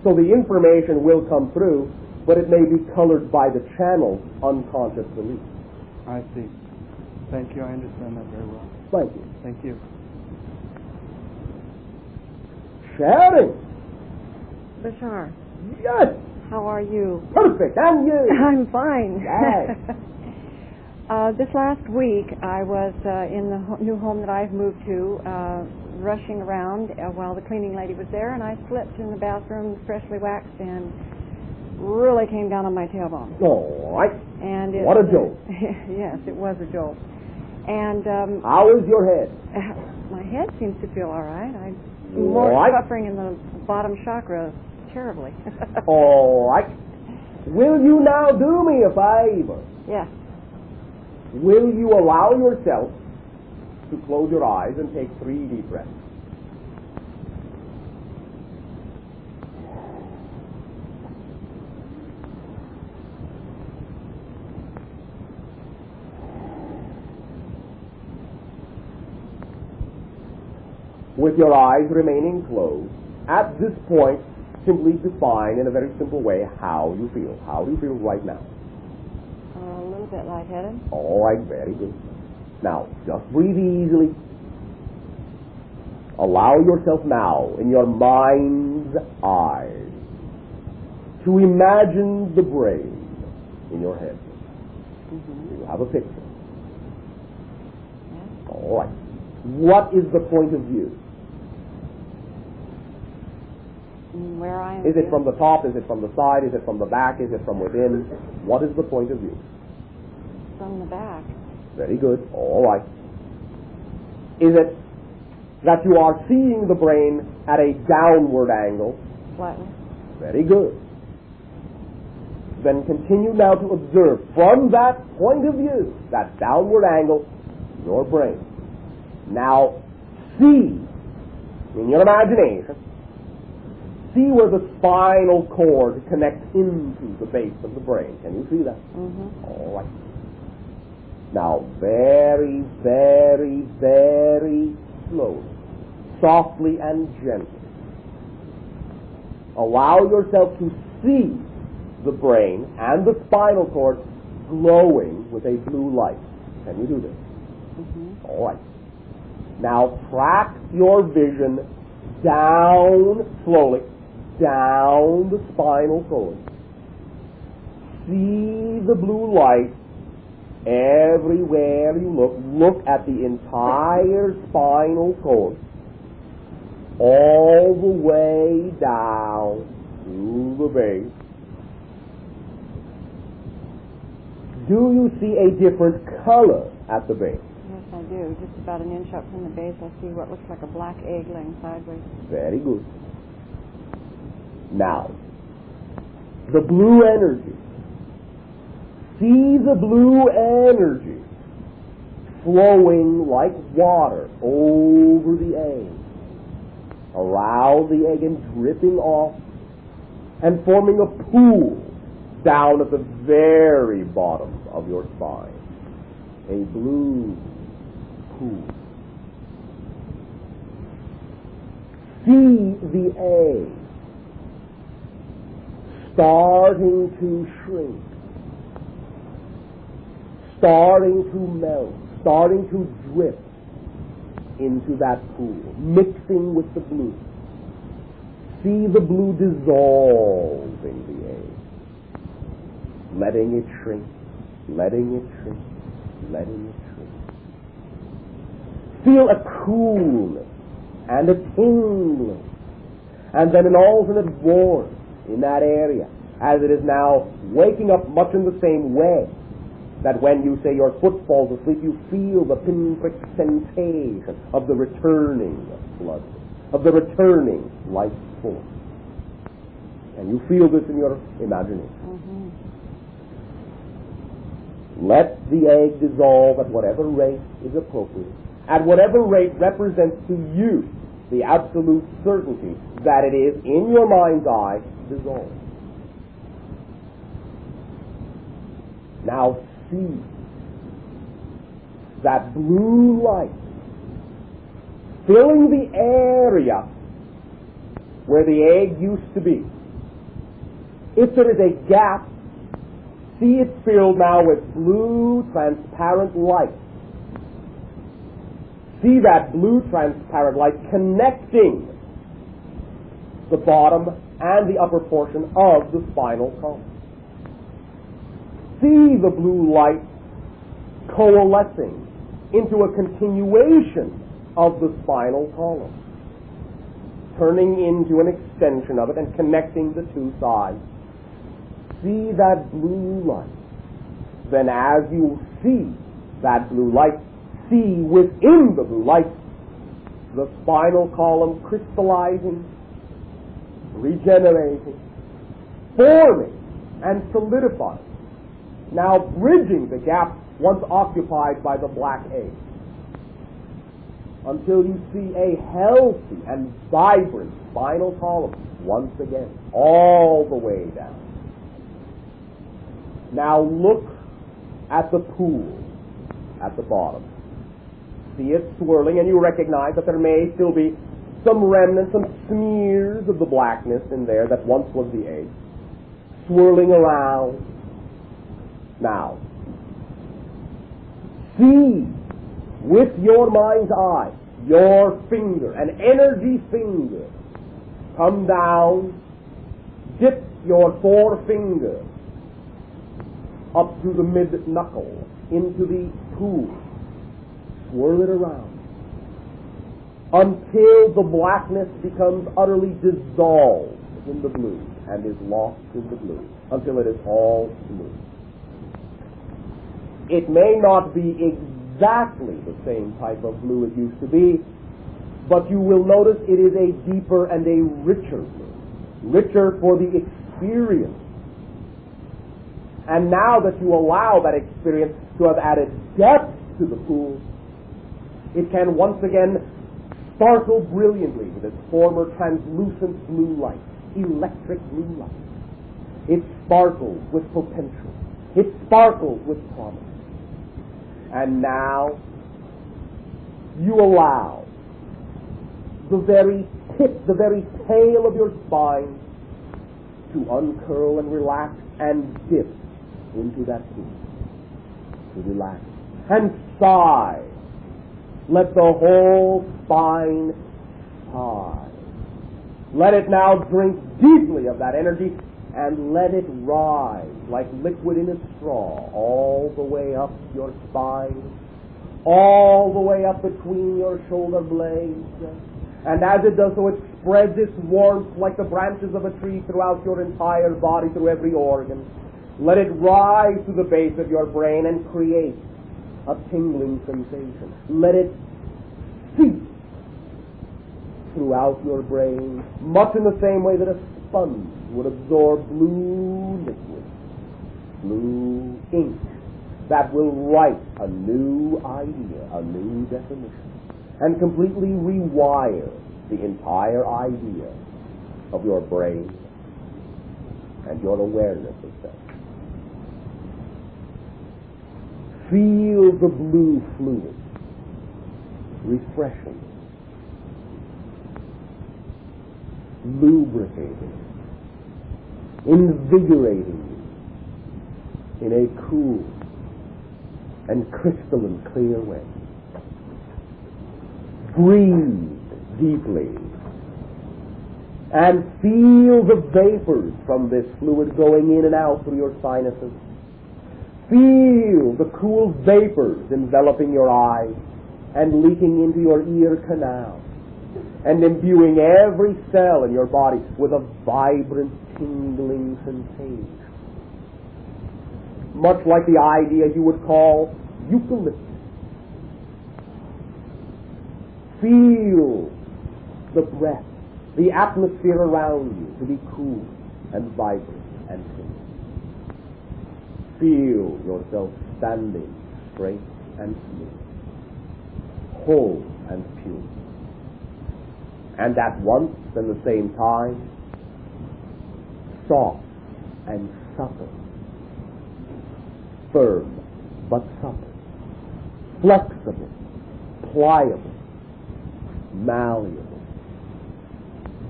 So the information will come through, but it may be colored by the channel's unconscious belief. I see. Thank you. I understand that very well. Thank you. Thank you. Sharing. Bashar. Yes. How are you? Perfect. And you? I'm fine. Yes. This last week, I was in the new home that I've moved to, rushing around while the cleaning lady was there, and I slipped in the bathroom, freshly waxed, and really came down on my tailbone. All right. And what a jolt. Yes, it was a jolt. And how is your head? My head seems to feel all right. I'm more suffering in the bottom chakra terribly. All right. Will you now do me a favor? Yes. Will you allow yourself to close your eyes and take 3 deep breaths? With your eyes remaining closed, at this point, simply define in a very simple way how you feel. How do you feel right now? A little bit lightheaded. All right, very good. Now, just breathe easily. Allow yourself now, in your mind's eyes, to imagine the brain in your head. Mm-hmm. You have a picture. Yeah. All right. What is the point of view? Where I am. Is it from the top? Is it from the side? Is it from the back? Is it from within? What is the point of view? From the back. Very good. All right. Is it that you are seeing the brain at a downward angle? Slightly. Very good. Then continue now to observe from that point of view, that downward angle, your brain. Now, see in your imagination, see where the spinal cord connects into the base of the brain. Can you see that? Mm-hmm. All right. Now, very, very, very slowly, softly and gently, allow yourself to see the brain and the spinal cord glowing with a blue light. Can you do this? Mm-hmm. All right. Now, track your vision down slowly, down the spinal cord, see the blue light everywhere you look. Look at the entire spinal cord, all the way down to the base. Do you see a different color at the base? Yes, I do. Just about an inch up from the base, I see what looks like a black egg laying sideways. Very good. Now, the blue energy. See the blue energy flowing like water over the egg, around the egg, and dripping off and forming a pool down at the very bottom of your spine. A blue pool. See the egg starting to shrink, starting to melt, starting to drip into that pool, mixing with the blue. See the blue dissolving the egg, letting it shrink, letting it shrink, letting it shrink. Feel a coolness and a tingling, and then an alternate warmth in that area, as it is now waking up much in the same way that when you say your foot falls asleep, you feel the pinprick sensation of the returning blood, of the returning life force. And you feel this in your imagination. Let the egg dissolve at whatever rate is appropriate, at whatever rate represents to you the absolute certainty that it is, in your mind's eye, dissolved. Now see that blue light filling the area where the egg used to be. If there is a gap, see it filled now with blue transparent light. See that blue transparent light connecting the bottom and the upper portion of the spinal column. See the blue light coalescing into a continuation of the spinal column, turning into an extension of it and connecting the two sides. See that blue light. Then as you see that blue light, see within the blue light the spinal column crystallizing, regenerating, forming, and solidifying, now bridging the gap once occupied by the black egg, until you see a healthy and vibrant spinal column once again, all the way down. Now look at the pool at the bottom. See it swirling, and you recognize that there may still be some remnants, some smears of the blackness in there that once was the egg, swirling around. Now, see with your mind's eye your finger, an energy finger, come down, dip your forefinger up to the mid-knuckle into the pool, swirl it around until the blackness becomes utterly dissolved in the blue and is lost in the blue, until it is all blue. It may not be exactly the same type of blue it used to be, but you will notice it is a deeper and a richer blue, richer for the experience. And now that you allow that experience to have added depth to the pool, it can once again sparkle brilliantly with its former translucent blue light, electric blue light. It sparkles with potential. It sparkles with promise. And now you allow the very tip, the very tail of your spine to uncurl and relax and dip into that pool, to relax and sigh. Let the whole spine sigh. Let it now drink deeply of that energy, and let it rise like liquid in a straw all the way up your spine, all the way up between your shoulder blades. And as it does so, it spreads its warmth like the branches of a tree throughout your entire body, through every organ. Let it rise to the base of your brain and create a tingling sensation. Let it seep throughout your brain, much in the same way that a sponge would absorb blue liquid, blue ink, that will write a new idea, a new definition, and completely rewire the entire idea of your brain and your awareness of self. Feel the blue fluid, refreshing, lubricating, invigorating you in a cool and crystalline clear way. Breathe deeply and feel the vapors from this fluid going in and out through your sinuses. Feel the cool vapors enveloping your eyes and leaking into your ear canal and imbuing every cell in your body with a vibrant, tingling sensation. Much like the idea you would call eucalyptus. Feel the breath, the atmosphere around you to be cool and vibrant and tingling. Feel yourself standing straight and smooth, whole and pure. And at once and the same time, soft and supple, firm but supple, flexible, pliable, malleable,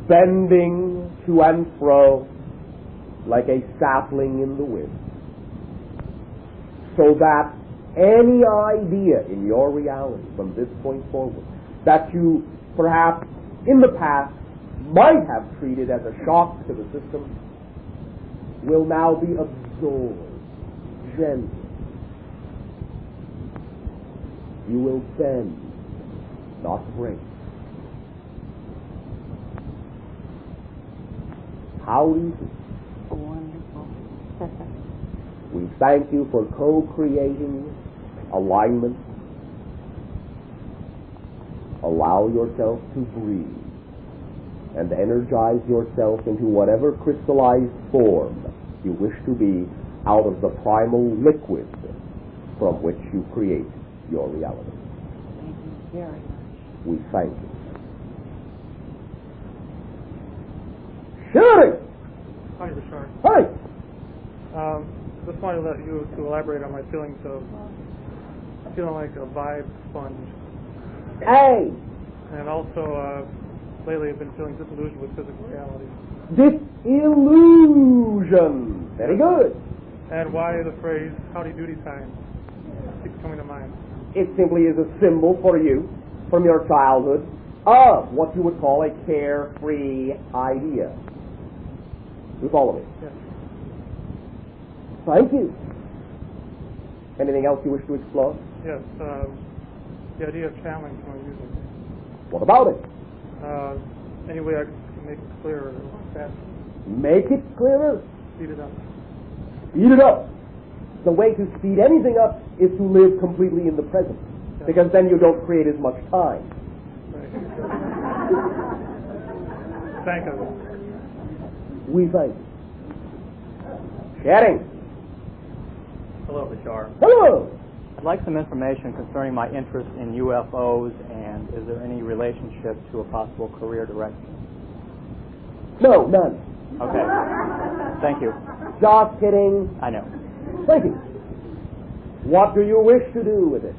bending to and fro like a sapling in the wind, so that any idea in your reality from this point forward that you perhaps in the past might have treated as a shock to the system will now be absorbed gently. You will bend, not break. How easy. Wonderful. We thank you for co-creating alignment. Allow yourself to breathe and energize yourself into whatever crystallized form you wish to be out of the primal liquid from which you create your reality. Thank you very much. We thank you. Shooting! Hi, Bashar. Hi! Just wanted to let you to elaborate on my feelings of feeling like a vibe sponge. Hey! And also, lately I've been feeling disillusioned with physical reality. Disillusion! Very good. And why the phrase "howdy doody time" keeps coming to mind. It simply is a symbol for you, from your childhood, of what you would call a carefree idea. You follow me? Yes. Thank you. Anything else you wish to explore? Yes. The idea of channeling through music. What about it? Any way I can make it clearer like that. Make it clearer? Speed it up. Speed it up. The way to speed anything up is to live completely in the present, because then you don't create as much time. Right. Thank you. We thank you. Sharing. Hello, Bashar. Hello. I'd like some information concerning my interest in UFOs, and is there any relationship to a possible career direction? No, none. Okay. Thank you. Just kidding. I know. Thank you. What do you wish to do with it?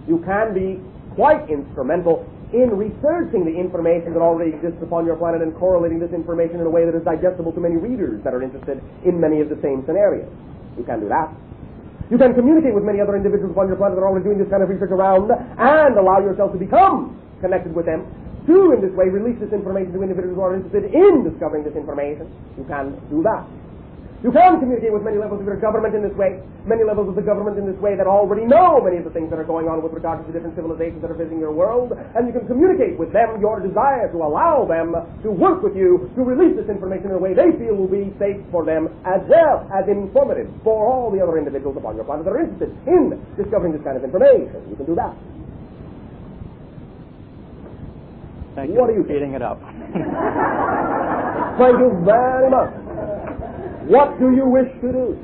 You can be quite instrumental in researching the information that already exists upon your planet and correlating this information in a way that is digestible to many readers that are interested in many of the same scenarios. You can do that. You can communicate with many other individuals upon your planet that are already doing this kind of research around and allow yourself to become connected with them to, in this way, release this information to individuals who are interested in discovering this information. You can do that. You can communicate with many levels of your government in this way, many levels of the government in this way that already know many of the things that are going on with regard to the different civilizations that are visiting your world, and you can communicate with them your desire to allow them to work with you to release this information in a way they feel will be safe for them as well as informative for all the other individuals upon your planet that are interested in discovering this kind of information. You can do that. Thank you. What are you speeding it up? Thank you very much. What do you wish to do?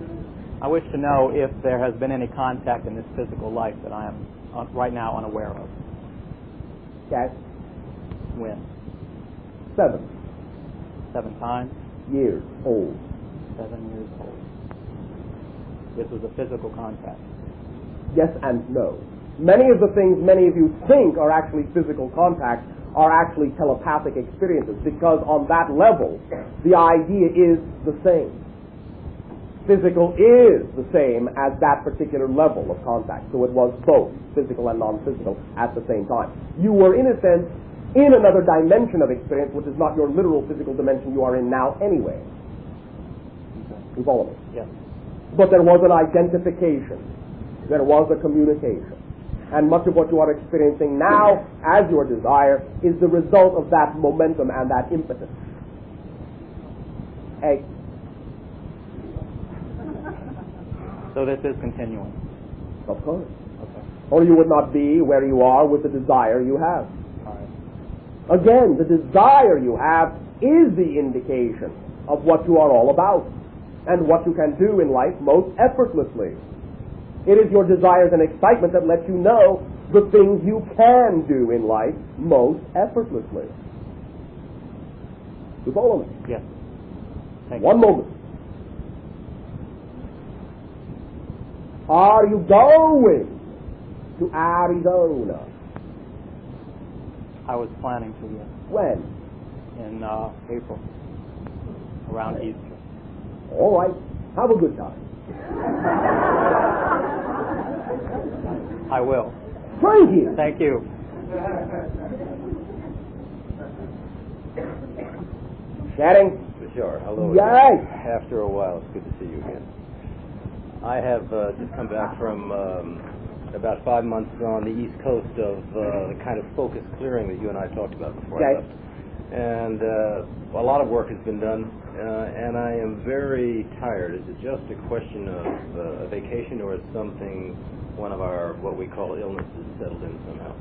I wish to know if there has been any contact in this physical life that I am right now unaware of. Yes. When? 7 times? Years old. 7 years old. This was a physical contact. Yes and no. Many of the things many of you think are actually physical contact are actually telepathic experiences, because on that level the idea is the same. Physical is the same as that particular level of contact. So it was both physical and non-physical at the same time. You were, in a sense, in another dimension of experience, which is not your literal physical dimension you are in now anyway. You follow me? Yes. But there was an identification. There was a communication. And much of what you are experiencing now as your desire is the result of that momentum and that impetus. Hey. So this is continuing? Of course. Okay. Or you would not be where you are with the desire you have. All right. Again, the desire you have is the indication of what you are all about and what you can do in life most effortlessly. It is your desires and excitement that let you know the things you can do in life most effortlessly. You follow me? Yes. Thank One you. moment. Are you going to Arizona? I was planning to, yes. When? In April, around Easter. All right. Have a good time. I will. Thank you. Thank you. Chatting? Bashar, hello. Yes. Again. After a while, it's good to see you again. I have just come back from about 5 months on the East Coast of the kind of focus clearing that you and I talked about before I left. And a lot of work has been done, and I am very tired. Is it just a question of a vacation, or is something, one of our, what we call illnesses, settled in somehow?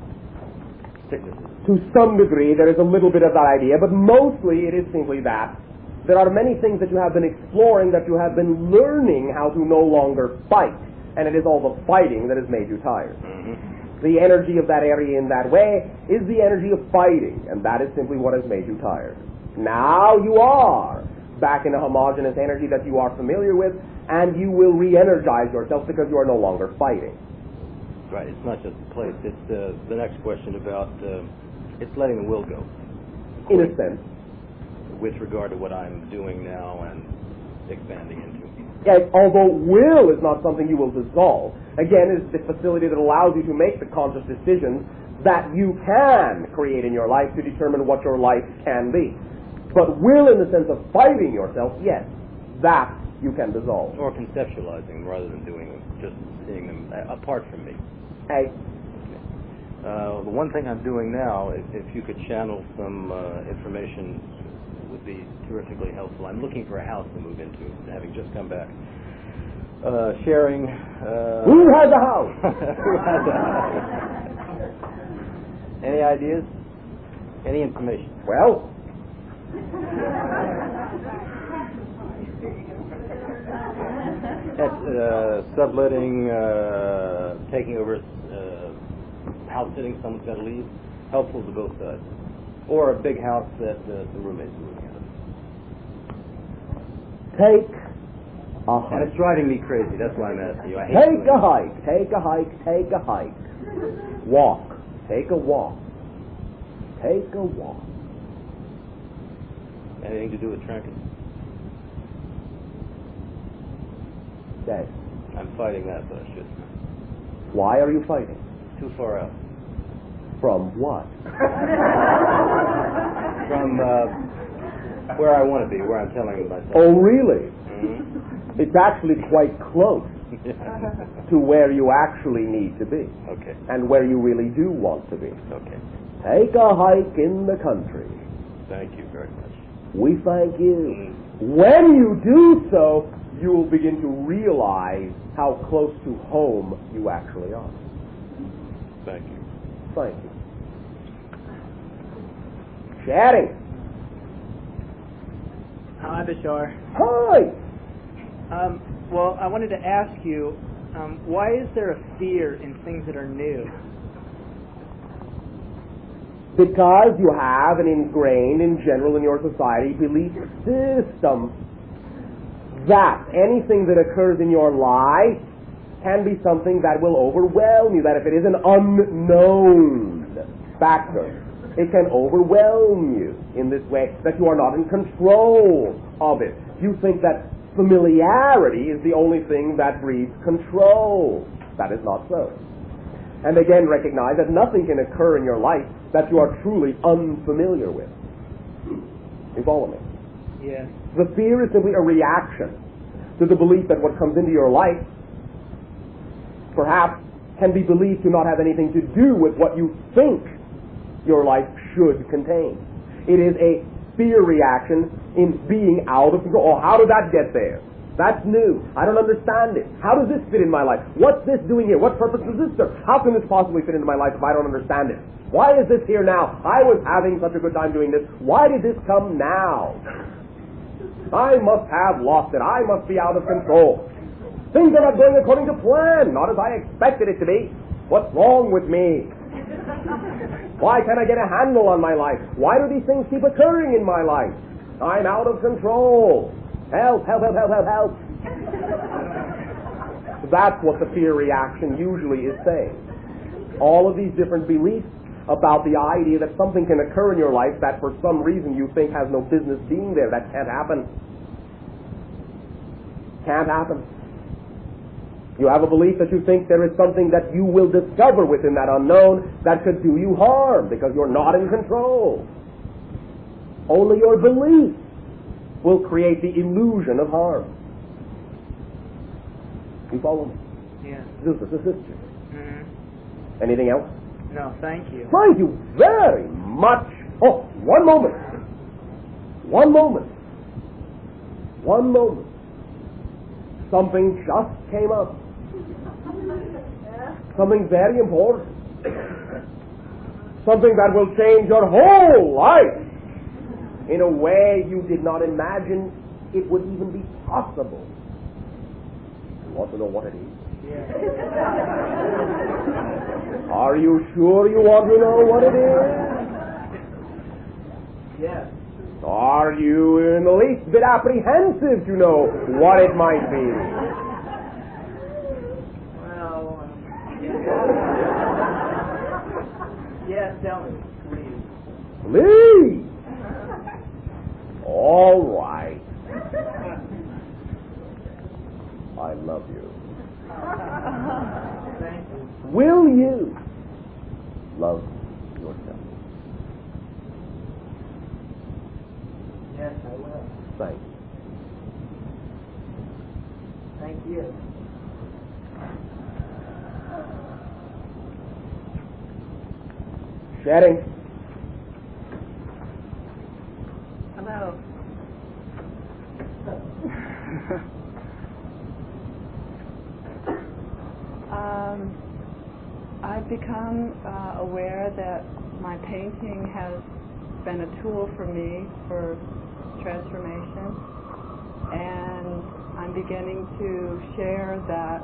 Sicknesses. To some degree, there is a little bit of that idea, but mostly it is simply that. There are many things that you have been exploring, that you have been learning how to no longer fight, and it is all the fighting that has made you tired. Mm-hmm. The energy of that area in that way is the energy of fighting, and that is simply what has made you tired. Now you are back in a homogeneous energy that you are familiar with, and you will re-energize yourself because you are no longer fighting. Right, it's not just the place. It's the next question about, it's letting the will go. In a sense. With regard to what I'm doing now and expanding into. Yes, although will is not something you will dissolve. Again, it's the facility that allows you to make the conscious decisions that you can create in your life to determine what your life can be. But will in the sense of fighting yourself, yes, that you can dissolve. Or conceptualizing rather than doing them, just seeing them apart from me. Hey. The one thing I'm doing now, if you could channel some information, would be terrifically helpful. I'm looking for a house to move into, having just come back. Sharing. Who has a house? Who has a house? Any ideas? Any information? Well, that's subletting, taking over house sitting. Someone's got to leave. Helpful to both sides. Or a big house that the roommates are living in. Take a hike. And it's driving me crazy. That's why I'm asking you. I hate Take a hike. Take a hike. Take a hike. Walk. Take a walk. Take a walk. Anything to do with Trankin? Yes. I'm fighting that, but I shouldn't. Why are you fighting? Too far out. From what? where I want to be, where I'm telling myself. Oh, really? Mm-hmm. It's actually quite close to where you actually need to be. Okay. And where you really do want to be. Okay. Take a hike in the country. Thank you very much. We thank you. When you do so, you will begin to realize how close to home you actually are. Thank you. Thank you. Chatting. Hi, Bashar. Hi. Well, I wanted to ask you, why is there a fear in things that are new? Because you have an ingrained, in general, in your society, belief system that anything that occurs in your life can be something that will overwhelm you, that if it is an unknown factor, it can overwhelm you in this way, that you are not in control of it. You think that familiarity is the only thing that breeds control. That is not so. And again, recognize that nothing can occur in your life that you are truly unfamiliar with. You follow me? Yes. The fear is simply a reaction to the belief that what comes into your life perhaps can be believed to not have anything to do with what you think your life should contain. It is a fear reaction in being out of control. Oh, how did that get there? That's new. I don't understand it. How does this fit in my life? What's this doing here? What purpose does this serve? How can this possibly fit into my life if I don't understand it? Why is this here now? I was having such a good time doing this. Why did this come now? I must have lost it. I must be out of control. Things are not going according to plan, not as I expected it to be. What's wrong with me? Why can't I get a handle on my life? Why do these things keep occurring in my life? I'm out of control. Help, help, help, help, help, help. That's what the fear reaction usually is saying. All of these different beliefs about the idea that something can occur in your life that for some reason you think has no business being there. That can't happen. Can't happen. You have a belief that you think there is something that you will discover within that unknown that could do you harm because you're not in control. Only your belief will create the illusion of harm. You follow me? Yes. This is a sister. Mm-hmm. Anything else? No, thank you. Thank you very much. Oh, one moment. One moment. One moment. Something just came up. Something very important. Something that will change your whole life in a way you did not imagine it would even be possible. You want to know what it is? Yeah. Are you sure you want to know what it is? Yes. Are you in the least bit apprehensive to know what it might be? Well, yes, tell me, please. Please. All right. I love you. Thank you. Will you love yourself? Yes, I will. Thank you. Thank you. Shedding. Hello. I've become aware that my painting has been a tool for me for transformation, and I'm beginning to share that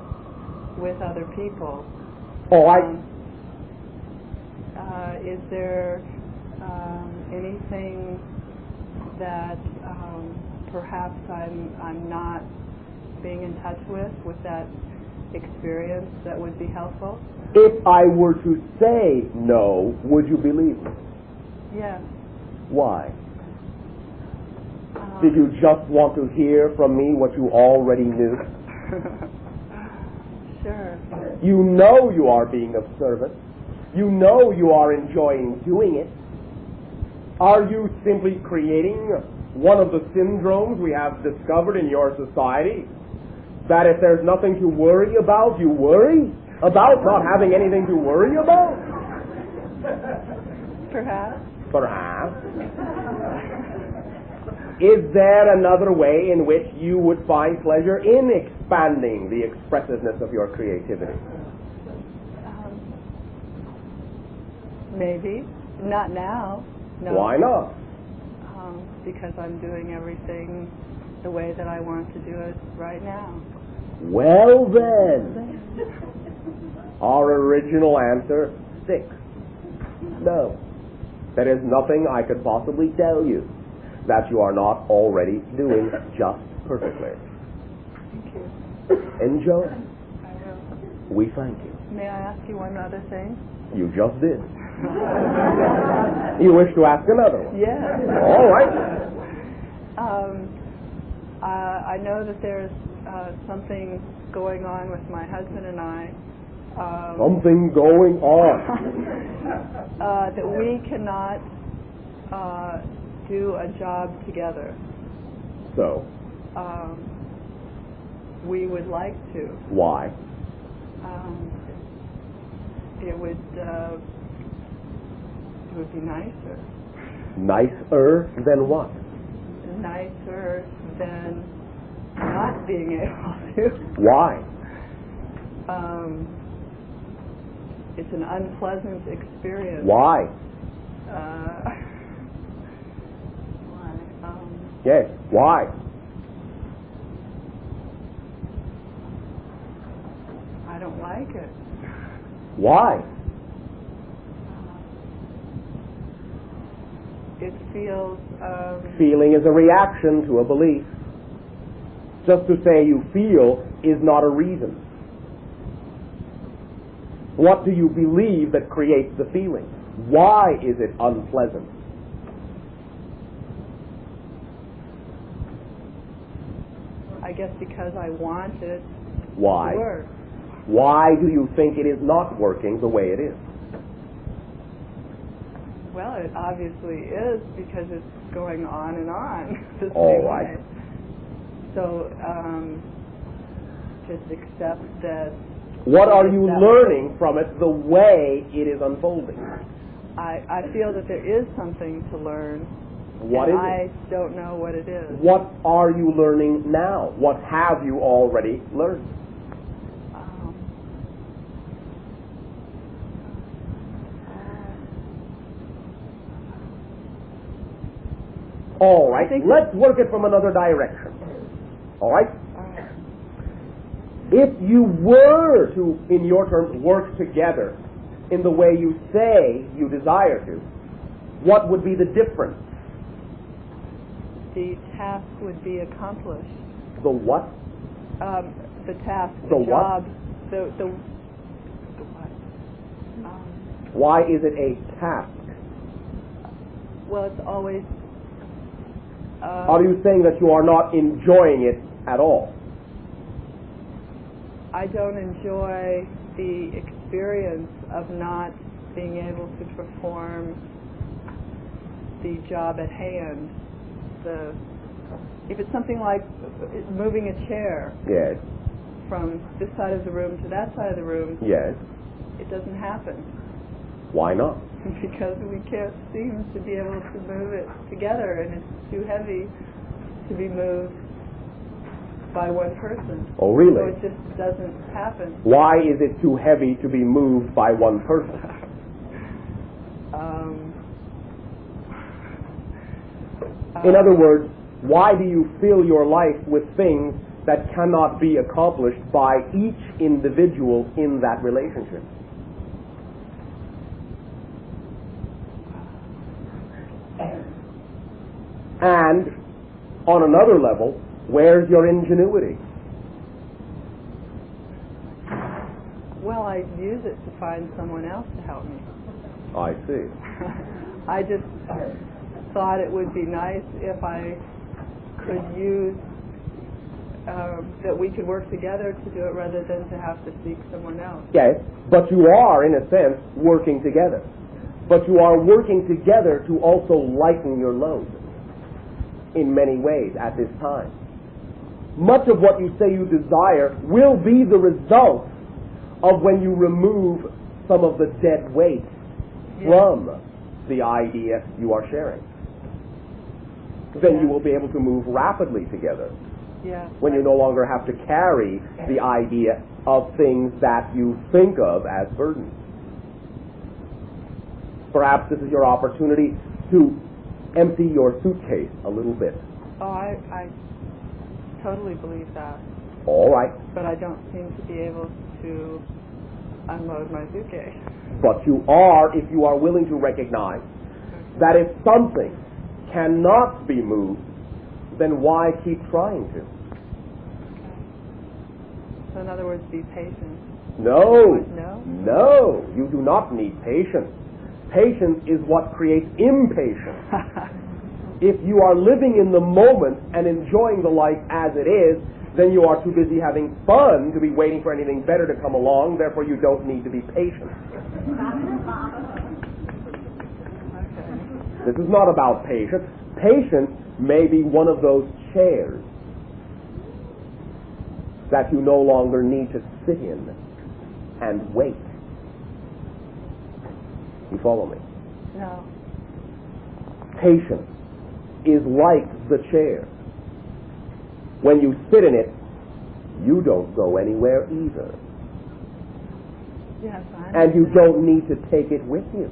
with other people. Is there anything that perhaps I'm not being in touch with that experience that would be helpful? If I were to say no, would you believe me? Yes. Why? Did you just want to hear from me what you already knew? Sure. You know you are being of service. You know you are enjoying doing it. Are you simply creating one of the syndromes we have discovered in your society? That if there's nothing to worry about, you worry about not having anything to worry about? Perhaps. Perhaps. Is there another way in which you would find pleasure in expanding the expressiveness of your creativity? Maybe. Not now. No. Why not? Because I'm doing everything the way that I want to do it right now. Well then, our original answer sticks. No. There is nothing I could possibly tell you that you are not already doing just perfectly. Thank you. Enjoy. I will. We thank you. May I ask you one other thing? You just did. You wish to ask another one? Yes. All right. I know that there's something going on with my husband and I. Something going on. That we cannot do a job together. So? We would like to. Why? It would be nicer. Nicer than what? Nicer than not being able to. Why? It's an unpleasant experience. Why? Why? Yes, why? I don't like it. Why? It feels... Feeling is a reaction to a belief. Just to say you feel is not a reason. What do you believe that creates the feeling? Why is it unpleasant? I guess because I want it Why? to work. Why do you think it is not working the way it is? Well, it obviously is because it's going on and on the same All right. way. So just accept that. What are you learning from it the way it is unfolding? I feel that there is something to learn. What and is it? I don't know what it is. What are you learning now? What have you already learned? All right, let's work it from another direction. All right? If you were to, in your terms, work together in the way you say you desire to, what would be the difference? The task would be accomplished. The what? The task, the job, what? the what? Why is it a task? Well, it's always... are you saying that you are not enjoying it at all? I don't enjoy the experience of not being able to perform the job at hand. If it's something like moving a chair Yes. from this side of the room to that side of the room, Yes. it doesn't happen. Why not? Because we can't seem to be able to move it together, and it's too heavy to be moved by one person. Oh, really? So it just doesn't happen. Why is it too heavy to be moved by one person? In other words, why do you fill your life with things that cannot be accomplished by each individual in that relationship? And on another level, where's your ingenuity? Well, I use it to find someone else to help me. I see. I just thought it would be nice if I could use that we could work together to do it rather than to have to seek someone else. Yes, but you are, in a sense, working together. But you are working together to also lighten your load. in many ways at this time. Much of what you say you desire will be the result of when you remove some of the dead weight from the idea you are sharing. Then you will be able to move rapidly together. When you no longer have to carry the idea of things that you think of as burdens. Perhaps this is your opportunity to empty your suitcase a little bit. Oh, I totally believe that. All right. But I don't seem to be able to unload my suitcase. But you are, if you are willing to recognize that if something cannot be moved, then why keep trying to? So in other words, be patient. No. No? No, you do not need patience. Patience is what creates impatience. If you are living in the moment and enjoying the life as it is, then you are too busy having fun to be waiting for anything better to come along, therefore you don't need to be patient. This is not about patience. Patience may be one of those chairs that you no longer need to sit in and wait. You follow me? No. Patience is like the chair. When you sit in it, you don't go anywhere either. Yes, I understand. And you don't need to take it with you.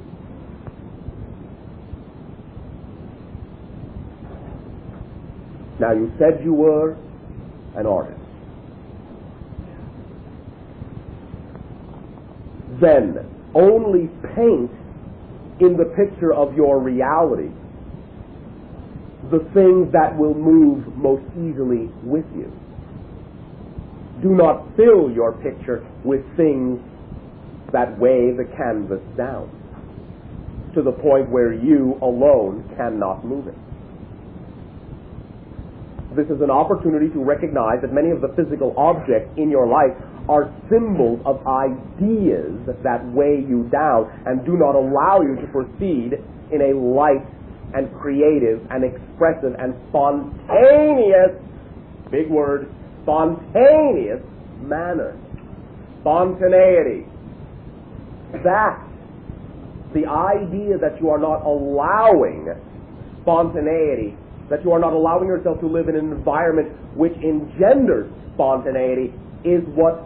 Now, you said you were an artist. Then only paint in the picture of your reality the things that will move most easily with you. Do not fill your picture with things that weigh the canvas down to the point where you alone cannot move it. This is an opportunity to recognize that many of the physical objects in your life are symbols of ideas that weigh you down and do not allow you to proceed in a light and creative and expressive and spontaneous, big word, spontaneous manner. Spontaneity. That, the idea that you are not allowing spontaneity, that you are not allowing yourself to live in an environment which engenders spontaneity, is what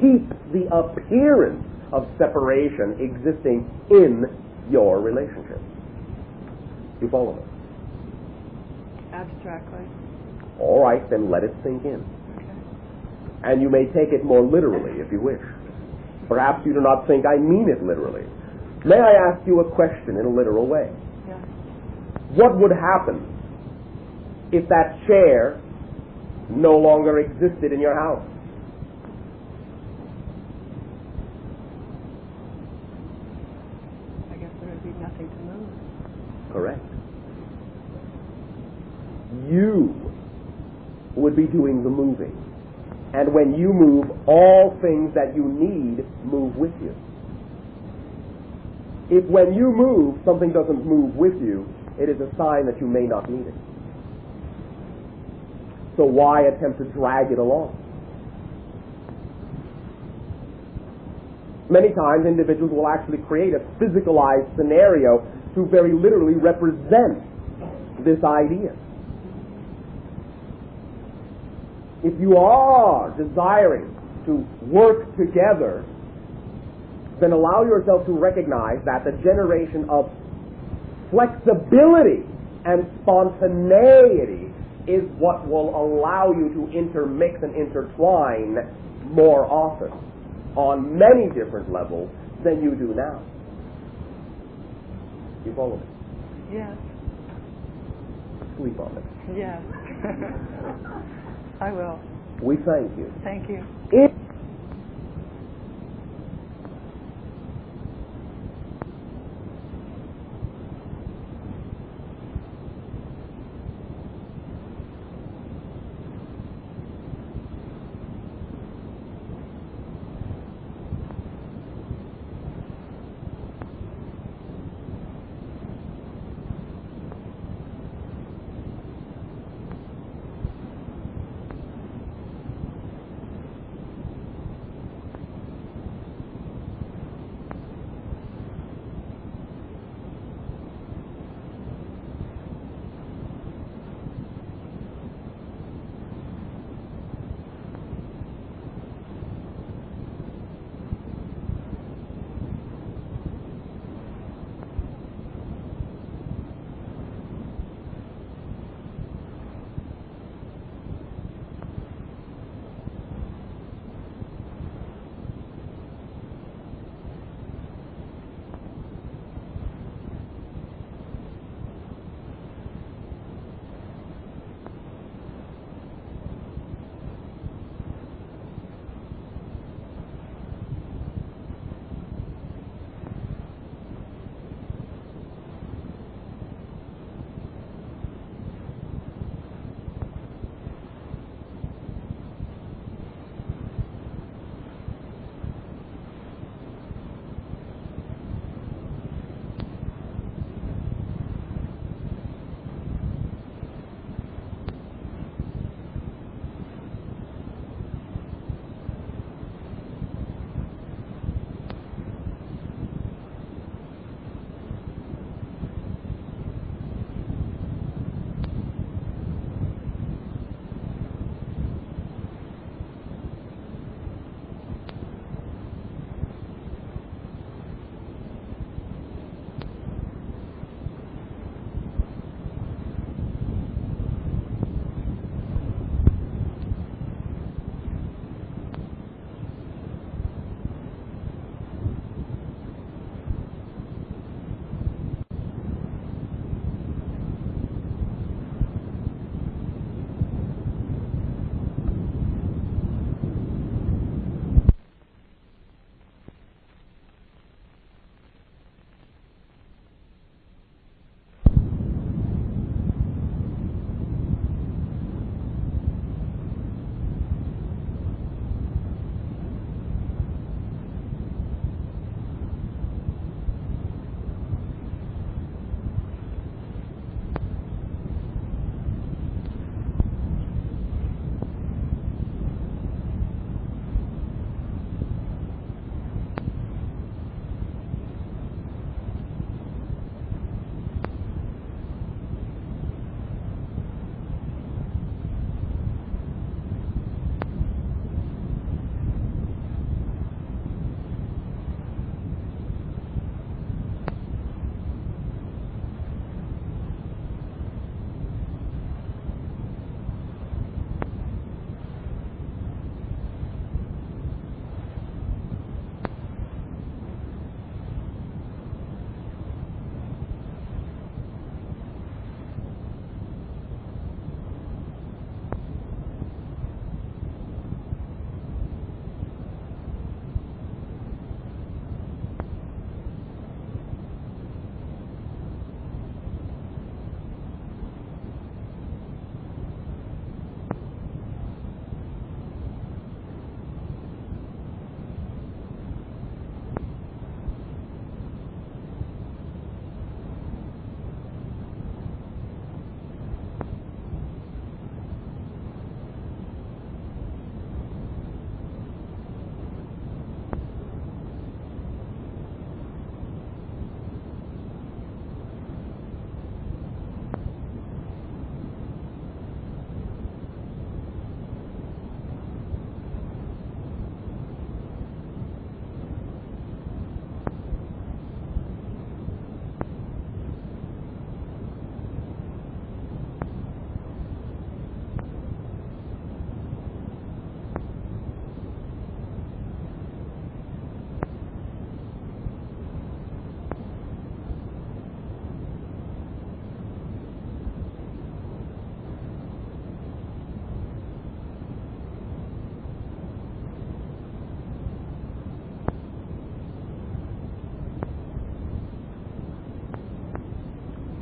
keeps the appearance of separation existing in your relationship. You follow me? Abstractly. All right, then let it sink in. Okay. And you may take it more literally if you wish. Perhaps you do not think I mean it literally. May I ask you a question in a literal way? Yes. What would happen if that chair no longer existed in your house? I guess there would be nothing to move. Correct. You would be doing the moving. And when you move, all things that you need move with you. If when you move, something doesn't move with you, it is a sign that you may not need it. So why attempt to drag it along? Many times individuals will actually create a physicalized scenario to very literally represent this idea. If you are desiring to work together, then allow yourself to recognize that the generation of flexibility and spontaneity is what will allow you to intermix and intertwine more often on many different levels than you do now. You follow me? Yes. Sleep on it. Yes. I will. We thank you. Thank you.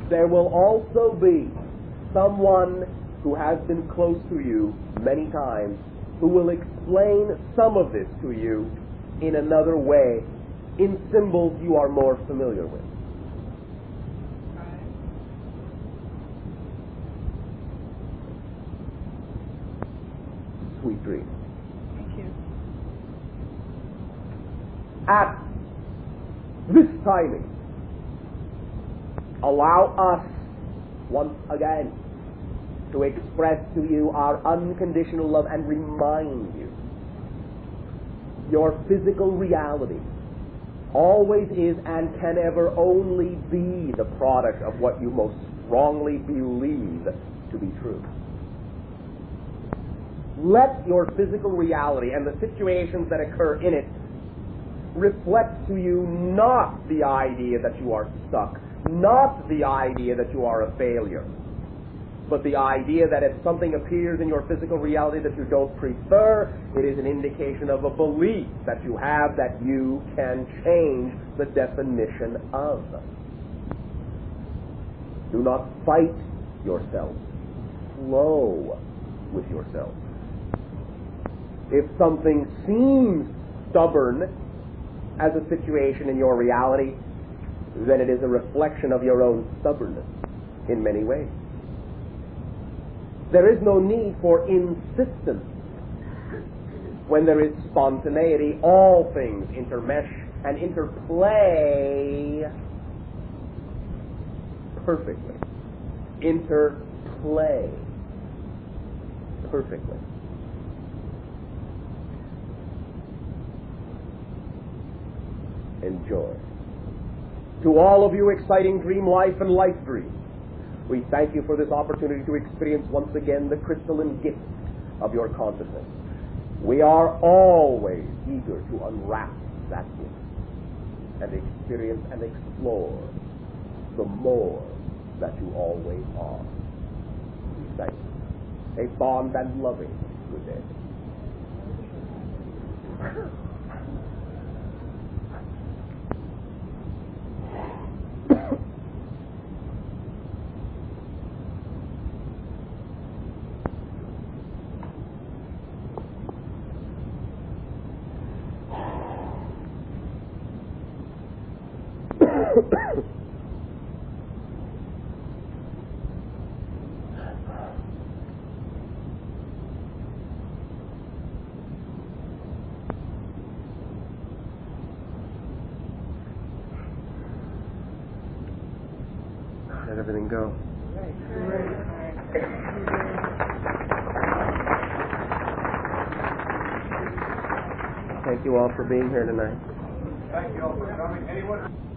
there will also be someone who has been close to you many times who will explain some of this to you in another way, in symbols you are more familiar with. Sweet dreams. Thank you. At this timing, allow us once again to express to you our unconditional love and remind you your physical reality always is and can ever only be the product of what you most strongly believe to be true. Let your physical reality and the situations that occur in it reflect to you not the idea that you are stuck, not the idea that you are a failure, but the idea that if something appears in your physical reality that you don't prefer, it is an indication of a belief that you have that you can change the definition of. Do not fight yourself. Flow with yourself. If something seems stubborn as a situation in your reality, then it is a reflection of your own stubbornness in many ways. There is no need for insistence. When there is spontaneity, all things intermesh and interplay perfectly. Interplay perfectly. Enjoy. To all of you exciting dream life and life dreams, we thank you for this opportunity to experience once again the crystalline gift of your consciousness. We are always eager to unwrap that gift and experience and explore the more that you always are. Thank you. A fond and loving good day. Let everything go. Thank you all for being here tonight. Thank you all for coming. Anyone?